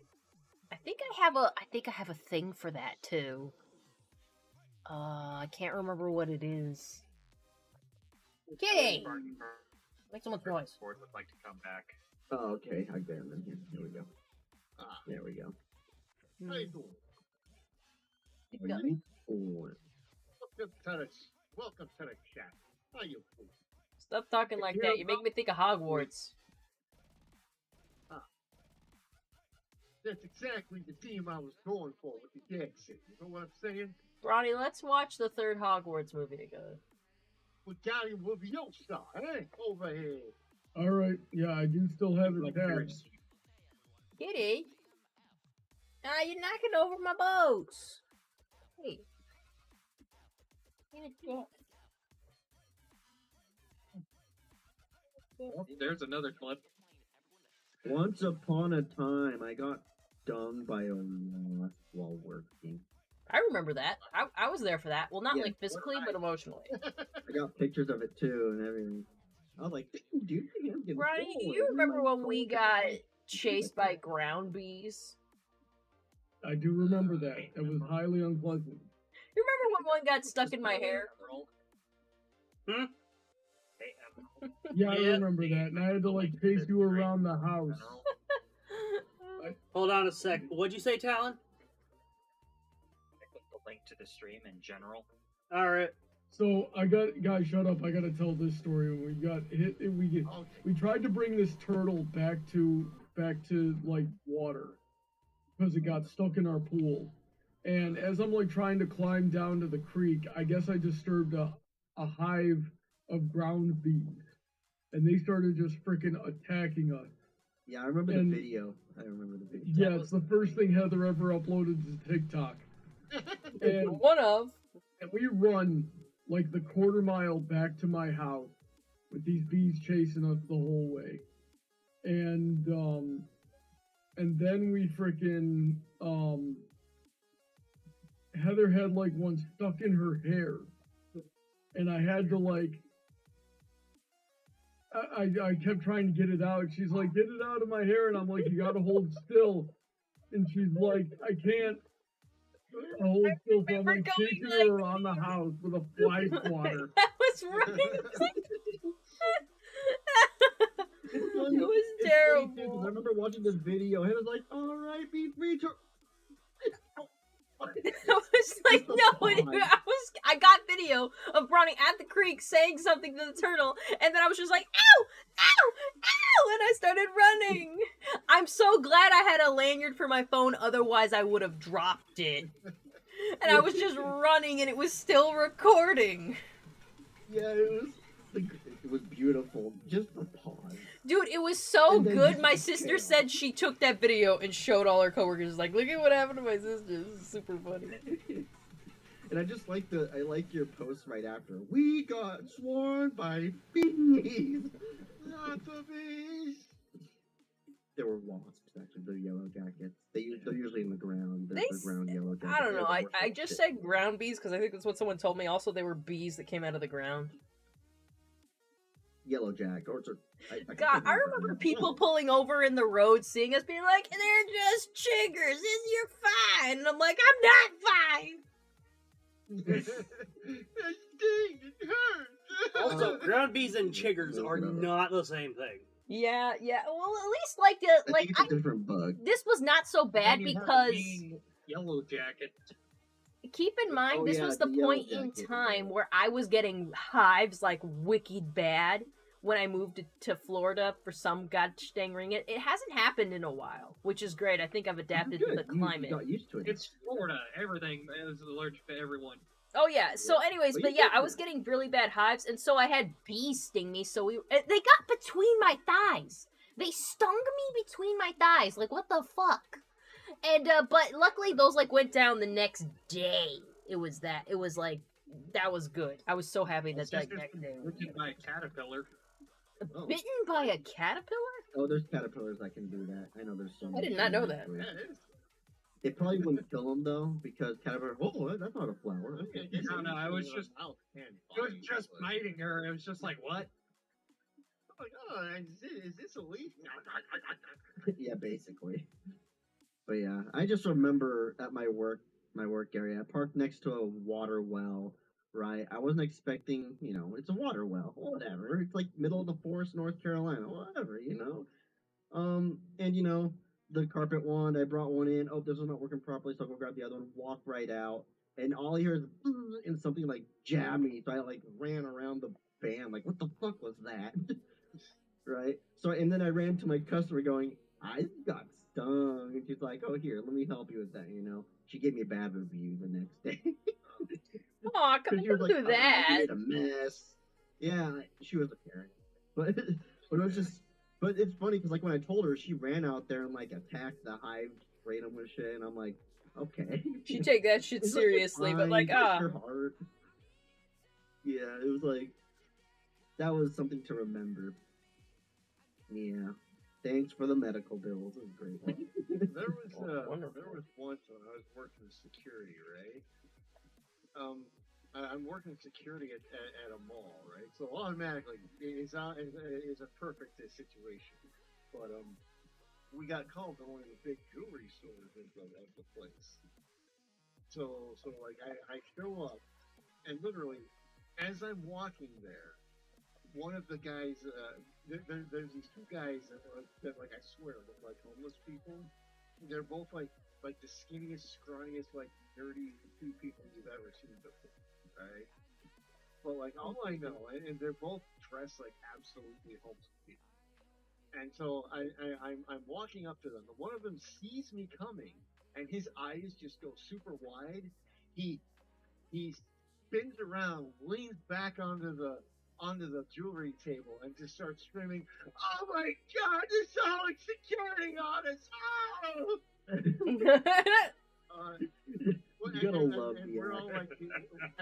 I think I have a thing for that too. I can't remember what it is. Kitty! Make so much noise. Board would like to come back. Oh, okay. I got him in here. Here we go. There we go. How you doing? Keep going. Welcome to the chat. How you doing? Stop talking like that. You make me think of Hogwarts. That's exactly the theme I was going for with the gag scene. You know what I'm saying? Ronnie, let's watch the third Hogwarts movie together. With Gary Leviosa, eh? Over here. All right. Yeah, I do still have it tagged. Kitty? You're knocking over my boats. Hey. There's another clip. Once upon a time, I got stung by a wasp while working. I remember that. I was there for that. Well, not Yeah, like physically, but emotionally. I got pictures of it too and everything. I was like, dude, I'm getting Ronnie, do bored. you remember I'm when we got chased by ground bees? I do remember that. It was highly unpleasant. You remember when one got stuck in my hair? Hey, Yeah, I Yeah. remember that. And I had to like chase you around the house. Hold on a sec. What'd you say, Talon? I put the link to the stream in general. Alright. So guys, shut up. I gotta tell this story. When we got hit, we tried to bring this turtle back to like water because it got stuck in our pool. And as I'm like trying to climb down to the creek, I guess I disturbed a hive of ground bees, and they started just freaking attacking us. Yeah, I remember And- the video. I remember the video. Yeah, it's the first thing Heather ever uploaded to TikTok. And One of. And we run like the quarter mile back to my house with these bees chasing us the whole way. And then we freaking Heather had like one stuck in her hair, and I had to like. I kept trying to get it out. She's like, "Get it out of my hair," and I'm like, "You gotta hold still." And she's like, "I can't hold still," so I'm remember like going chasing like her around the house with a fly swatter. I was running. It was It's funny, too, 'cause I terrible. remember watching this video. He was like, "All right, be free to." I was like, the no, pause. I got video of Bronny at the creek saying something to the turtle, and then I was just like, ow, ow, ow, and I started running. I'm so glad I had a lanyard for my phone, otherwise I would have dropped it. And I was just running, and it was still recording. Yeah, it was beautiful. Just the pause. Dude, it was so And then good. just My the sister chaos. said she took that video and showed all her coworkers. Like, look at what happened to my sister. This is super funny. And I just like I like your post right after. We got swarmed by bees. Lots of bees. They were wasps, actually. They're yellow jackets. They're usually in the ground. They're ground yellow jackets. I don't know. They're the I worst just shit. said ground bees because I think that's what someone told me. Also, they were bees that came out of the ground. Yellow jack. Or it's God, I remember people pulling over in the road, seeing us, being like, "They're just chiggers. You're fine." And I'm like, "I'm not fine." It hurts. Also, ground bees and chiggers are not the same thing. Yeah. Well, at least I think it's a different bug. this was not so bad Then you have because being Yellow Jacket. keep in mind Oh, this yeah, was the the yellow point in jacket. time where I was getting hives like wicked bad when I moved to Florida for some god dang ring. It hasn't happened in a while, which is great. I think I've adapted to Good. the You climate. got used to it. It's Florida. Everything is allergic to everyone. Oh yeah. So, anyways, But but you yeah, did I was that. getting really bad hives, and so I had bees sting me. So they got between my thighs. They stung me between my thighs. Like, what the fuck? And but luckily those like went down the next day. It was like that was good. I was so happy that Sister's next day. been bitten by a caterpillar. Oh. Bitten by a caterpillar? Oh, there's caterpillars that can do that. I know there's some. I did not know that. Yeah, it is. It probably wouldn't kill them though, because caterpillar. Oh, that's not a flower. Okay. No, I was just biting her. It was just like, what? Like, oh, is this a leaf? Yeah, basically. But yeah, I just remember at my work area, I parked next to a water well. Right, I wasn't expecting, it's a water well, whatever. It's like middle of the forest, North Carolina, whatever, and the carpet wand, I brought one in. Oh, this is not working properly, so I'll go grab the other one, walk right out, and all I hear is and something like jabbed me, so I like ran around the van, like, what the fuck was that? Right? So, and then I ran to my customer going, I got stung. And she's like, oh, here, let me help you with that, She gave me a bad review the next day. Aw, come She was don't like, do "Oh, that. you made a mess." Yeah, she was a parent. But, but it was just, but it's funny because like when I told her, she ran out there and like attacked the hive, sprayed them with shit, and I'm like, okay. She take that shit It's like, seriously, but fine, like, bless your heart. Yeah, it was like, that was something to remember. Yeah. Thanks for the medical bills. It was great. There wonderful. was once when I was working security, right? I'm working security at a mall, right? So automatically, it's a perfect situation. But we got called to one of the big jewelry stores of the place. So like I show up, and literally, as I'm walking there, one of the guys, there's these two guys that like I swear look like homeless people. They're both like the skinniest, scrawniest, like nerdy two people you've ever seen before, right? But like all I know, and they're both dressed like absolutely homeless people. And so I'm walking up to them, and one of them sees me coming, and his eyes just go super wide. He spins around, leans back onto the jewelry table, and just starts screaming, "Oh my God! There's so much security on us! Oh!" You gotta love and the we're all like,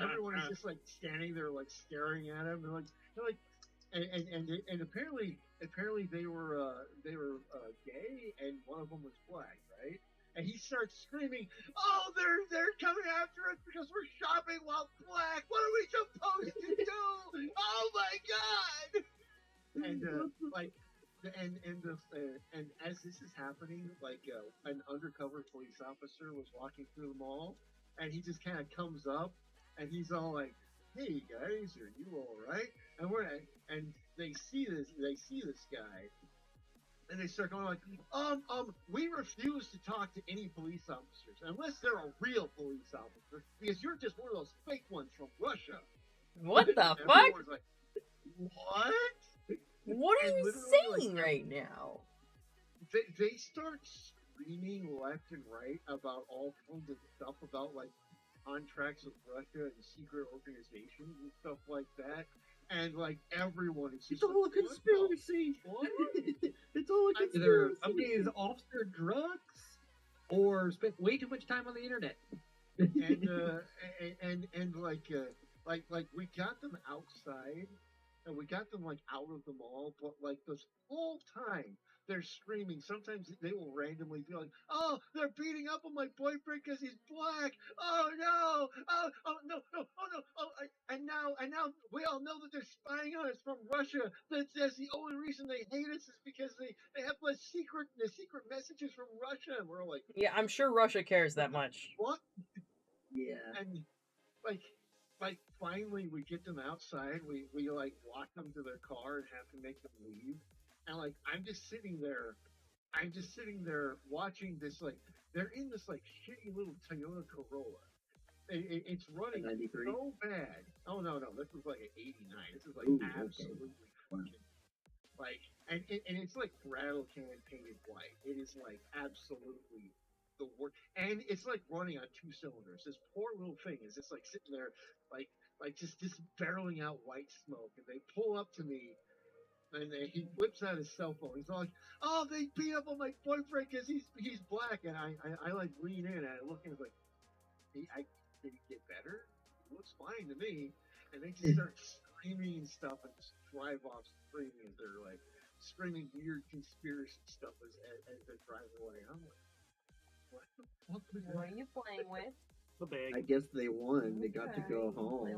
everyone is just like standing there, like staring at him, and and apparently they were gay, and one of them was black, right? and he starts screaming, "Oh, they're coming after us because we're shopping while black. What are we supposed to do? Oh my god!" And and as this is happening, like an undercover police officer was walking through the mall, and he just kind of comes up, and he's all like, "Hey guys, are you all right?" And they see this guy, and they start going like, we refuse to talk to any police officers unless they're a real police officer, because you're just one of those fake ones from Russia." What the And fuck? everyone's like, "What?" What are And you literally, saying right now? They start screaming left and right about all kinds of stuff about like contracts with Russia and secret organizations and stuff like that. And like everyone is just It's all a like, "What the conspiracy. fuck?" It's all a Either conspiracy. somebody's officer drugs or spent way too much time on the internet. And like we got them outside, and we got them like out of the mall, but like this whole time they're screaming. Sometimes they will randomly be like, "Oh, they're beating up on my boyfriend because he's black. Oh no! Oh no! No! Oh no! Oh, and now we all know that they're spying on us from Russia. That's the only reason they hate us is because they have the secret messages from Russia." And we're like, Yeah, I'm sure Russia cares that much. "What?" Yeah. And like finally we get them outside. We like walk them to their car and have to make them leave. And like I'm just sitting there watching this. Like they're in this like shitty little Toyota Corolla. It's running 93? so bad. Oh no, this was like an '89. This is like Ooh, okay. absolutely fucking like, and it's like rattle can painted white. It is like absolutely the worst, and it's like running on 2 cylinders. This poor little thing is just like sitting there, like just barreling out white smoke. And they pull up to me, and he whips out his cell phone. He's all like, "Oh, they beat up on my boyfriend because he's black." And I like lean in and I look and it's like, did he get better? He looks fine to me. And they just start screaming and stuff and just drive off screaming as they're like screaming weird conspiracy stuff as they're driving away. I'm like, what the fuck was What are that? you playing with? The bag. I guess they won. They got to go home.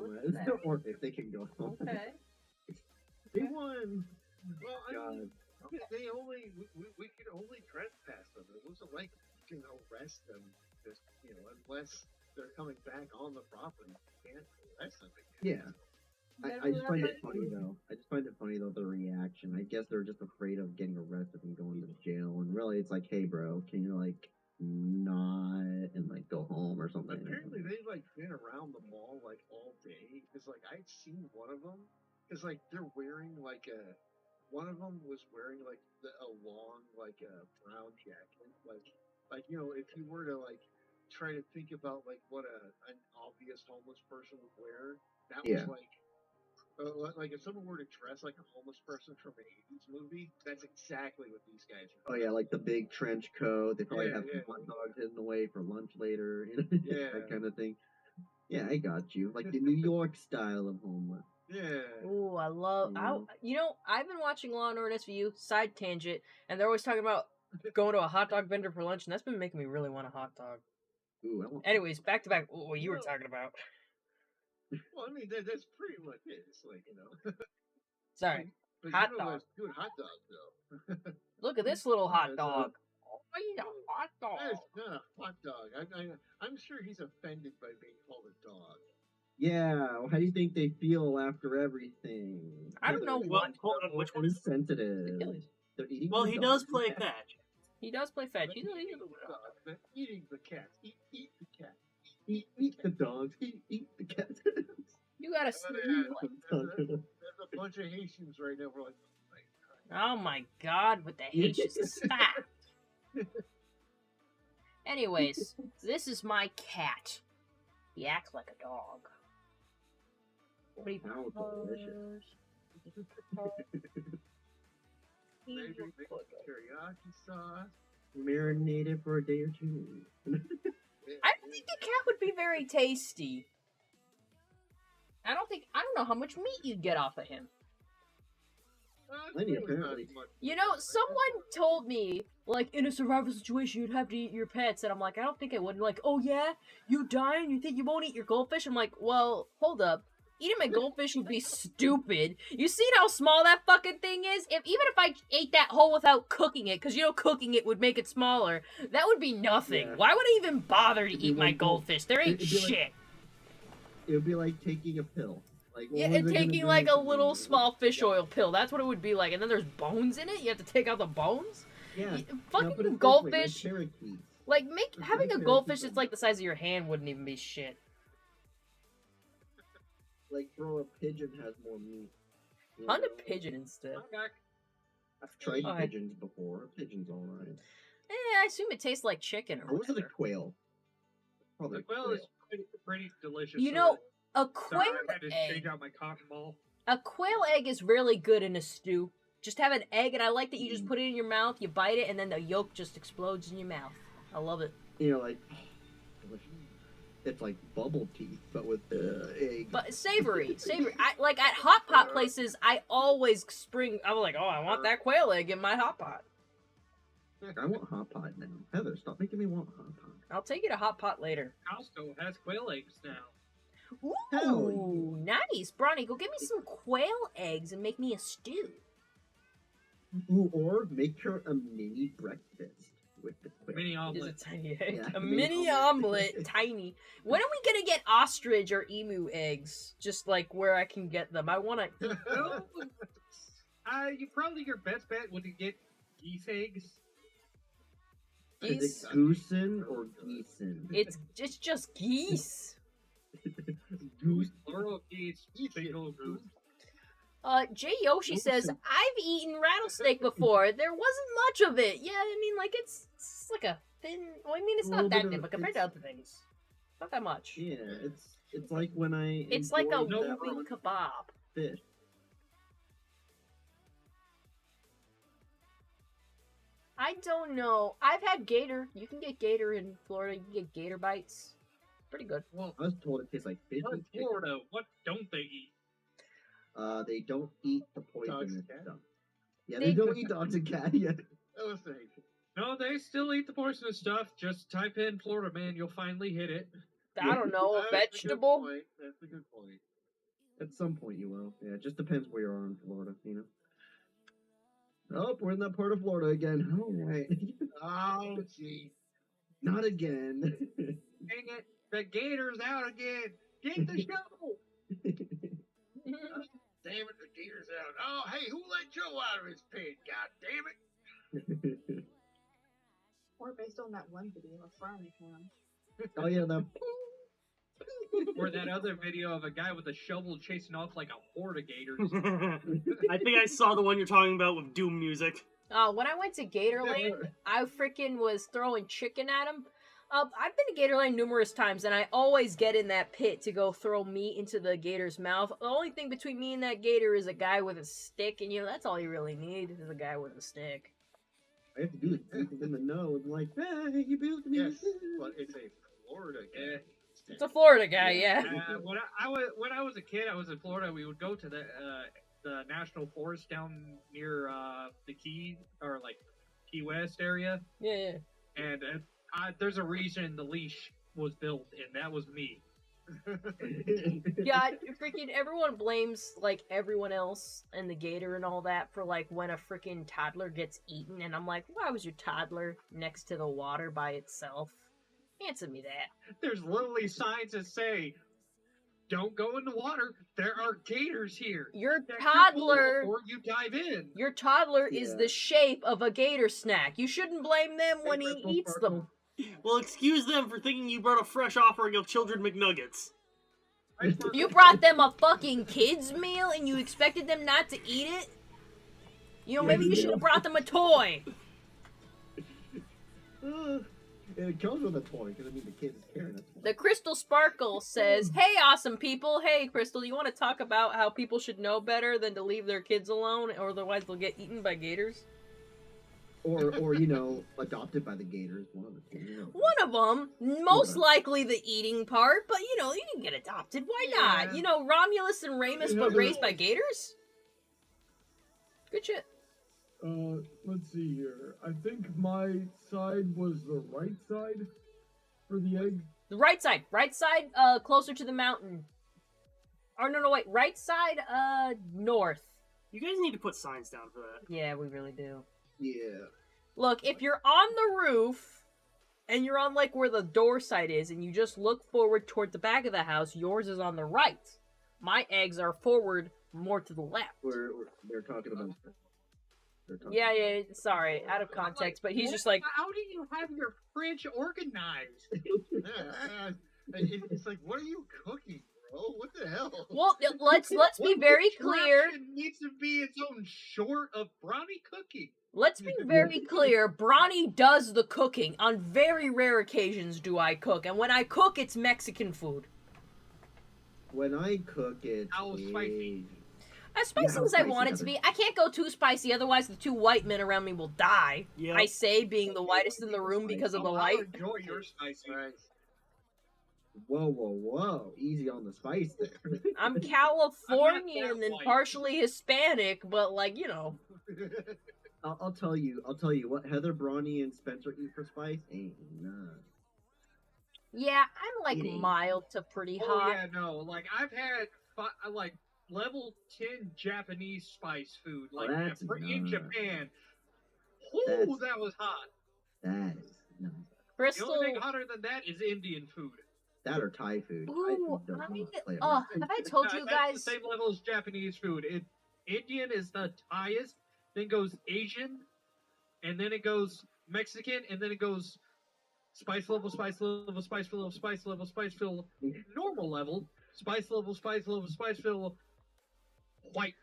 Or if they can go home. Okay. They won. Well, I God. mean, they only we could only trespass them. It wasn't like you can arrest them, just unless they're coming back on the property. You can't arrest them again. Yeah. I just find it funny though. The reaction. I guess they're just afraid of getting arrested and going to jail. And really, it's like, hey, bro, can you like not and like go home or something? Apparently, they've like been around the mall like all day. Because like I'd seen one of them. Because like they're wearing like one of them was wearing like a long like a brown jacket. Like if you were to like try to think about like what an obvious homeless person would wear, that was like if someone were to dress like a homeless person from an 80s movie, that's exactly what these guys are. Oh yeah, like the big trench coat. They probably have Yeah. hot dogs hidden away for lunch later. Yeah. That kind of thing. Yeah, I got you. Like the New York style of homeless. Yeah. Ooh, I love. I've been watching Law and Order SVU. Side tangent, and they're always talking about going to a hot dog vendor for lunch, and that's been making me really want a hot dog. Ooh, I want. Anyways, back to back. What you were talking about. Well, I mean that's pretty much it. It's like Sorry. But Hot you know dog. what's good hot dogs though. Look at this little hot That's dog. Oh, I need a hot dog. That's not a hot dog. I'm sure he's offended by being called a dog. Yeah, well, how do you think they feel after everything? I don't know what. Hold on, which one is sensitive? They're eating. Well, the he dog. does play fetch. He does play fetch. He's Eating the cat. Eat the cat. Eat the dogs. Eat the cat. You gotta. There's a bunch of Haitians right now. We're like, Oh my god, with the Haitians. Stop. Anyways, this is my cat. He acts like a dog. What do you How delicious. maybe teriyaki sauce. Marinate it for a day or two. I don't think the cat would be very tasty. I don't know how much meat you'd get off of him. Plenty, apparently. You know, someone told me, like, in a survival situation, you'd have to eat your pets. And I'm like, I don't think I would. And like, oh yeah? You die and you think you won't eat your goldfish? I'm like, well, hold up. Eating my goldfish would be stupid. You seen how small that fucking thing is? Even if I ate that whole without cooking it, because you know cooking it would make it smaller, that would be nothing. Yeah. Why would I even bother to It'd be eat my like goldfish? There ain't it'd be like- shit. It would be like taking a pill. Like, what Yeah, was and it gonna taking do like a to little me? small fish oil pill. That's what it would be like. And then there's bones in it. You have to take out the bones. Yeah. Y- Now, put it Fucking this way, like goldfish. parakeets. Like Like, having a parakeets goldfish are- that's like the size of your hand wouldn't even be shit. Like, throw a pigeon has more meat. you Hunt a know? pigeon instead. I'm back. I've tried Oh, I- pigeons before. A pigeon's alright. I assume it tastes like chicken or Or was it a whatever. quail? Probably The a quail quail. is pretty delicious. You so know, a sorry, quail I had to change egg. out my cotton ball. A quail egg is really good in a stew. Just have an egg, and I like that you just put it in your mouth, you bite it, and then the yolk just explodes in your mouth. I love it. You know, like, it's like bubble teeth, but with egg. But savory. I like at hot pot places. I always I'm like, oh, I want that quail egg in my hot pot. I want hot pot now. Heather, stop making me want hot pot. I'll take you to hot pot later. Costco has quail eggs now. Ooh, nice, Bronny. Go get me some quail eggs and make me a stew. Ooh, or make her a mini breakfast with the quail. Mini Is omelet. a tiny egg, Yeah, a mini mini omelet. omelet, tiny. When are we gonna get ostrich or emu eggs? Just like where I can get them. I want to. Well, your best bet would to get geese eggs. Is it goosen or geesen? It's just geese. Goose. Plural geese. Single goose. Jay Yoshi says, I've eaten rattlesnake before. There wasn't much of it. Yeah, I mean, like, it's like a thin... Well, I mean, it's A not little that bit thin, of- but compared to other things, not that much. Yeah, it's like when I. It's like a enjoy that moving kebab. fish. I don't know. I've had gator. You can get gator in Florida. You can get gator bites. Pretty good. Well, I was told it tastes like fish in and chicken. Florida, what don't they eat? They don't eat the poisonous Dogs and cats? stuff. Yeah, They- they don't eat dogs and cats yet. That was the No, they still eat the poisonous stuff. Just type in Florida man, you'll finally hit it. I don't know. A That's a good vegetable? point. That's a good point. At some point you will. Yeah, it just depends where you are in Florida, you know. Oh, we're in that part of Florida again. All right. Oh, gee. Not again. Dang it, the gator's out again. Get the shovel. Damn it, the gator's out. Oh, hey, who let Joe out of his pen? God damn it. Or based on that one video of frying pan. Oh yeah, that. Or that other video of a guy with a shovel chasing off like a horde of gators. I think I saw the one you're talking about with Doom music. When I went to Gatorland, I freaking was throwing chicken at him. I've been to Gatorland numerous times, and I always get in that pit to go throw meat into the gator's mouth. The only thing between me and that gator is a guy with a stick, and that's all you really need is a guy with a stick. I have to do it keep them in the nose. I'm like, hey, you built me. Yes, but it's a Florida guy. It's a Florida guy, yeah. When I was a kid, I was in Florida. We would go to the national forest down near the Key or like Key West area, Yeah. and there's a reason the leash was built, and that was me. Yeah, freaking everyone blames like everyone else and the gator and all that for like when a freaking toddler gets eaten, and I'm like, why was your toddler next to the water by itself? Answer me that. There's literally signs that say, "Don't go in the water. There are gators here." Your Check your toddler, pool before you dive in. your toddler is Yeah. the shape of a gator snack. You shouldn't blame them when he Purple eats them. Well, excuse them for thinking you brought a fresh offering of children McNuggets. You brought them a fucking kids meal and you expected them not to eat it? Maybe you should have brought them a toy. It comes with a toy, because I mean the kid is carrying a toy. The Crystal Sparkle says, hey, awesome people. Hey, Crystal, you want to talk about how people should know better than to leave their kids alone, or otherwise they'll get eaten by gators? Or adopted by the gators. One of the two. One of them, most likely the eating part, but you can get adopted. Why not? Romulus and Remus, but raised by gators? Good shit. Let's see here. I think my side was the right side for the egg. The right side, closer to the mountain. Or no, wait, right side, north. You guys need to put signs down for that. Yeah, we really do. Yeah. Look, if you're on the roof and you're on like where the door side is, and you just look forward toward the back of the house, yours is on the right. My eggs are forward, more to the left. They're talking about. Yeah. Sorry, out of context, but he's just like, How do you have your fridge organized? It's like, what are you cooking, bro? What the hell? well, let's be very clear. Contraption needs to be its own short of brownie cooking. Let's be very clear. Bronny does the cooking. On very rare occasions do I cook, and when I cook, it's Mexican food. When I cook it, How spicy? As spicy as I want it to be. I can't go too spicy, otherwise the two white men around me will die. Yeah. I say, being the whitest in the room because of the I'll light. enjoy your spicy. Right. Whoa! Easy on the spice there. I'm Californian that and white. partially Hispanic, but like, you know. I'll tell you what Heather, Brawny, and Spencer eat for spice ain't none. Yeah, I'm like It ain't. mild to pretty Oh hot. yeah, no. Like I've had like level 10 Japanese spice food, like that's in nuts. Japan. That's- Ooh, that was hot. That is none. The Bristol. only thing hotter than that is Indian food. That or Thai food. Thai Ooh, food does I- not play oh, around. have I told you That's guys? the same level as Japanese food. Indian is the highest, then goes Asian, and then it goes Mexican, and then it goes spice level, spice level, spice level, spice level, spice level, normal level, spice level, spice level, spice level, white.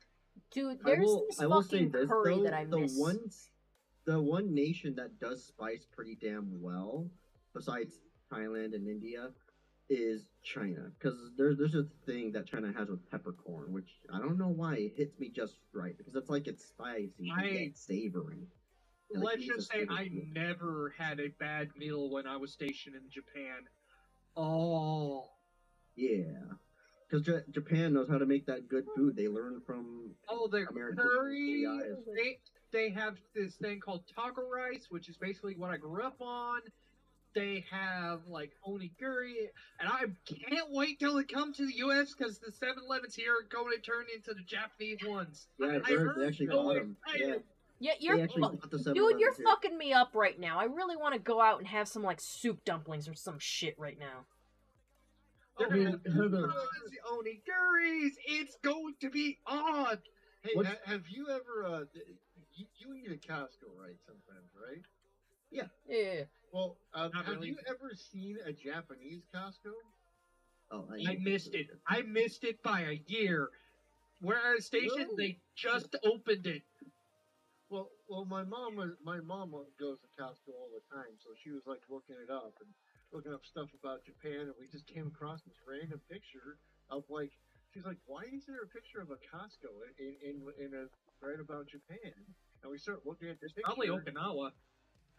Dude, I there's will this say fucking this curry though, that I miss. the one nation that does spice pretty damn well, besides Thailand and India, is China. Because there's a thing that China has with peppercorn, which I don't know why it hits me just right. Because it's like it's spicy, and yet savory. And, like, Let's you just say feel I it. never had a bad meal when I was stationed in Japan. Oh. Yeah. Because Japan knows how to make that good food. They learn from Oh, the American curry. AIs. They have this thing called taco rice, which is basically what I grew up on. They have like onigiri, and I can't wait till it comes to the U.S. because the 7-Elevens here are going to turn into the Japanese ones. Yeah, I heard they actually so got them. Yeah. excited. Yeah, They you're actually bought the dude, 7-Eleven you're too. fucking me up right now. I really want to go out and have some like soup dumplings or some shit right now. They're I gonna mean, have Heather, onigiris. It's going to be on. Hey, What's- have you ever? You eat at Costco, right? Sometimes, right? Yeah. Well, Not have really. you ever seen a Japanese Costco? Oh, I missed it. I missed it by a year. Where I was stationed, they just opened it. Well, my mom goes to Costco all the time, so she was like looking it up and looking up stuff about Japan, and we just came across this random picture of like, she's like, why is there a picture of a Costco in a right about Japan? And we start looking at this picture. Probably Okinawa.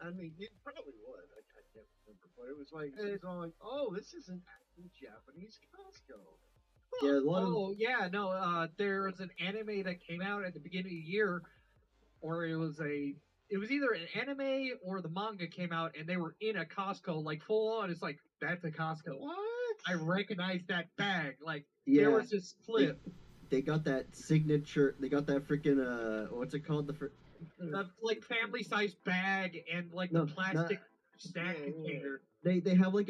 I mean, it probably was. I can't remember, but it was like it's all like, oh, this is an actual Japanese Costco. Yeah, a lot of Oh yeah, no. There was an anime that came out at the beginning of the year, or it was either an anime or the manga came out, and they were in a Costco, like full on. It's like that's a Costco. What? I recognize that bag. Like yeah. there was this clip, They got that signature. They got that freaking what's it called? like family size bag, and like No, the plastic Yeah, snack yeah. container. They have like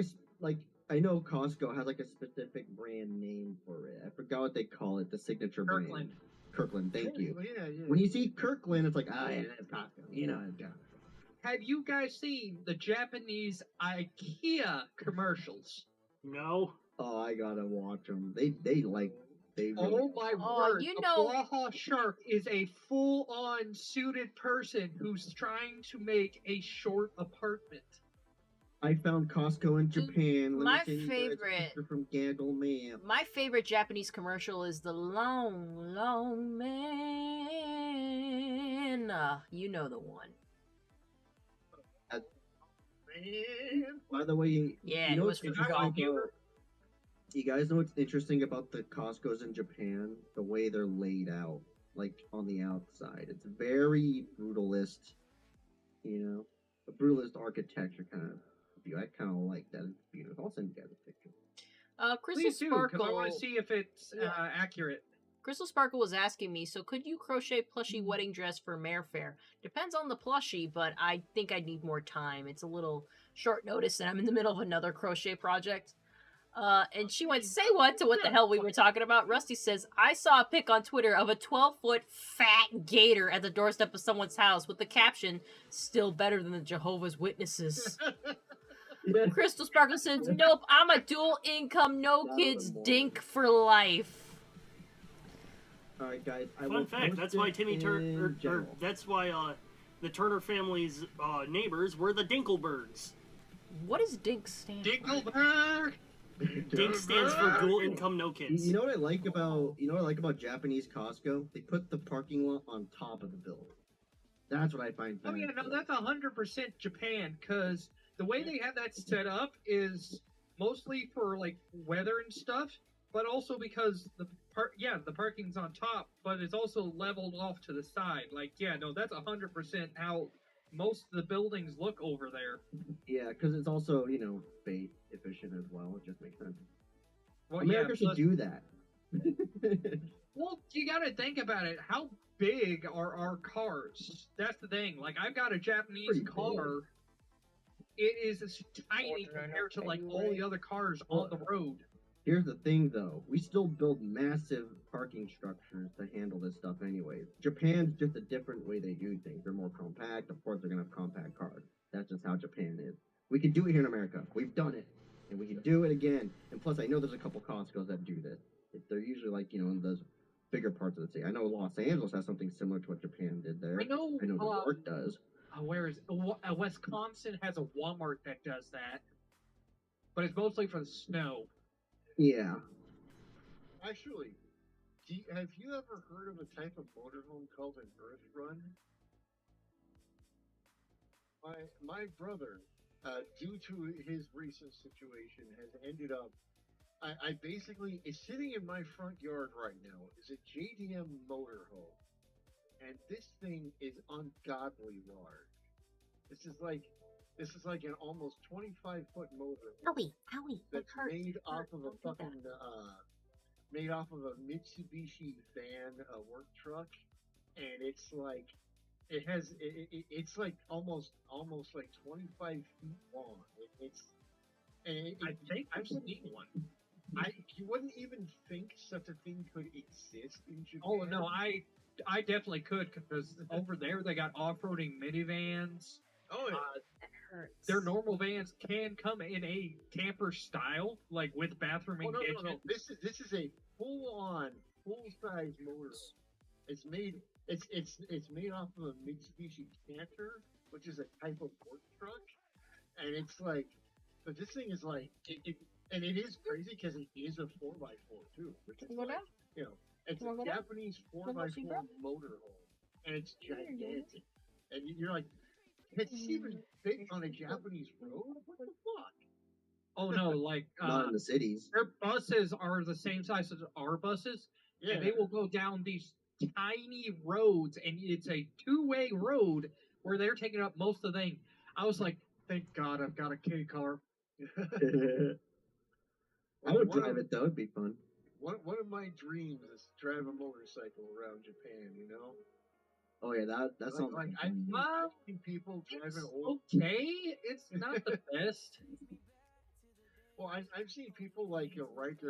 I know Costco has like a specific brand name for it. I forgot what they call it. The signature Kirkland. brand. Kirkland. Thank you. Yeah. When you see Kirkland, it's like yeah, that's Costco. You know, it's Costco. Have you guys seen the Japanese IKEA commercials? No. Oh, I gotta watch them. They really. Oh my Oh, word! you a know- Blaha Shark is a full-on suited person who's trying to make a short apartment. I found Costco in Japan. Let my me send you guys a favorite- picture from Gaggle Map. My favorite Japanese commercial is the Long, Long Man. You know the one. Man. By the way, Yeah, you know it what's was interesting from about, you guys know what's interesting about the Costco's in Japan? The way they're laid out. like on the outside. It's very brutalist, you know, a brutalist architecture kind of view. I kind of like that. It's beautiful. I'll send you guys a picture. Crystal Please do, because I Sparkle. want to see if it's accurate. Crystal Sparkle was asking me, so could you crochet plushie wedding dress for Mare Fair? Depends on the plushie, but I think I need more time. It's a little short notice, and I'm in the middle of another crochet project. And she went, say what to what the hell we were talking about. Rusty says, I saw a pic on Twitter of a 12-foot fat gator at the doorstep of someone's house with the caption, still better than the Jehovah's Witnesses. Crystal Sparkle says, nope, I'm a dual income, no kids dink for life. All right, guys. Fun fact: that's why Timmy Turner, that's why the Turner family's neighbors were the Dinkelbergs. What does dink stand for? Dinkelberg. Dink stands for dual income, no kids. You know what I like about Japanese Costco? They put the parking lot on top of the building. That's what I find. Oh yeah, no, that's 100% Japan, because the way they have that set up is mostly for like weather and stuff, but also because the parking's on top, but it's also leveled off to the side. Like, yeah, no, that's 100% how most of the buildings look over there. Yeah, because it's also, you know, space efficient as well. It just makes sense. Well, America should do that. Well, you got to think about it. How big are our cars? That's the thing. Like, I've got a Japanese car. It is tiny compared to like all the other cars on the road. Here's the thing, though. We still build massive parking structures to handle this stuff anyways. Japan's just a different way they do things. They're more compact. Of course, they're going to have compact cars. That's just how Japan is. We can do it here in America. We've done it. And we can do it again. And plus, I know there's a couple Costco's that do this. They're usually like, you know, in those bigger parts of the city. I know Los Angeles has something similar to what Japan did there. I know New York does. Where is Wisconsin has a Walmart that does that, but it's mostly for the snow. Yeah. Actually, have you ever heard of a type of motorhome called an Earth Run? My brother, due to his recent situation, has ended up. I basically is sitting in my front yard right now. Is a JDM motorhome, and this thing is ungodly large. This is like an almost 25-foot motor. Owie, that's made off of a fucking made off of a Mitsubishi van work truck, and it's like it's like almost like 25 feet long. I think I've seen one. You wouldn't even think such a thing could exist in Japan. Oh no, I definitely could, because over there they got off-roading minivans. Oh, yeah. That hurts. Their normal vans can come in a camper style, like with bathroom and kitchen. No. This is a full-size motor. It's made off of a Mitsubishi Canter, which is a type of work truck, and it's like, but this thing is like and it is crazy because it is a 4x4 too, which is like, you know, it's a Japanese 4x4 motorhome, and it's gigantic, and you're like, it's even fit on a Japanese road? What the fuck? Oh no, like not in the cities. Their buses are the same size as our buses, and they will go down these tiny roads, and it's a two-way road where they're taking up most of the thing. I was like, thank God I've got a K car. I would drive it though; it'd be fun. One of my dreams is to drive a motorcycle around Japan. You know. Oh yeah, that sounds like I've seen people driving old. Okay, it's not the best. Well, I've seen people like ride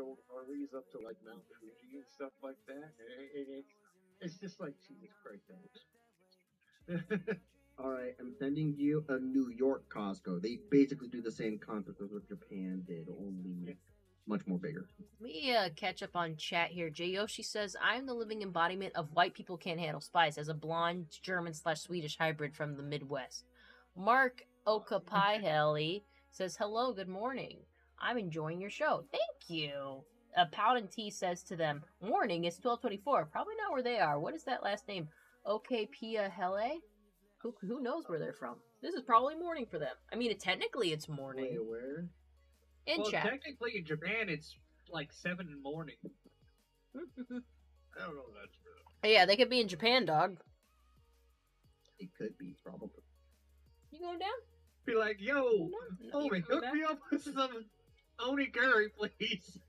old Harleys up to like Mount Fuji and stuff like that. It's just like Jesus Christ. All right, I'm sending you a New York Costco. They basically do the same concept as what Japan did, only much more bigger. Let me catch up on chat here. J. Yoshi says, I'm the living embodiment of white people can't handle spice as a blonde German/Swedish hybrid from the Midwest. Mark Okapiheli says, hello, good morning. I'm enjoying your show. Thank you. Powden T says to them, morning, it's 12:24. Probably not where they are. What is that last name? Okapiheli? Who knows where they're from? This is probably morning for them. I mean, technically it's morning. Wait, where? In chat. Technically in Japan it's like 7 in the morning. I don't know if that's true. Yeah, they could be in Japan, dog. It could be, probably. You going down? Be like, yo, No, homie, you hook coming me up with some onigiri, please.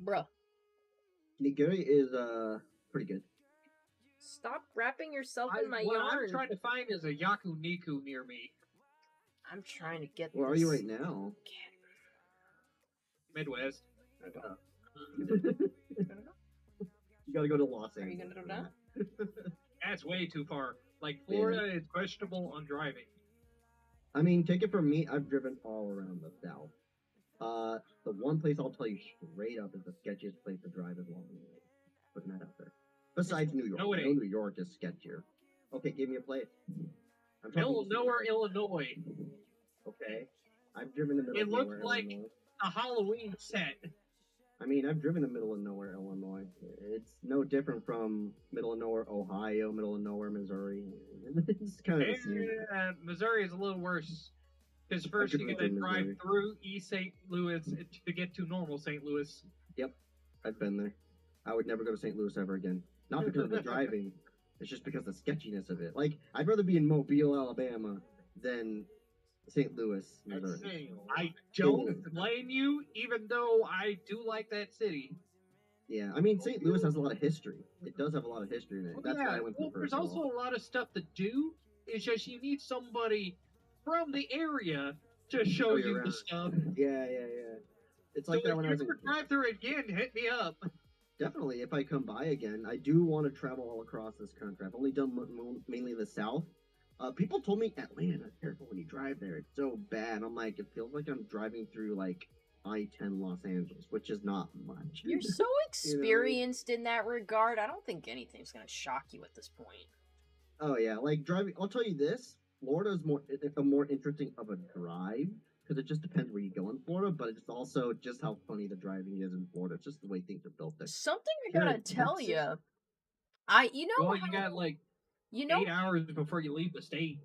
Bruh. Nigiri is pretty good. Stop wrapping yourself in my What yarn. I'm trying to find is a yakuniku near me. I'm trying to get Where this. are you right now? Midwest. You gotta go to Los Are you Angeles. gonna go down? That's way too far. Like, Florida is questionable on driving. I mean, take it from me, I've driven all around the South. The one place I'll tell you straight up is the sketchiest place to drive is Los Angeles. Putting that out there. Besides New York. No, it I know ain't. New York is sketchier. Okay, give me a place. I'm talking Middle of nowhere, Illinois. Okay. I've driven the middle It of looks nowhere, like Illinois. a Halloween set. I mean, I've driven the middle of nowhere, Illinois. It's no different from middle of nowhere, Ohio, middle of nowhere, Missouri. It's kind of the same. Missouri is a little worse. Because first you driven gotta through drive Missouri. through East St. Louis to get to normal St. Louis. Yep, I've been there. I would never go to St. Louis ever again. Not because of the driving, it's just because of the sketchiness of it. Like, I'd rather be in Mobile, Alabama than St. Louis, That's Missouri. saying a lot. I don't blame you, even though I do like that city. Yeah, I mean, St. Louis has a lot of history. It does have a lot of history in it. Well, That's why I went well, for there's first also a lot of stuff to do. It's just you need somebody from the area to show you you the around. stuff. Yeah. It's like So that if when I you was in ever drive through it again, hit me up. Definitely, if I come by again, I do want to travel all across this country. I've only done mainly the South. People told me Atlanta, careful when you drive there. It's so bad. I'm like, it feels like I'm driving through like I-10 Los Angeles, which is not much. You're so experienced in that regard. I don't think anything's gonna shock you at this point. Oh yeah, like driving. I'll tell you this: Florida is more interesting of a drive because it just depends where you go in Florida. But it's also just how funny the driving is in Florida. It's just the way things are built there. Something I Here gotta in tell Texas- you. You know Well, how, you got like you know 8 hours before you leave the state.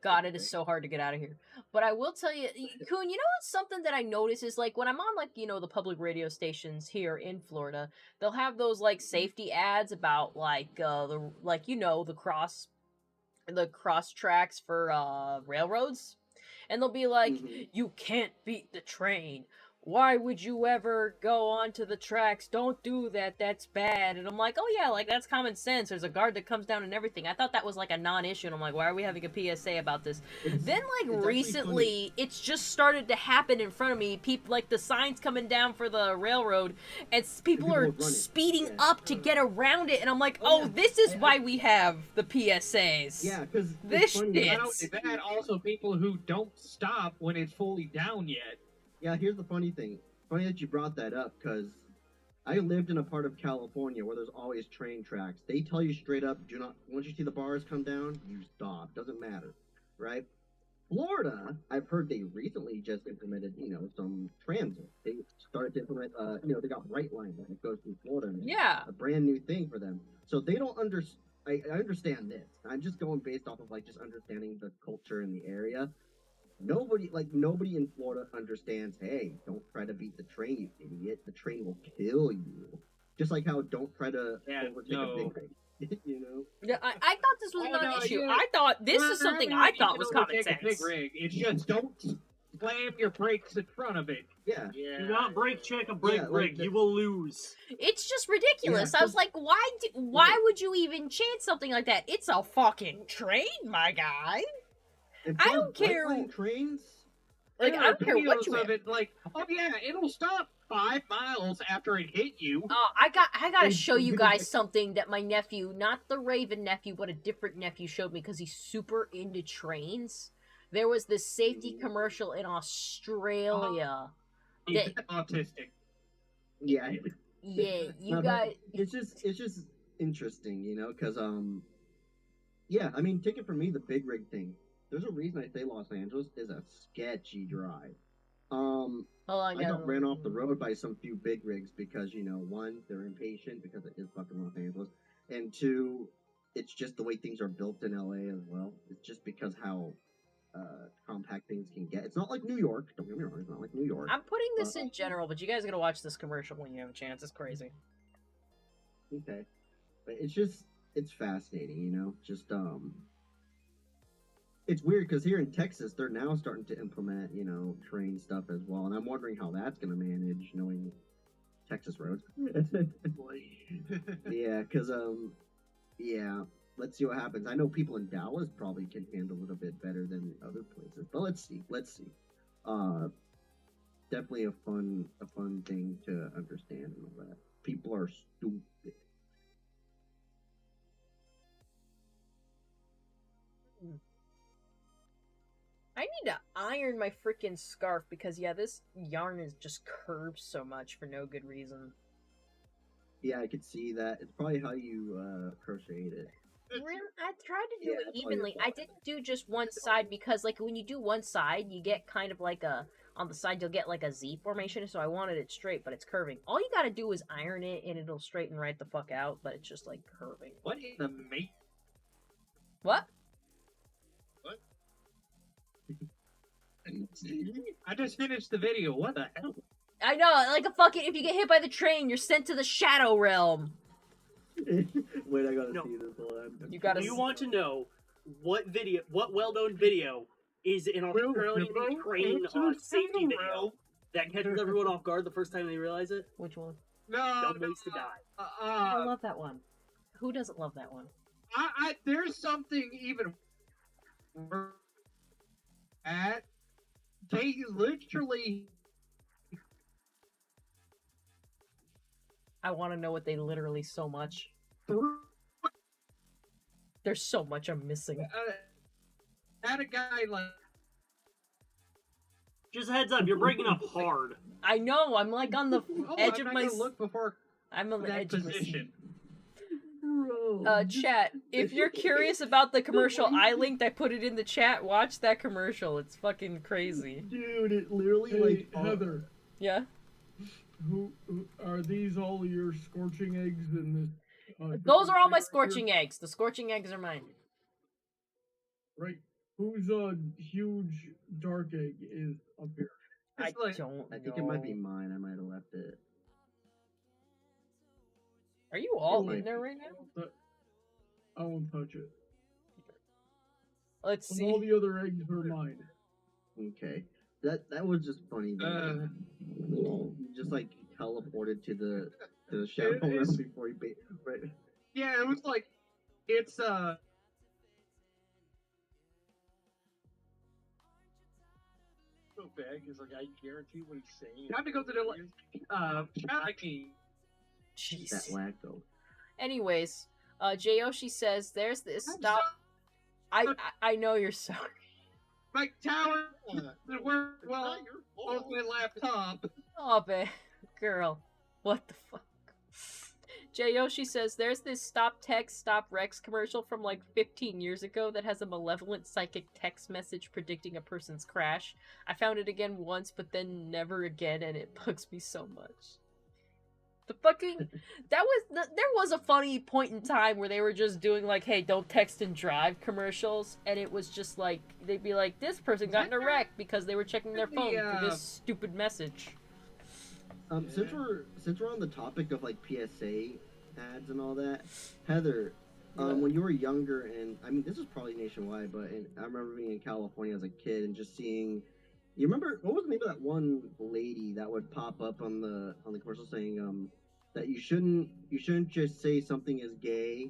God, it is so hard to get out of here. But I will tell you, Kuhn, you know what's something that I notice is like when I'm on like, the public radio stations here in Florida, they'll have those like safety ads about like the cross tracks for railroads. And they'll be like, you can't beat the train. Why would you ever go onto the tracks? Don't do that. That's bad. And I'm like, oh yeah, like that's common sense. There's a guard that comes down and everything. I thought that was like a non-issue. And I'm like, why are we having a PSA about this? Then like recently, it's just started to happen in front of me. People like the signs coming down for the railroad, and people are speeding up to get around it. And I'm like, oh, this is why we have the PSAs. Yeah, because this shit. Not only that, also people who don't stop when it's fully down yet. Yeah, here's the funny thing. Funny that you brought that up, because I lived in a part of California where there's always train tracks. They tell you straight up, do not, once you see the bars come down, you stop. Doesn't matter, right? Florida, I've heard they recently just implemented, some transit. They started to implement, they got Brightline that goes through Florida. Yeah. A brand new thing for them. So they don't I understand this. I'm just going based off of, just understanding the culture in the area. Nobody in Florida understands, hey, don't try to beat the train, you idiot. The train will kill you. Just like how don't try to overtake a big rig, Yeah, I thought this was not an issue. I thought this is something I thought was common sense. Big rig. It's just don't slam your brakes in front of it. Yeah. Do not brake check a brake rig. You will lose. It's just ridiculous. Yeah, I was like, why would you even chance something like that? It's a fucking train, my guy. I don't care. Trains? Like, I don't care what you have. Like, oh yeah, it'll stop 5 miles after it hit you. I gotta show you guys something that my nephew, not the Raven nephew, but a different nephew showed me because he's super into trains. There was this safety commercial in Australia. He's autistic. Yeah. Yeah, you guys. It's just interesting, because yeah, I mean, take it from me, the big rig thing. There's a reason I say Los Angeles is a sketchy drive. I got ran off the road by some few big rigs because, one, they're impatient because it is fucking Los Angeles, and two, it's just the way things are built in LA as well. It's just because how compact things can get. It's not like New York. Don't get me wrong. It's not like New York. I'm putting this in general, but you guys gotta watch this commercial when you have a chance. It's crazy. Okay, but it's fascinating, you know. Just it's weird because here in Texas, they're now starting to implement, you know, train stuff as well, and I'm wondering how that's going to manage, knowing Texas roads. Yeah, because yeah, let's see what happens. I know people in Dallas probably can handle it a bit better than other places, but let's see. Let's see. Uh, Definitely a fun thing to understand and all that. People are stupid. I need to iron my freaking scarf because yeah, this yarn is just curved so much for no good reason. Yeah, I could see that. It's probably how you crocheted it. Really? I tried to do Yeah, it that's all your evenly. I fault. didn't do just one side because like when you do one side, you get kind of like a on the side you'll get like a Z formation, so I wanted it straight, but it's curving. All you gotta do is iron it and it'll straighten right the fuck out, but it's just like curving. What in the mate? What? I just finished the video. What the hell? I know, like a fucking if you get hit by the train, you're sent to the Shadow Realm. Wait, I gotta No. see this. Hold on. You gotta Do you want to know what well-known video is an Australian train safety video that catches everyone off guard the first time they realize it? Which one? No, Don't waste to die. I love that one. Who doesn't love that one? There's something even worse at they literally I want to know what they literally so much. threw There's so much I'm missing. at a guy like. Just a heads up, you're breaking up hard. I know. I'm like on the edge I'm of not my. gonna look before I'm on the that edge of my seat. position. Chat. If you're curious about the commercial I linked, I put it in the chat. Watch that commercial. It's fucking crazy. Dude, it literally Hey, like Heather, Yeah. who are these all your scorching eggs in this? Those are all my here? scorching eggs. The scorching eggs are mine. Right. Whose huge dark egg is up here? I It's like- don't. I think it might be know. mine. I might have left it. Are you all might in there be. right now? But I won't touch it. Let's And all see. the other eggs are mine. Okay, that was just funny. Though. You just like teleported to the shadow It realm is- before you right. Yeah, it was like it's So bad because like I guarantee what he's saying. time to go to the Jackie. Jeez. That lacto. Anyways, Joshi says there's this stop. I know you're sorry. My tower It's work well not your fault. on my laptop. Oh, girl, what the fuck? Joshi says there's this Stop Text, Stop Rex commercial from like 15 years ago that has a malevolent psychic text message predicting a person's crash. I found it again once, but then never again, and it bugs me so much. The fucking there was a funny point in time where they were just doing like, hey, don't text and drive commercials, and it was just like they'd be like, this person got in a wreck because they were checking their phone for this stupid message. Since we're on the topic of like PSA ads and all that, Heather, when you were younger, and I mean this is probably nationwide, but I remember being in California as a kid and just seeing. You remember what was the name of that one lady that would pop up on the commercial saying that you shouldn't just say something is gay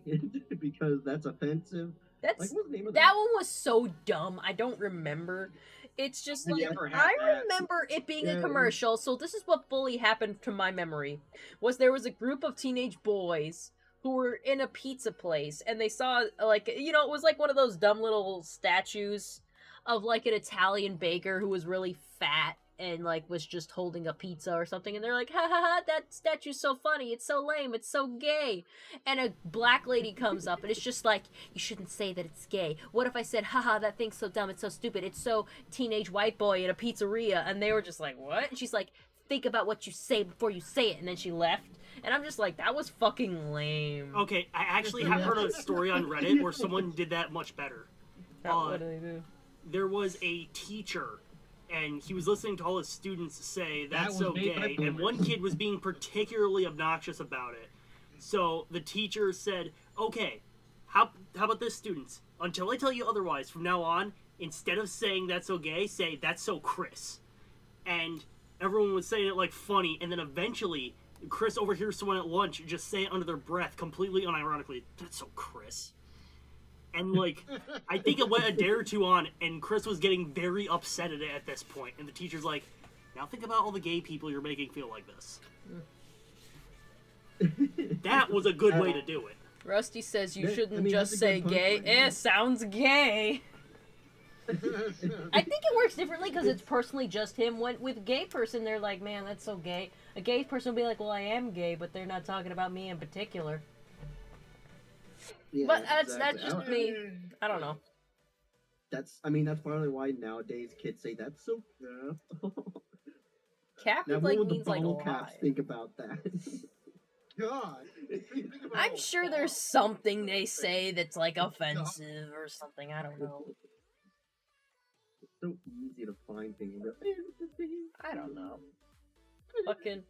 because that's offensive. That's Like, what's the name of that one was so dumb. I don't remember. It's just Have like you ever had I that? remember it being Yeah, a it commercial. So this is what fully happened to my memory. Was there was a group of teenage boys who were in a pizza place and they saw like it was like one of those dumb little statues of like an Italian baker who was really fat and like was just holding a pizza or something, and they're like, ha ha ha, that statue's so funny, it's so lame, it's so gay. And a black lady comes up and it's just like, you shouldn't say that it's gay. What if I said, haha, that thing's so dumb, it's so stupid, it's so teenage white boy in a pizzeria? And they were just like, what? And she's like, think about what you say before you say it. And then she left. And I'm just like, that was fucking lame. Okay, I actually have heard a story on Reddit where someone did that much better. What do they do? There was a teacher, and he was listening to all his students say, that's was so made by gay, and boomers. one kid was being particularly obnoxious about it. So the teacher said, okay, how about this, students? Until I tell you otherwise, from now on, instead of saying that's so gay, say that's so Chris. And everyone was saying it like funny, and then eventually Chris overhears someone at lunch just say it under their breath, completely unironically, that's so Chris. And like, I think it went a day or two on, and Chris was getting very upset at it at this point, and the teacher's like, now think about all the gay people you're making feel like this. That was a good way to do it. Rusty says you Yeah, shouldn't I mean, just that's a say good gay. punchline. Sounds gay. I think it works differently because it's personally just him. When with gay person, they're like, man, that's so gay. A gay person will be like, well, I am gay, but they're not talking about me in particular. Yeah, But that's exactly. just me. I don't know. That's partly why nowadays kids say that's so cap. Cap Now, is what like would the means like bottle lie. caps think about that? God. Think about I'm all sure the there's balls. something they say that's like offensive or something. I don't know. It's so easy to find things. I don't know. Fucking,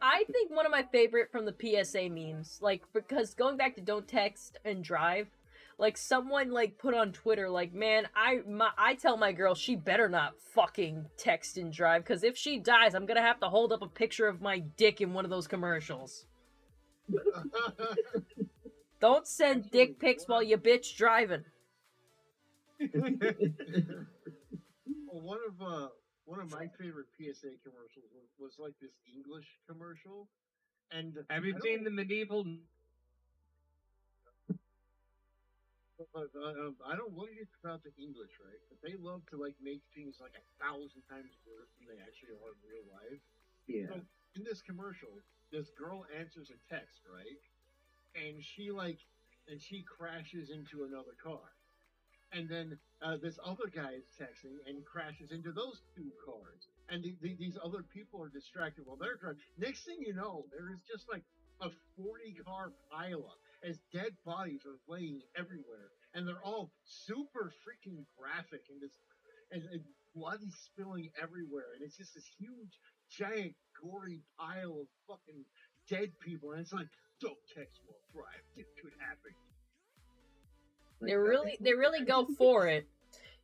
I think one of my favorite from the PSA memes, like, because going back to don't text and drive, like, someone, like, put on Twitter, like, man, I tell my girl she better not fucking text and drive, because if she dies, I'm gonna have to hold up a picture of my dick in one of those commercials. Don't send dick pics while you bitch driving. Well, one of my favorite PSA commercials was like this English commercial, and Have you seen the medieval? I don't know what it is about the English, right? But they love to like make things like 1,000 times worse than they actually are in real life. Yeah. So in this commercial, this girl answers a text, right? And she crashes into another car. And then this other guy is texting and crashes into those two cars. And these other people are distracted while they're driving. Next thing you know, there is just like a 40-car pileup as dead bodies are laying everywhere. And they're all super freaking graphic and blood is spilling everywhere. And it's just this huge, giant, gory pile of fucking dead people. And it's like, don't text while drive. It could happen. They really go for it.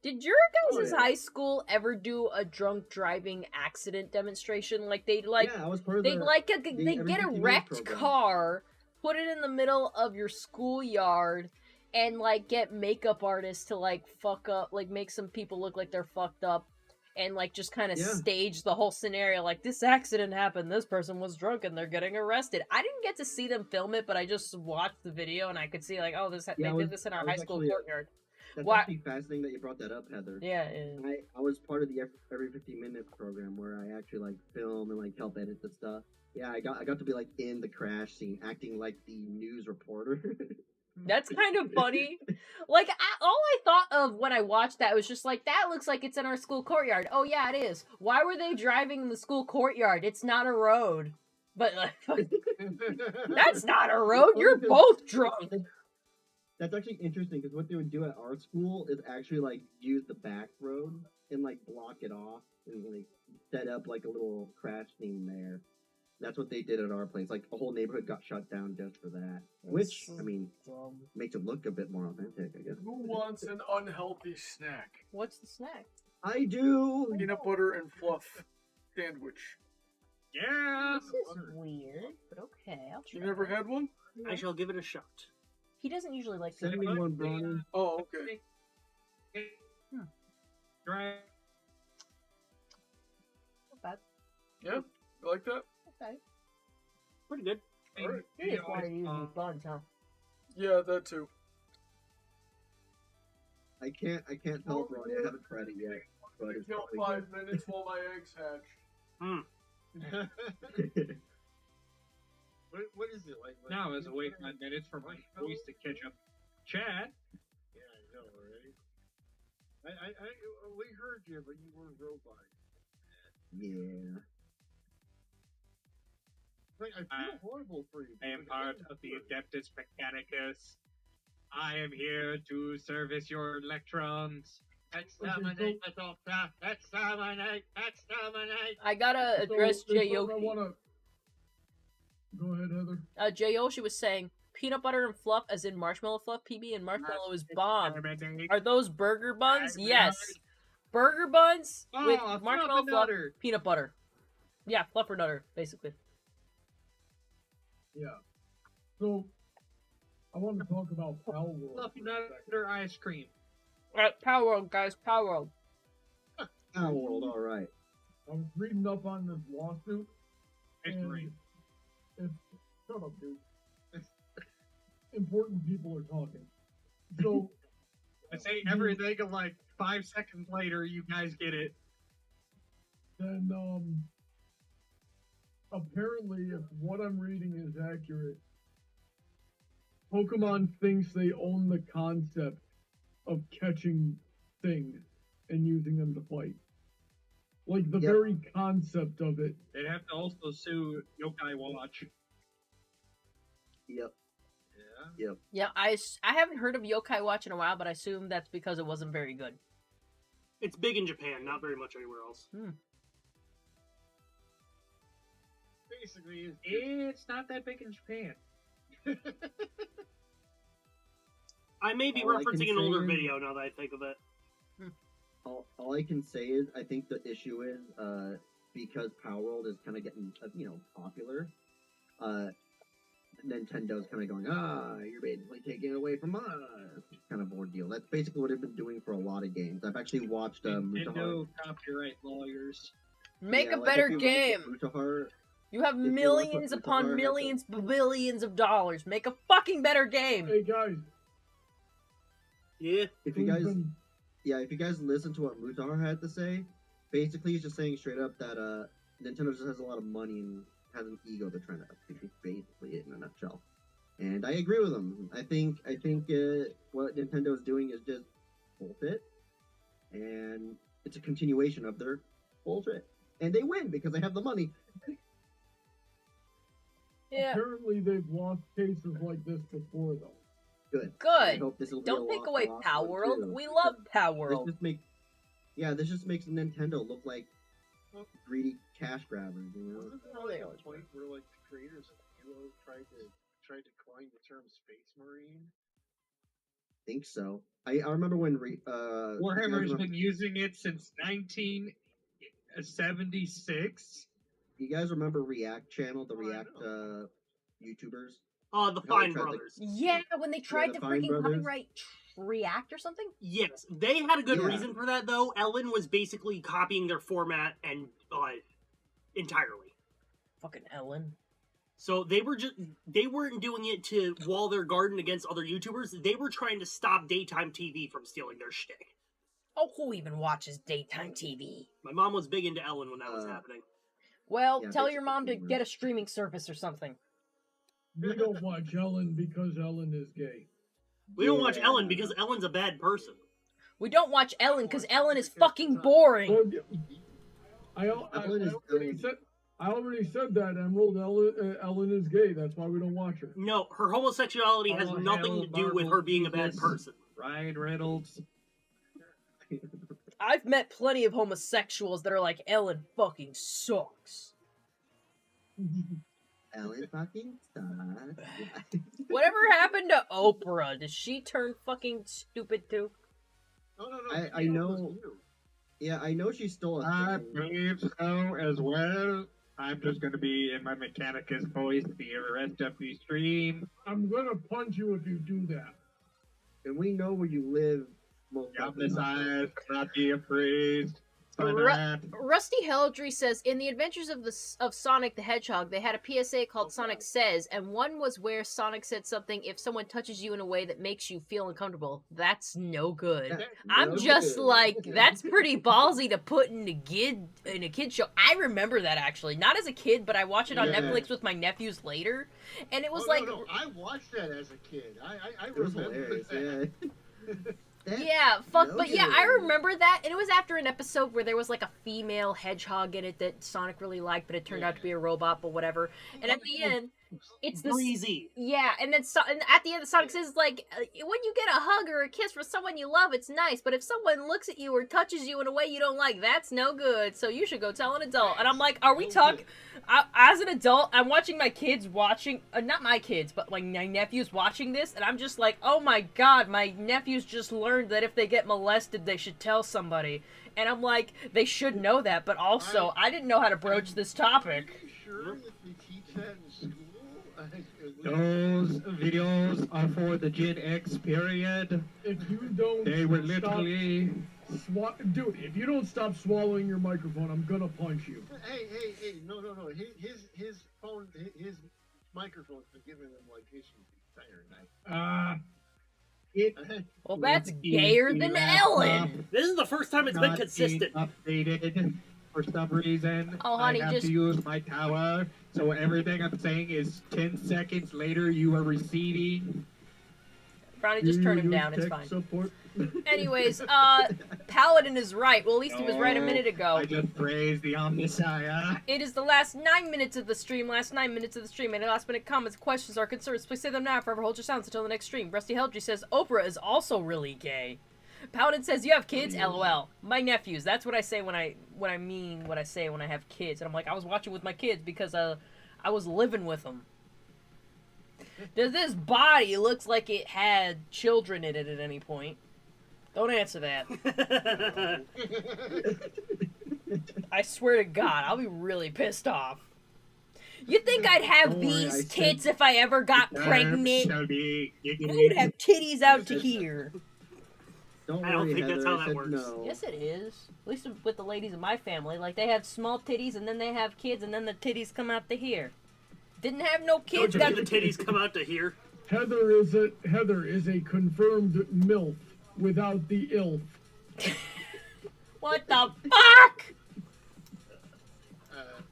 Did your guys' high school ever do a drunk driving accident demonstration? Like they Yeah, I was part of they the, like the they Every get a 50 Minutes wrecked program. car, put it in the middle of your schoolyard, and like get makeup artists to like fuck up, like make some people look like they're fucked up, and like just kind of Yeah. stage the whole scenario. Like this accident happened, this person was drunk, and they're getting arrested. I didn't get to see them film it, but I just watched the video, and I could see like, oh, they did this in our high school courtyard. That's Why- actually fascinating that you brought that up, Heather. Yeah, and I was part of the Every 50 Minutes program where I actually like film and like help edit the stuff. Yeah, I got to be like in the crash scene, acting like the news reporter. that's kind of funny. Like, all I thought of when I watched that was just like, that looks like it's in our school courtyard. Oh yeah, it is. Why were they driving in the school courtyard? It's not a road. But like, that's not a road. You're both drunk. That's actually interesting because what they would do at our school is actually like use the back road and like block it off and like set up like a little crash scene there. That's what they did at our place. Like a whole neighborhood got shut down just for that. Which I mean makes it look a bit more authentic, I guess. Who wants an unhealthy snack? What's the snack? I do. Peanut butter and fluff sandwich. Yeah. This is weird, but okay, I'll try. You never had one? I shall give it a shot. He doesn't usually like Send me one, Bronny. Oh, okay. Right. Not bad. Yeah, you like that? Okay. Pretty good. All right. You just wanted to use these buns, huh? Yeah, that too. I can't tell, Bronny. I haven't tried it yet. But it's Kill probably 5 minutes while my eggs hatch. good. What is it like? Now I was wait 5 minutes for my voice to catch up. Chad. Yeah, I know, right? We heard you, but you were a robot. Yeah. Like, I feel horrible for you. I am part of the Adeptus Mechanicus. I am here to service your electrons. Exterminate the doctor! Exterminate! Exterminate! I gotta address So, Jay there's something Yoki. Go ahead, Heather. J.O. she was saying peanut butter and fluff, as in marshmallow fluff, PB, and marshmallow is bomb. Are those burger buns? Yes. Burger buns with marshmallow fluff, peanut butter. Yeah, fluffer nutter, basically. Yeah. So, I want to talk about Power World. Fluffy nutter ice cream. Alright, Power World, guys, Power World. Power World, all right. I was reading up on this lawsuit. History. Shut up, dude. Important people are talking. So, I say everything, and like 5 seconds later, you guys get it. then, apparently, if what I'm reading is accurate, Pokemon thinks they own the concept of catching things and using them to fight. Like, the very concept of it. They'd have to also sue Yokai Watch. Yep. Yeah. Yep. Yeah, I haven't heard of Yokai Watch in a while, but I assume that's because it wasn't very good. It's big in Japan, not very much anywhere else. Basically, It's not that big in Japan. I may be All I can referencing an older say is- video now that I think of it. All I can say is I think the issue is because Power World is kind of getting popular. Nintendo's kind of going, you're basically taking it away from us, kind of ordeal. That's basically what they've been doing for a lot of games. I've actually watched Nintendo copyright lawyers. Make a better game. Mutahar, You have if you watch millions what upon Mutahar has millions, billions of dollars. Make a fucking better game. Hey, guys. Yeah. if you guys listen to what Mutahar had to say, basically he's just saying straight up that Nintendo just has a lot of money and has an ego they're trying to upkeep, basically it in a nutshell. And I agree with him. I think what Nintendo is doing is just bullshit, and it's a continuation of their bullshit. And they win because they have the money. Yeah. Apparently, they've lost cases like this before, though. Good. Good. I hope this will be Don't a take lot away lost Power one, World. too, We because love Power World. This just makes Nintendo look like greedy cash grabbers, you know? wasn't there like a point where like the creators of Halo tried to coin the term Space Marine? Think so. I remember when Warhammer's been using it since 1976. You guys remember React channel, the Oh, I React YouTubers? The How they Fine tried to- Brothers. Yeah, when they tried the to Fine freaking Brothers. copyright React or something? Yes, they had a good Yeah. reason for that, though. Ellen was basically copying their format and entirely. Fucking Ellen. So they weren't doing it to wall their garden against other YouTubers. They were trying to stop daytime TV from stealing their shtick. Oh, who even watches daytime TV? My mom was big into Ellen when that was happening. Well, Yeah, tell your mom to basically, get a streaming service or something. We don't watch Ellen because Ellen is gay. We don't watch Yeah. Ellen because Ellen's a bad person. We don't watch Ellen because Ellen is fucking boring. Well, I already said that, Emerald. Ellen is gay. That's why we don't watch her. No, her homosexuality has Oh, nothing hell, to do with Marvel her being a bad Jesus. person. Ryan Reynolds. I've met plenty of homosexuals that are like, Ellen fucking sucks. Ellen fucking sucks. Whatever happened to Oprah? Did she turn fucking stupid too? No. I know. Yeah, I know she's still a I thing. believe so as well. I'm just going to be in my Mechanicus voice the rest of the stream. I'm gonna punch you if you do that. And we know where you live. Most Got likely this not. eyes, not be afraid. Ru- Rusty Heldry says, in the Adventures of Sonic the Hedgehog, they had a PSA called Sonic Says, and one was where Sonic said something, if someone touches you in a way that makes you feel uncomfortable, that's no good. That's I'm no just good. like, that's pretty ballsy to put in a kid show. I remember that actually, not as a kid, but I watched it on Yeah. Netflix with my nephews later, and it was No, I watched that as a kid. I It was remember hilarious, that. yeah. That's yeah, fuck, no but yeah, good. I remember that, and it was after an episode where there was like a female hedgehog in it that Sonic really liked, but it turned out to be a robot, but whatever. And at the end, it's the breezy. yeah, and then and at the end, Sonic says like, when you get a hug or a kiss from someone you love, it's nice. But if someone looks at you or touches you in a way you don't like, that's no good. So you should go tell an adult. And I'm like, are we talking? As an adult, I'm watching my kids not my kids, but like my nephews watching this, and I'm just like, oh my god, my nephews just learned that if they get molested, they should tell somebody. And I'm like, they should know that, but also, I didn't know how to broach this topic. Sure that they teach that in school? Those videos are for the Gen X period. If you don't, They were stop literally. Dude, if you don't stop swallowing your microphone, I'm gonna punch you. Hey, no. His phone, his microphone's been giving him like issues the entire night. Well, that's gayer than Ellen. This is the first time it's been Not consistent. being updated for some reason. Oh, honey, I have just- to use my tower, so everything I'm saying is 10 seconds later you are receiving. Brownie, just turn him Use down, it's tech fine. Support. Anyways, Paladin is right. Well, at least he was right a minute ago. I just praised the Omnissiah. It is the last 9 minutes of the stream. Any last minute comments, questions, or concerns, please say them now. Forever hold your silence until the next stream. Rusty Heldry says, Oprah is also really gay. Paladin says, you have kids? LOL. My nephews. That's what I say when I say when I have kids. And I'm like, I was watching with my kids because I was living with them. Does this body looks like it had children in it at any point? Don't answer that. I swear to God, I'll be really pissed off. You think I'd have Don't worry, these I said- tits if I ever got pregnant? Shelby, I'd have titties out to here. Don't I don't worry, think Heather, that's how I that said works. no. Yes, it is. At least with the ladies in my family. Like, they have small titties, and then they have kids, and then the titties come out to here. Didn't have no Don't kids. you Got think the titties come out to here? Heather is a confirmed MILF without the ILF. What the fuck?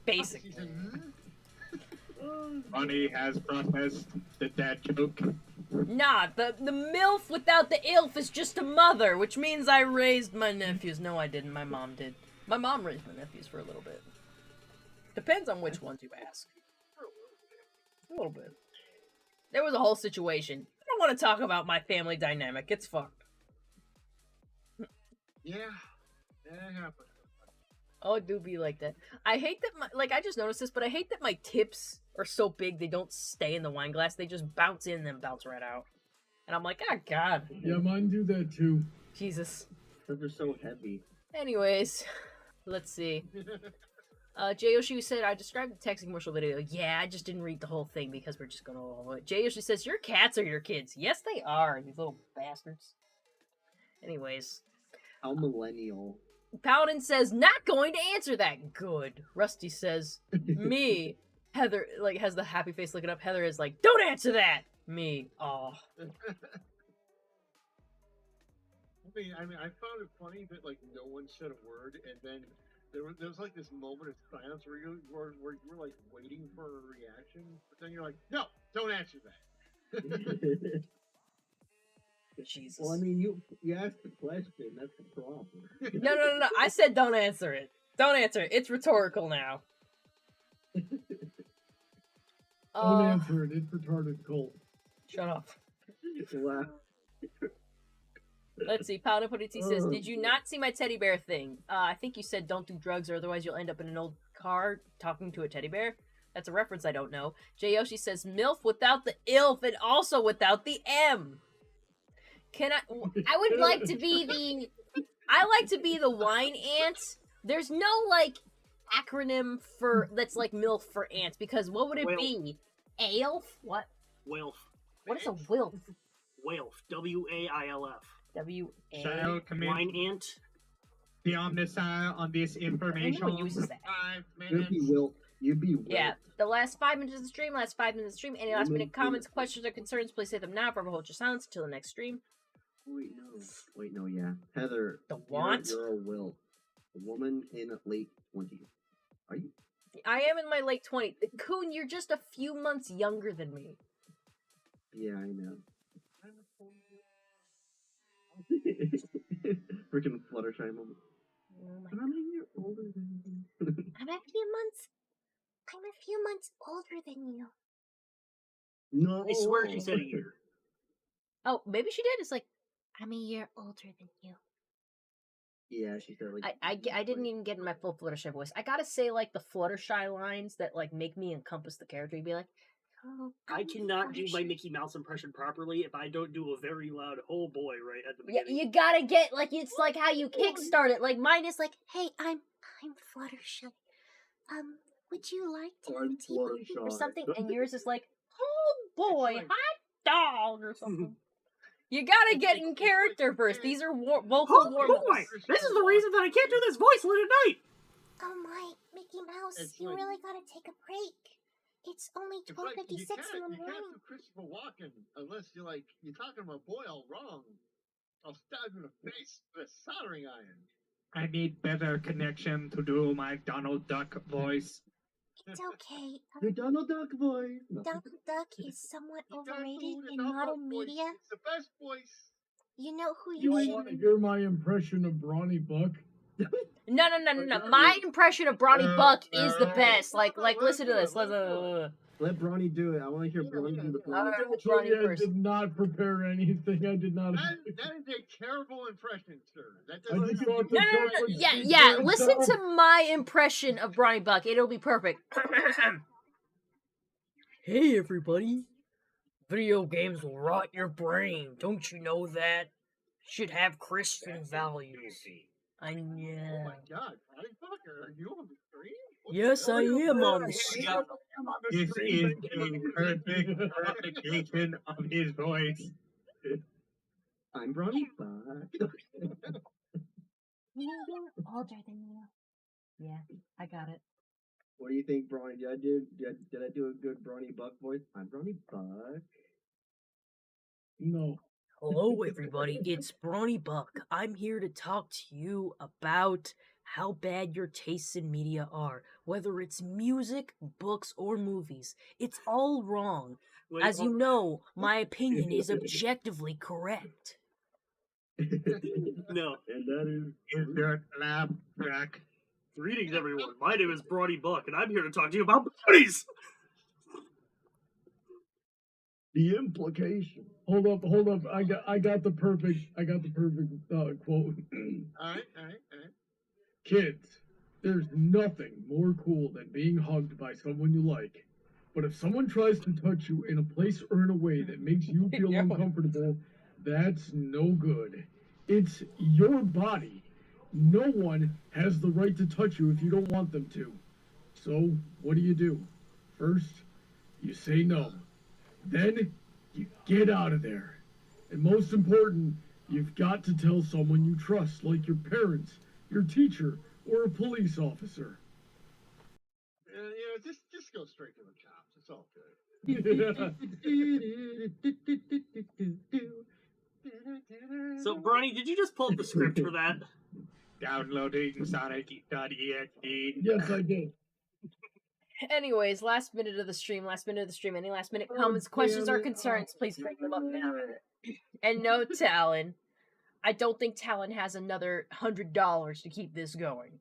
He Basically. said, Bonnie has processed the dad joke. Nah, the MILF without the ILF is just a mother, which means I raised my nephews. No, I didn't. My mom did. My mom raised my nephews for a little bit. Depends on which ones you ask. A little bit. There was a whole situation. I don't want to talk about my family dynamic. It's fucked. yeah, that happened. Oh, it do be like that. I hate that I just noticed this, but I hate that my tips are so big they don't stay in the wine glass. They just bounce in and then bounce right out. And I'm like, oh god. Yeah, mine do that too. Jesus. Because they're so heavy. Anyways, let's see. J-Yoshi said, I described the text commercial video. Yeah, I just didn't read the whole thing because we're just gonna all it. J-Yoshi says, your cats are your kids. Yes, they are, these little bastards. Anyways. How millennial. Paladin says, not going to answer that. Good. Rusty says, me. Heather, has the happy face looking up. Heather is like, don't answer that! Me. Aw. I mean, I found it funny that like no one said a word, and then there was like this moment of silence where you were like waiting for a reaction, but then you're like, no, don't answer that. Jesus. Well, I mean, you asked the question. That's the problem. No. I said don't answer it. Don't answer it. It's rhetorical now. Don't answer it. It's retarded cold. Shut up. Wow. Let's see. Paladin Putty says, did you not see my teddy bear thing? I think you said don't do drugs or otherwise you'll end up in an old car talking to a teddy bear. That's a reference I don't know. J-Yoshi says, MILF without the ILF and also without the M. I would like to be the wine ant. There's no, acronym that's like MILF for ants, because what would it be? AILF? What? Wilf. What is a WILF? Wilf. W-A-I-L-F. W-A... Shall commit Wine ant. the Omnissiah on this I don't know information. who uses that. 5 You'd minutes. be Wilt. You'd be Wilt. Yeah, the last 5 minutes of the stream, Any last minute comments, questions, or concerns, please say them now. Forever hold your silence until the next stream. Wait, no, yeah. Heather. The what? You're a Wilt. A woman in late 20s. Are you? I am in my late 20s. Coon, you're just a few months younger than me. Yeah, I know. Freaking Fluttershy moment. Oh my But I'm a year older than you. I'm a few months older than you. No. I swear she said a year. Oh, maybe she did. It's like, I'm a year older than you. Yeah, she said like. I didn't even get in my full Fluttershy voice. I gotta say, like, the Fluttershy lines that, like, make me encompass the character. You'd be like, oh, I cannot do my Fluttershy. Mickey Mouse impression properly if I don't do a very loud "oh boy" right at the Yeah, beginning. you gotta get, like, it's like how you kickstart it. Like, mine is like, hey, I'm Fluttershy. Would you like to I'm tea or Fluttershy. something? And yours is like, oh boy, like- hot dog or something. You gotta get in character first. These are vocal Oh warm-ups. boy! This is the reason that I can't do this voice late at night. Oh my, Mickey Mouse, It's you like- really gotta take a break. It's only It's like, 12:56 in the you can't morning. do Christopher Walken unless you're like, you're talking about boy all wrong. I'll stab you in the face with a soldering iron. I need better connection to do my Donald Duck voice. It's okay. The Donald Duck voice. Donald Duck is somewhat You gotta overrated do the in Donald modern voice. media. It's the best voice. You know who You you want to should... hear my impression of Brawny Buck? No. My impression of Brawny Buck is the best. Like, listen to this. Let Brawny do it. I want to hear Brawny do the Brawny. Brawny I first. did not prepare anything. I did not. That is a terrible impression, sir. That I doesn't just want the No. chocolate Yeah, speak yeah. for Listen itself. to my impression of Brawny Buck. It'll be perfect. Hey, everybody. Video games will rot your brain. Don't you know that? Should have Christian values. I Oh know. my god, Patty Fucker, are you on the screen? What Yes, the I hell? am on the This street. This is a perfect replication of his voice. I'm Brawny Buck. You're older than you. Yeah, I got it. What do you think, Brawny? Did I do a good Brawny Buck voice? I'm Brawny Buck. No. Hello, everybody. It's Brawny Buck. I'm here to talk to you about how bad your tastes in media are. Whether it's music, books, or movies, it's all wrong. Wait, As you know, my opinion is objectively correct. no. And that is. Insert laugh track. Greetings, everyone. My name is Brawny Buck, and I'm here to talk to you about brownies. The implication. Hold up. I got the perfect quote. Alright. Kids, there's nothing more cool than being hugged by someone you like. But if someone tries to touch you in a place or in a way that makes you feel Yeah. uncomfortable, that's no good. It's your body. No one has the right to touch you if you don't want them to. So, what do? First, you say no. Then, you get out of there. And most important, you've got to tell someone you trust, like your parents, your teacher, or a police officer. Just go straight to the cops. It's all good. So, Brawny, did you just pull up the script for that? Downloading Sonic.exe. Yes, I did. Anyways, last minute of the stream. Any last minute comments, questions, or concerns, please bring them up now. And no, Talon. I don't think Talon has another $100 to keep this going.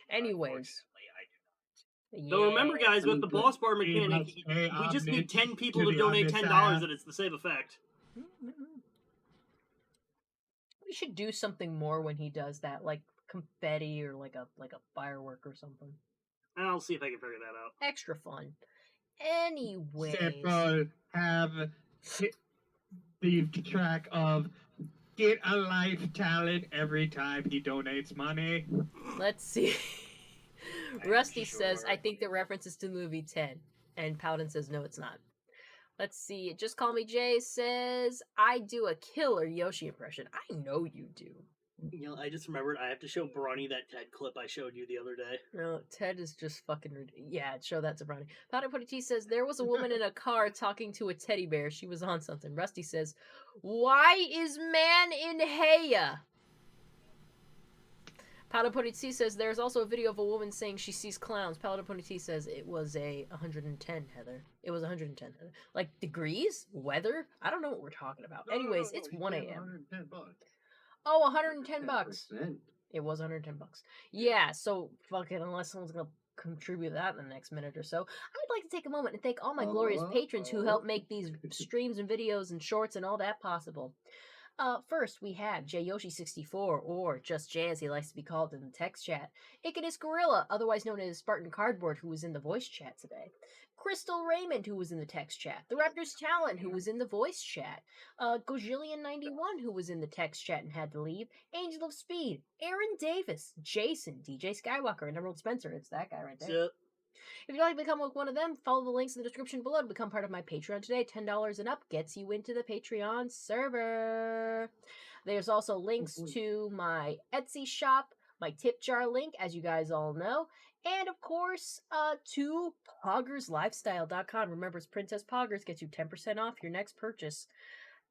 Anyways. So remember, guys, with the boss bar mechanic, Hey, we just need 10 people to to the donate Omnis $10 app. and it's the same effect. We should do something more when he does that, like confetti or like a firework or something. I'll see if I can figure that out. Extra fun. Anyways. Several have the track of Get a Life talent every time he donates money. Let's see. Rusty says, I think the reference is to movie 10. And Powden says, no, it's not. Let's see. Just Call Me Jay says, I do a killer Yoshi impression. I know you do. You know, I just remembered I have to show Brawny that TED clip I showed you the other day. No, Ted is just fucking... Yeah, show that to Brownie. Powder Putty T says, there was a woman in a car talking to a teddy bear. She was on something. Rusty says, why is man in Heya? Powder Putty T says, there's also a video of a woman saying she sees clowns. Powder Putty T says, it was a 110, Heather. It was 110, Heather. Like, degrees? Weather? I don't know what we're talking about. Anyways, it's 1 a.m. $110. Oh, $110. 10%. It was $110. Yeah, so fucking unless someone's gonna contribute that in the next minute or so. I'd like to take a moment and thank all my glorious patrons who help make these streams and videos and shorts and all that possible. First, we have Jyoshi64, or Just Jay as he likes to be called in the text chat. Icarus Gorilla, otherwise known as Spartan Cardboard, who was in the voice chat today. Crystal Raymond, who was in the text chat. The Raptors Talent, who was in the voice chat. Gojillion91, who was in the text chat and had to leave. Angel of Speed, Aaron Davis, Jason, DJ Skywalker, and Emerald Spencer. It's that guy right there. Yep. If you'd like to become one of them, follow the links in the description below to become part of my Patreon today. $10 and up gets you into the Patreon server. There's also links to my Etsy shop, my tip jar link, as you guys all know, and of course, to poggerslifestyle.com. Remember, it's Princess Poggers gets you 10% off your next purchase.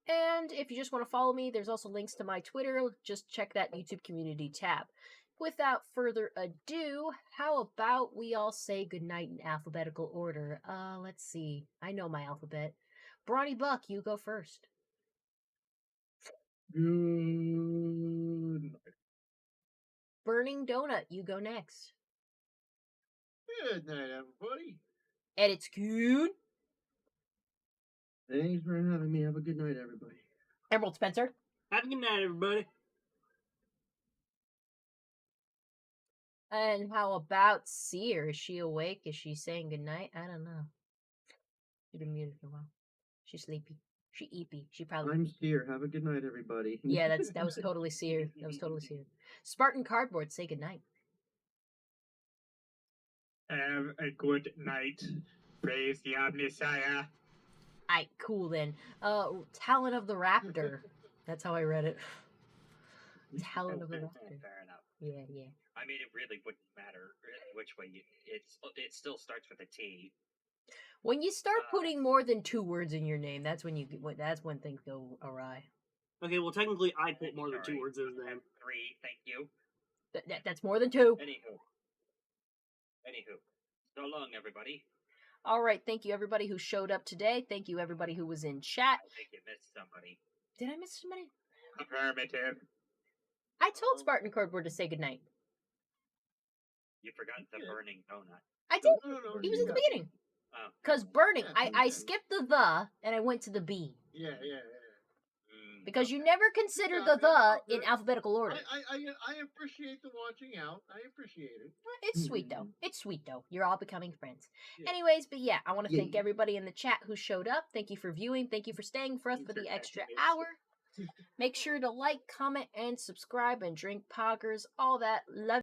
And if you just want to follow me, there's also links to my Twitter. Just check that YouTube community tab. Without further ado, how about we all say goodnight in alphabetical order? Let's see. I know my alphabet. Brawny Buck, you go first. Good night. Burning Donut, you go next. Good night, everybody. Edits Coon. Thanks for having me. Have a good night, everybody. Emerald Spencer. Have a good night, everybody. And how about Seer? Is she awake? Is she saying goodnight? I don't know. She's been muted for a while. She's sleepy. She eepy. She probably. I'm Steer. Have a good night, everybody. Yeah, that was totally Seer. That was totally Seer. Spartan Cardboard, say goodnight. Have a good night. Praise the Omniscient. Aight, cool then. Talon of the Raptor. That's how I read it. Talon of the Raptor. Fair enough. Yeah. I mean, it really wouldn't matter which way it still starts with a T. When you start putting more than 2 words in your name, that's when things go awry. Okay, well, technically, I put more than 2 Sorry. words in his name. 3, thank you. That's more than 2. Anywho. So long, everybody. All right, thank you everybody who showed up today. Thank you everybody who was in chat. I think you missed somebody. Did I miss somebody? Affirmative. I told Spartan Cardboard to say goodnight. You forgot the burning donut. I did. No, He was at the beginning. Oh. Because burning, Yeah, I skipped the and I went to the B. Yeah. Because you never consider Yeah, the in alphabetical order. I appreciate the watching out. I appreciate it. It's sweet though. It's sweet though. You're all becoming friends. Yeah. Anyways, but yeah, I want to Yeah. thank everybody in the chat who showed up. Thank you for viewing. Thank you for staying for us for the extra Internet hour. Make sure to like, comment, and subscribe and drink poggers. All that. Love